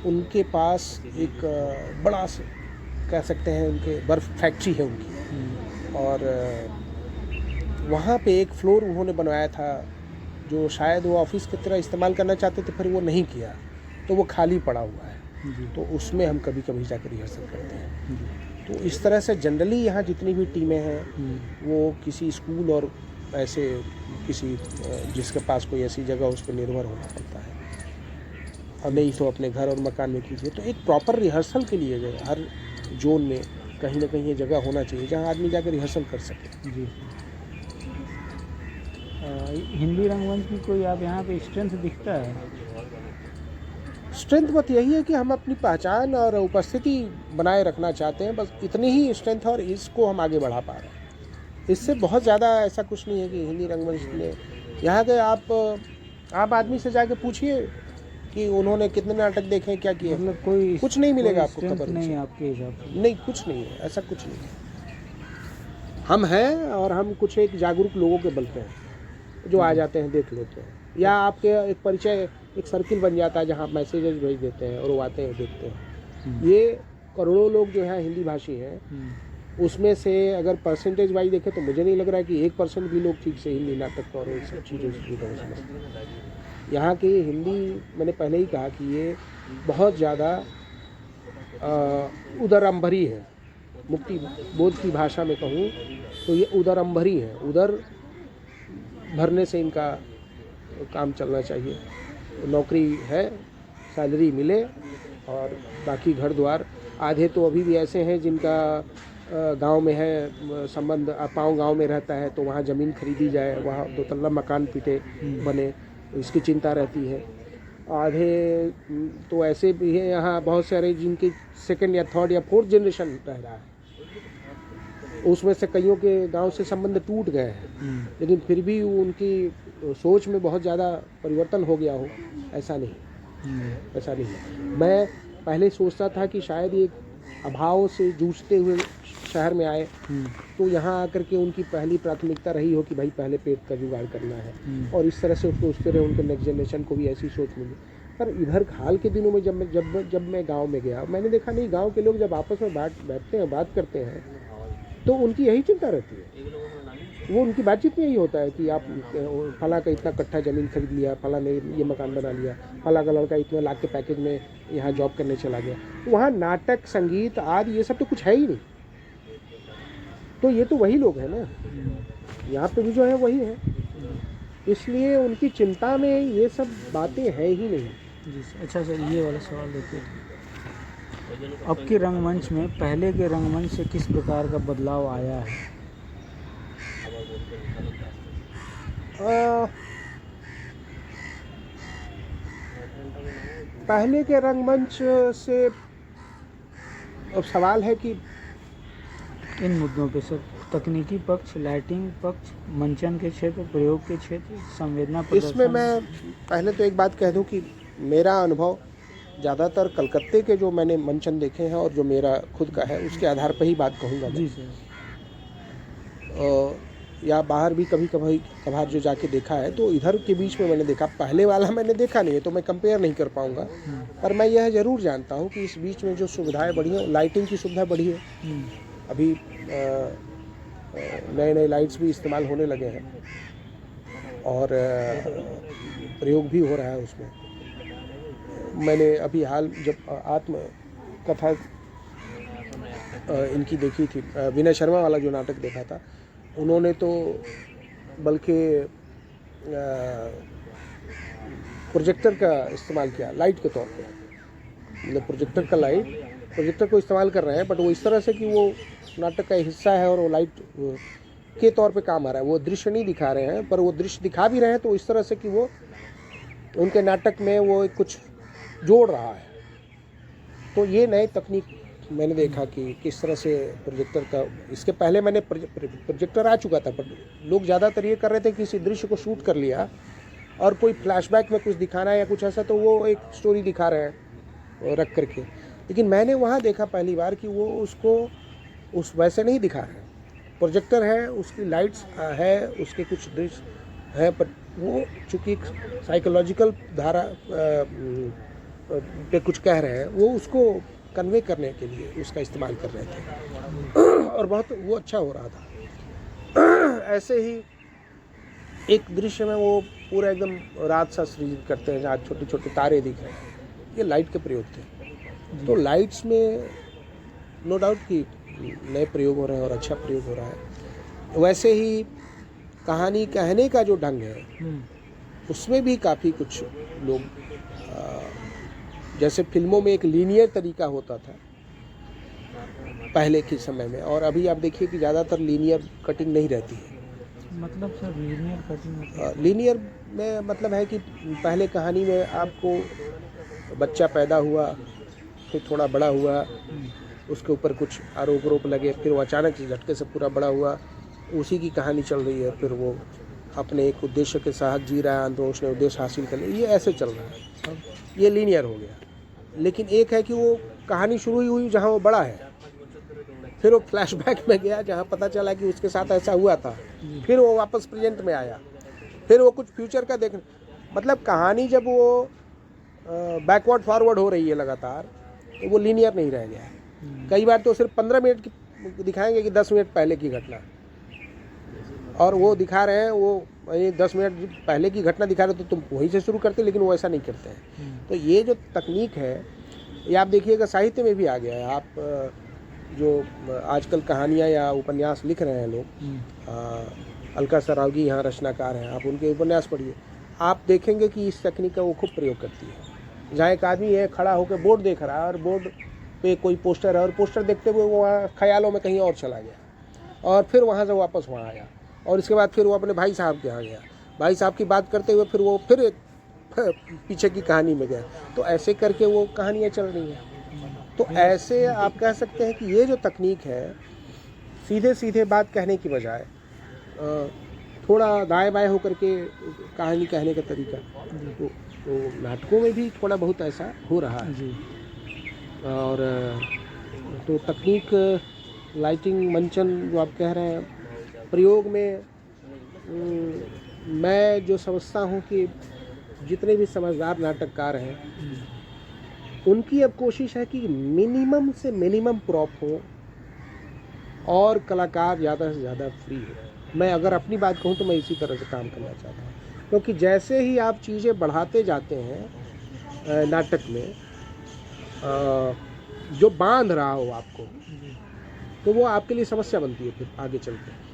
उनके पास एक बड़ा कह सकते हैं, उनके बर्फ़ फैक्ट्री है उनकी, और वहाँ पे एक फ्लोर उन्होंने बनवाया था जो शायद वो ऑफिस की तरह इस्तेमाल करना चाहते थे, फिर वो नहीं किया, तो वो खाली पड़ा हुआ है। तो उसमें हम कभी कभी जाकर रिहर्सल करते हैं। तो इस तरह से जनरली यहाँ जितनी भी टीमें हैं वो किसी स्कूल और ऐसे किसी जिसके पास कोई ऐसी जगह उस पर निर्भर होना पड़ता है, और नहीं तो अपने घर और मकान में कीजिए। तो एक प्रॉपर रिहर्सल के लिए गए हर जोन में कहीं ना कहीं ये जगह होना चाहिए जहाँ आदमी जाकर रिहर्सल कर सके। जी। हिंदी रंगमंच की कोई आप यहाँ पे स्ट्रेंथ दिखता है? स्ट्रेंथ बस यही है कि हम अपनी पहचान और उपस्थिति बनाए रखना चाहते हैं, बस इतनी ही स्ट्रेंथ, और इसको हम आगे बढ़ा पा रहे हैं। इससे बहुत ज़्यादा ऐसा कुछ नहीं है कि हिंदी रंगमंच में यहाँ के आप आदमी से जाके पूछिए कि उन्होंने कितने नाटक देखे हैं, क्या किए, मतलब कोई कुछ नहीं मिलेगा आपको खबर नहीं है आपके हिसाब से? नहीं, कुछ नहीं है, ऐसा कुछ नहीं है। हम हैं और हम कुछ एक जागरूक लोगों के बल पे हैं जो आ जाते हैं, देख लेते हैं, या आपके एक परिचय, एक सर्किल बन जाता है जहाँ आप मैसेजेस भेज देते हैं और वो आते हैं, देखते हैं। ये करोड़ों लोग जो है हिंदी भाषी हैं, उसमें से अगर परसेंटेज वाइज देखें तो मुझे नहीं लग रहा है कि 1% भी लोग ठीक से हिंदी नाटक और सब चीज़ों से जुड़े हैं। यहाँ की हिंदी, मैंने पहले ही कहा कि ये बहुत ज़्यादा उदरंभरी है। मुक्ति बोध की भाषा में कहूँ तो ये उदरंभरी है, उदर भरने से इनका काम चलना चाहिए। नौकरी है, सैलरी मिले, और बाकी घर द्वार। आधे तो अभी भी ऐसे हैं जिनका गांव में है संबंध, पाँव गांव में रहता है तो वहाँ ज़मीन खरीदी जाए, वहाँ 2 तल्ला मकान पीटे बने, इसकी चिंता रहती है। आधे तो ऐसे भी हैं यहाँ बहुत सारे जिनके 2nd या 3rd या 4th जनरेशन रह रहा है, उसमें से कईयों के गांव से संबंध टूट गए हैं, लेकिन फिर भी उनकी सोच में बहुत ज़्यादा परिवर्तन हो गया हो, ऐसा नहीं, ऐसा नहीं। मैं पहले सोचता था कि शायद ये अभाव से जूझते हुए शहर में आए तो यहाँ आकर के उनकी पहली प्राथमिकता रही हो कि भाई पहले पेट का जुगाड़ करना है, और इस तरह से सोचते रहे, उनके नेक्स्ट जनरेशन को भी ऐसी सोच मिली। पर इधर हाल के दिनों में जब मैं गांव में गया, मैंने देखा नहीं, गांव के लोग जब आपस में बैठते हैं, बात करते हैं, तो उनकी यही चिंता रहती है। वो उनकी बातचीत में यही होता है कि आप फला का इतना कट्ठा ज़मीन खरीद लिया, फला ने ये मकान बना लिया, फला का लड़का इतने लाख के पैकेज में यहाँ जॉब करने चला गया। तो वहाँ नाटक, संगीत आदि ये सब तो कुछ है ही नहीं। तो ये तो वही लोग हैं ना, यहाँ पे भी जो है वही है, इसलिए उनकी चिंता में ये सब बातें है ही नहीं। जी। अच्छा सर, ये वाला सवाल देखिए, अब के रंगमंच में पहले के रंगमंच से किस प्रकार का बदलाव आया है? पहले के रंगमंच से अब सवाल है कि इन मुद्दों पे सर, तकनीकी पक्ष, लाइटिंग पक्ष, मंचन के क्षेत्र, प्रयोग के क्षेत्र, संवेदना प्रदर्शन। इसमें मैं पहले तो एक बात कह दूं कि मेरा अनुभव ज़्यादातर कलकत्ते के जो मैंने मंचन देखे हैं और जो मेरा खुद का है उसके आधार पर ही बात कहूँगा जी सर। या बाहर भी कभी कभार जो जाके देखा है, तो इधर के बीच में मैंने देखा, पहले वाला मैंने देखा नहीं है तो मैं कंपेयर नहीं कर पाऊँगा। पर मैं यह ज़रूर जानता हूँ कि इस बीच में जो सुविधाएँ बढ़ी हैं, लाइटिंग की सुविधा बढ़ी है, अभी नए लाइट्स भी इस्तेमाल होने लगे हैं, और प्रयोग भी हो रहा है उसमें। मैंने अभी हाल जब आत्म कथा इनकी देखी थी, विनय शर्मा वाला जो नाटक देखा था, उन्होंने तो बल्कि प्रोजेक्टर का इस्तेमाल किया लाइट के तौर पे। मतलब प्रोजेक्टर को इस्तेमाल कर रहे हैं, बट वो इस तरह से कि वो नाटक का हिस्सा है और वो लाइट के तौर पे काम आ रहा है। वो दृश्य नहीं दिखा रहे हैं, पर वो दृश्य दिखा भी रहे हैं तो इस तरह से कि वो उनके नाटक में वो कुछ जोड़ रहा है। तो ये नई तकनीक मैंने देखा कि किस तरह से प्रोजेक्टर का, इसके पहले मैंने प्रोजेक्टर आ चुका था, पर लोग ज़्यादातर ये कर रहे थे कि किसी दृश्य को शूट कर लिया और कोई फ्लैशबैक में कुछ दिखाना है या कुछ ऐसा, तो वो एक स्टोरी दिखा रहे हैं रख करके। लेकिन मैंने वहाँ देखा पहली बार कि वो उसको उस वैसे नहीं दिखा रहे हैं। प्रोजेक्टर है, उसकी लाइट्स है, उसके कुछ दृश्य है, पर वो चूँकि एक साइकोलॉजिकल धारा पे कुछ कह रहे हैं, वो उसको कन्वे करने के लिए उसका इस्तेमाल कर रहे थे और बहुत वो अच्छा हो रहा था। ऐसे ही एक दृश्य में वो पूरा एकदम रात सा सृजित करते हैं जहाँ छोटे छोटे तारे दिख रहे हैं, ये लाइट के प्रयोग थे। तो लाइट्स में नो डाउट कि नए प्रयोग हो रहे हैं और अच्छा प्रयोग हो रहा है। वैसे ही कहानी कहने का जो ढंग है उसमें भी काफ़ी कुछ लोग, जैसे फिल्मों में एक लीनियर तरीका होता था पहले के समय में, और अभी आप देखिए कि ज़्यादातर लीनियर कटिंग नहीं रहती है। मतलब सर लीनियर कटिंग लीनियर में मतलब है कि पहले कहानी में आपको बच्चा पैदा हुआ, फिर थोड़ा बड़ा हुआ, उसके ऊपर कुछ आरोप लगे, फिर वो अचानक से झटके से पूरा बड़ा हुआ, उसी की कहानी चल रही है, फिर वो अपने एक उद्देश्य के साथ जी रहा है, तो उसने उद्देश्य हासिल कर लिया, ये ऐसे चल रहा है, ये लीनियर हो गया। लेकिन एक है कि वो कहानी शुरू ही हुई जहाँ वो बड़ा है, फिर वो फ्लैशबैक में गया जहाँ पता चला कि उसके साथ ऐसा हुआ था, फिर वो वापस प्रेजेंट में आया, फिर वो कुछ फ्यूचर का देख, मतलब कहानी जब वो बैकवर्ड फॉरवर्ड हो रही है लगातार, तो वो लीनियर नहीं रह गया है। कई बार तो सिर्फ 15 मिनट की दिखाएंगे कि 10 मिनट पहले की घटना, और वो दिखा रहे हैं वो ये 10 मिनट पहले की घटना दिखा रहे हो तो तुम वहीं से शुरू करते, लेकिन वो ऐसा नहीं करते हैं। तो ये जो तकनीक है ये आप देखिएगा साहित्य में भी आ गया है। आप जो आजकल कहानियाँ या उपन्यास लिख रहे हैं लोग, अलका सरावगी यहाँ रचनाकार हैं, आप उनके उपन्यास पढ़िए, आप देखेंगे कि इस तकनीक का वो खूब प्रयोग करती है। जहाँ एक आदमी है खड़ा होकर बोर्ड देख रहा है और बोर्ड पे कोई पोस्टर है, और पोस्टर देखते हुए वो वहाँ ख्यालों में कहीं और चला गया और फिर वहाँ से वापस वहाँ आया, और इसके बाद फिर वो अपने भाई साहब के यहाँ गया, भाई साहब की बात करते हुए फिर वो फिर एक पीछे की कहानी में गया। तो ऐसे करके वो कहानियाँ चल रही हैं। तो ऐसे आप कह सकते हैं कि ये जो तकनीक है, सीधे सीधे बात कहने की बजाय थोड़ा दाएं बाएं होकर के कहानी कहने का तरीका, तो नाटकों में भी थोड़ा बहुत ऐसा हो रहा है। और तो तकनीक, लाइटिंग, मंचन जो आप कह रहे हैं, प्रयोग में मैं जो समझता हूँ कि जितने भी समझदार नाटककार हैं उनकी अब कोशिश है कि मिनिमम से मिनिमम प्रॉप हो और कलाकार ज़्यादा से ज़्यादा फ्री हो। मैं अगर अपनी बात कहूँ तो मैं इसी तरह से काम करना चाहता हूँ, क्योंकि जैसे ही आप चीज़ें बढ़ाते जाते हैं नाटक में, जो बांध रहा हो आपको, तो वो आपके लिए समस्या बनती है फिर आगे चल के।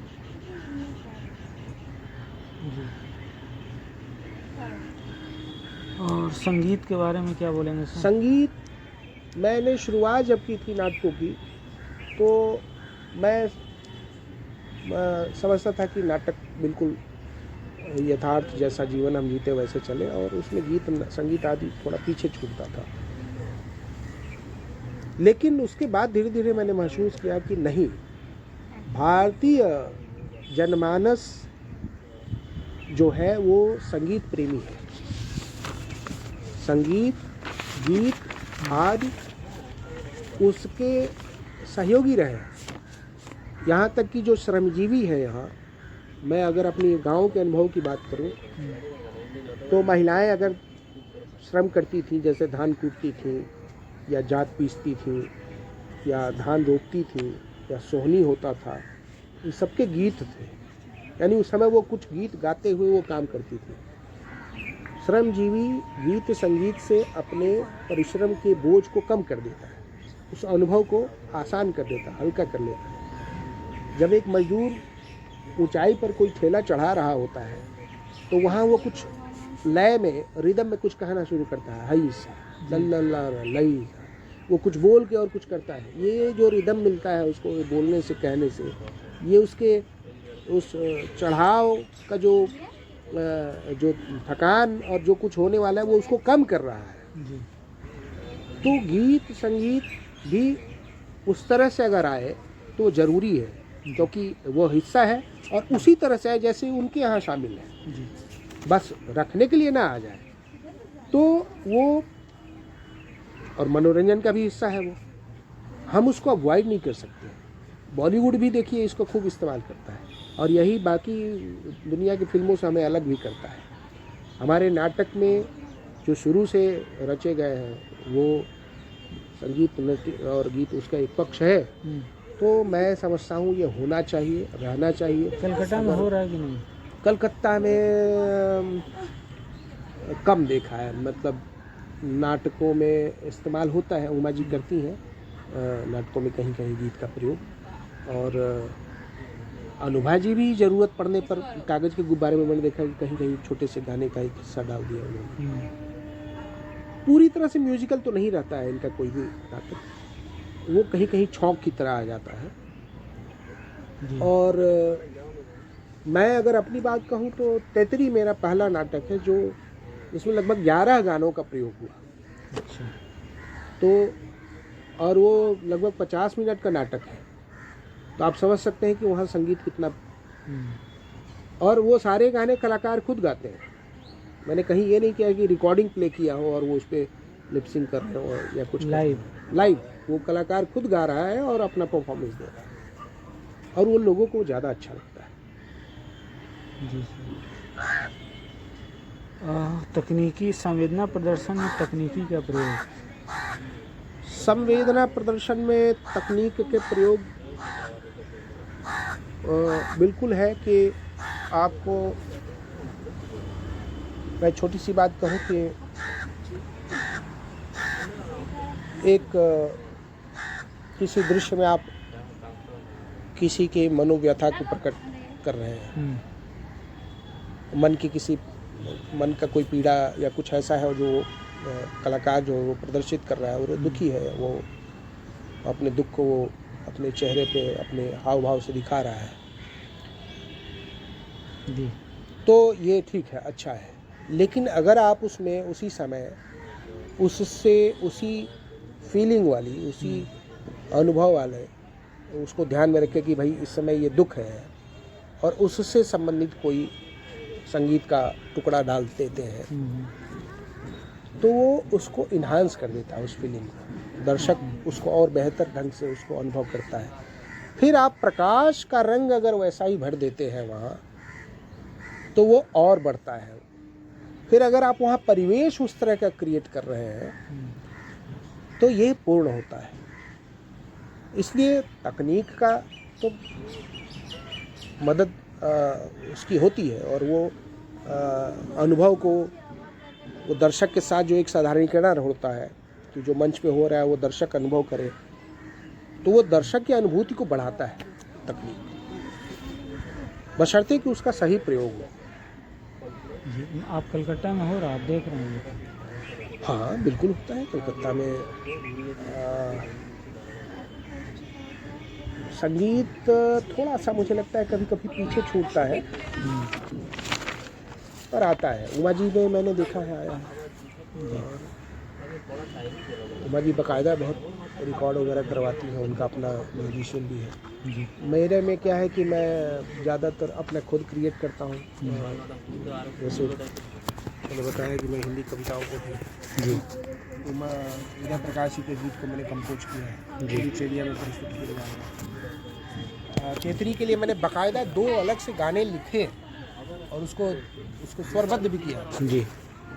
और संगीत के बारे में क्या बोलेंगे सर? संगीत मैंने शुरुआत जब की थी नाटकों की, तो मैं समझता था कि नाटक बिल्कुल यथार्थ जैसा जीवन हम जीते वैसे चले, और उसमें गीत संगीत आदि थोड़ा पीछे छूटता था। लेकिन उसके बाद धीरे धीरे मैंने महसूस किया कि नहीं, भारतीय जनमानस जो है वो संगीत प्रेमी है। संगीत, गीत आदि उसके सहयोगी रहे। यहाँ तक कि जो श्रमजीवी है यहाँ, मैं अगर अपनी गांव के अनुभव की बात करूं, तो महिलाएं अगर श्रम करती थी, जैसे धान कूटती थी या जात पीसती थी या धान रोपती थी या सोहनी होता था, ये सबके गीत थे। यानी उस समय वो कुछ गीत गाते हुए वो काम करती थी। श्रमजीवी गीत संगीत से अपने परिश्रम के बोझ को कम कर देता है, उस अनुभव को आसान कर देता है, हल्का कर लेता है। जब एक मजदूर ऊंचाई पर कोई ठेला चढ़ा रहा होता है तो वहाँ वो कुछ लय में, रिदम में कुछ कहना शुरू करता है, हई सा लल्ला लई, वो कुछ बोल के और कुछ करता है। ये जो रिदम मिलता है उसको बोलने से, कहने से, ये उसके उस चढ़ाव का जो थकान और जो कुछ होने वाला है वो उसको कम कर रहा है जी। तो गीत संगीत भी उस तरह से अगर आए तो ज़रूरी है, क्योंकि वो हिस्सा है और उसी तरह से आए जैसे उनके यहाँ शामिल है जी। बस रखने के लिए ना आ जाए तो वो, और मनोरंजन का भी हिस्सा है वो, हम उसको अवॉइड नहीं कर सकते। बॉलीवुड भी देखिए इसको खूब इस्तेमाल करता है और यही बाकी दुनिया की फिल्मों से हमें अलग भी करता है। हमारे नाटक में जो शुरू से रचे गए हैं वो संगीत, नृत्य और गीत उसका एक पक्ष है, तो मैं समझता हूँ ये होना चाहिए, रहना चाहिए। कलकत्ता में हो रहा है कि नहीं? कलकत्ता में कम देखा है, मतलब नाटकों में इस्तेमाल होता है, उमा जी करती हैं नाटकों में कहीं कहीं गीत का प्रयोग, और अनुभा जी भी ज़रूरत पड़ने पर कागज़ के गुब्बारे में मैंने देखा कि कहीं कहीं छोटे से गाने का एक हिस्सा डाल दिया उन्होंने। पूरी तरह से म्यूजिकल तो नहीं रहता है इनका कोई भी नाटक, वो कहीं कहीं छौंक की तरह आ जाता है। और मैं अगर अपनी बात कहूँ तो तेतरी मेरा पहला नाटक है जो, इसमें लगभग 11 गानों का प्रयोग हुआ। अच्छा। तो और वो लगभग 50 मिनट का नाटक है, तो आप समझ सकते हैं कि वहाँ संगीत कितना, और वो सारे गाने कलाकार खुद गाते हैं। मैंने कहीं ये नहीं किया कि रिकॉर्डिंग प्ले किया हो और वो उस पर लिपसिंग कर रहे हो या कुछ लाइव वो कलाकार खुद गा रहा है और अपना परफॉर्मेंस दे रहा है, और वो लोगों को ज़्यादा अच्छा लगता है। जी। तकनीकी संवेदना प्रदर्शन में तकनीकी का प्रयोग, संवेदना प्रदर्शन में तकनीक के प्रयोग बिल्कुल है कि आपको, मैं छोटी सी बात कहूँ कि एक किसी दृश्य में आप किसी के मनोव्यथा को प्रकट कर रहे हैं, मन की किसी, मन का कोई पीड़ा या कुछ ऐसा है जो कलाकार जो वो प्रदर्शित कर रहा है, वो दुखी है, वो अपने दुख को वो अपने चेहरे पे अपने हाव भाव से दिखा रहा है जी। तो ये ठीक है, अच्छा है। लेकिन अगर आप उसमें उसी समय उससे उसी फीलिंग वाली, उसी अनुभव वाले उसको ध्यान में रखें कि भाई इस समय ये दुख है, और उससे संबंधित कोई संगीत का टुकड़ा डाल देते हैं तो वो उसको इन्हांस कर देता है उस फीलिंग को, दर्शक उसको और बेहतर ढंग से उसको अनुभव करता है। फिर आप प्रकाश का रंग अगर वैसा ही भर देते हैं वहाँ तो वो और बढ़ता है। फिर अगर आप वहाँ परिवेश उस तरह का क्रिएट कर रहे हैं तो ये पूर्ण होता है। इसलिए तकनीक का तो मदद उसकी होती है, और वो अनुभव को, वो दर्शक के साथ जो एक साधारणीकरण होता है कि जो मंच पे हो रहा है वो दर्शक अनुभव करे, तो वो दर्शक की अनुभूति को बढ़ाता है तकनीक, बशर्ते कि उसका सही प्रयोग हो। आप कलकत्ता में हो रहा, आप देख रहे हैं? हाँ बिल्कुल होता है कलकत्ता में। संगीत थोड़ा सा मुझे लगता है कभी कभी पीछे छूटता है, पर आता है। उमा जी में मैंने देखा है आया है, उमा जी बाकायदा बहुत रिकॉर्ड वगैरह करवाती हैं, उनका अपना म्यूजिशियन भी है जी। मेरे में क्या है कि मैं ज़्यादातर अपना खुद क्रिएट करता हूँ। जैसे मैंने बताया कि मैं हिंदी कविताओं को भी जी। उमा विद्या प्रकाश जी के गीत को मैंने कंपोज किया है जी, चेरिया में प्रस्तुत किया है। चेतरी के लिए मैंने बाकायदा 2 अलग से गाने लिखे और उसको स्वरबद्ध भी किया जी।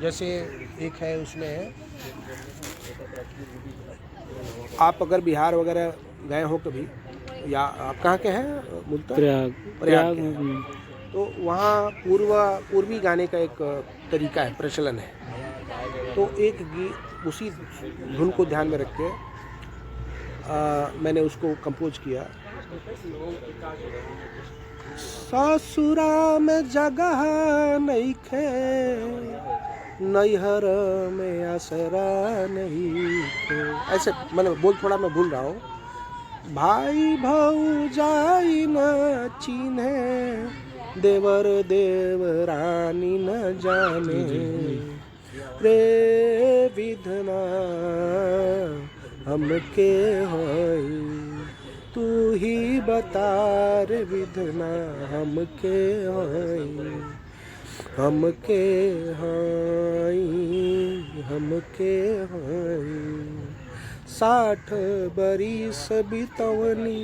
जैसे एक है उसमें, आप अगर बिहार वगैरह गए हो कभी, या आप कहाँ के हैं? मूलतः प्रयाग के। तो वहाँ पूर्वी गाने का एक तरीका है, प्रचलन है। तो एक गीत उसी धुन को ध्यान में रख के मैंने उसको कंपोज किया। ससुरा में जगह नइखे, नैहर में आसरा नहीं थे, ऐसे मतलब बोल थोड़ा मैं भूल रहा हूँ। भाई भौजाई न चिन्हे, देवर देवरानी न जाने, रे विधना हमके होई, तू ही बता रे विधना हमके होई, हमके होई, हमके होई। 60 बरिस बितवनी,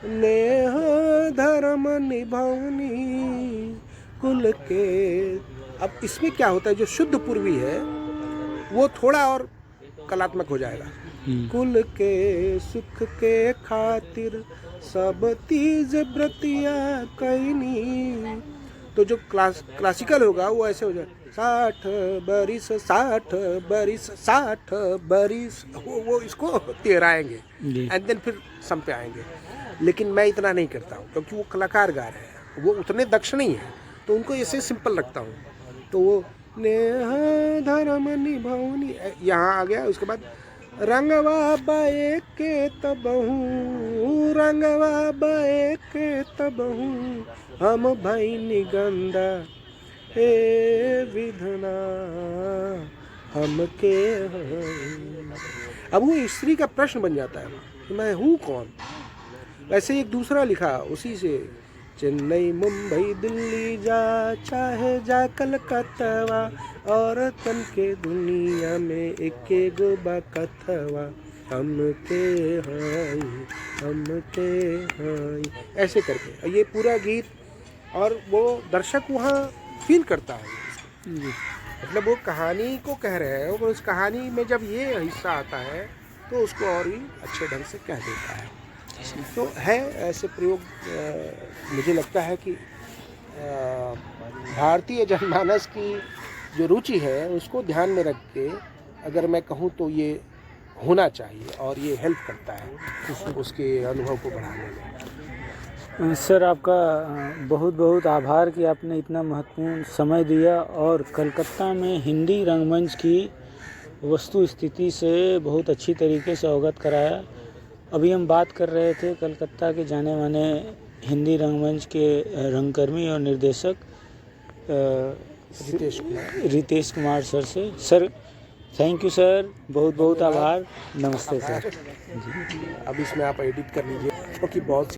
नेह धर्म निभवनी, कुल के। अब इसमें क्या होता है, जो शुद्ध पूर्वी है वो थोड़ा और कलात्मक हो जाएगा। कुल के सुख के खातिर सब तीज व्रतिया कैनी, तो जो क्लासिकल होगा वो ऐसे हो जाए, 60 बरिस 60 बरिस 60 बरिस, वो इसको तेराएंगे एंड देन फिर सम पे आएंगे। लेकिन मैं इतना नहीं करता हूँ क्योंकि वो कलाकार गा रहे हैं, वो उतने दक्ष नहीं है, तो उनको ऐसे सिंपल रखता हूँ। तो वो नेह धर्म निभवनी यहाँ आ गया। उसके बाद रंगवा बाए के तबहू, रंगवा बाए के तबहू, हम भाई निगंदा हे विधना हमके। अब वो स्त्री का प्रश्न बन जाता है कि मैं हूँ कौन। वैसे एक दूसरा लिखा उसी से, चेन्नई मुंबई दिल्ली जा, चाहे जा कलकत्ता, औरतन के दुनिया में एके गो बा कथवा, हमके हाई, हमके हाई, ऐसे करके ये पूरा गीत। और वो दर्शक वहाँ फील करता है, मतलब वो कहानी को कह रहे हैं, और उस कहानी में जब ये हिस्सा आता है तो उसको और भी अच्छे ढंग से कह देता है। तो है ऐसे प्रयोग। मुझे लगता है कि भारतीय जनमानस की जो रुचि है उसको ध्यान में रख के अगर मैं कहूँ तो ये होना चाहिए, और ये हेल्प करता है उसके अनुभव को बढ़ाने में। सर आपका बहुत बहुत आभार कि आपने इतना महत्वपूर्ण समय दिया और कलकत्ता में हिंदी रंगमंच की वस्तु स्थिति से बहुत अच्छी तरीके से अवगत कराया। अभी हम बात कर रहे थे कलकत्ता के जाने माने हिंदी रंगमंच के रंगकर्मी और निर्देशक रितेश कुमार सर से। सर थैंक यू सर, बहुत बहुत आभार। नमस्ते सर। अब इसमें आप एडिट कर लीजिए क्योंकि बहुत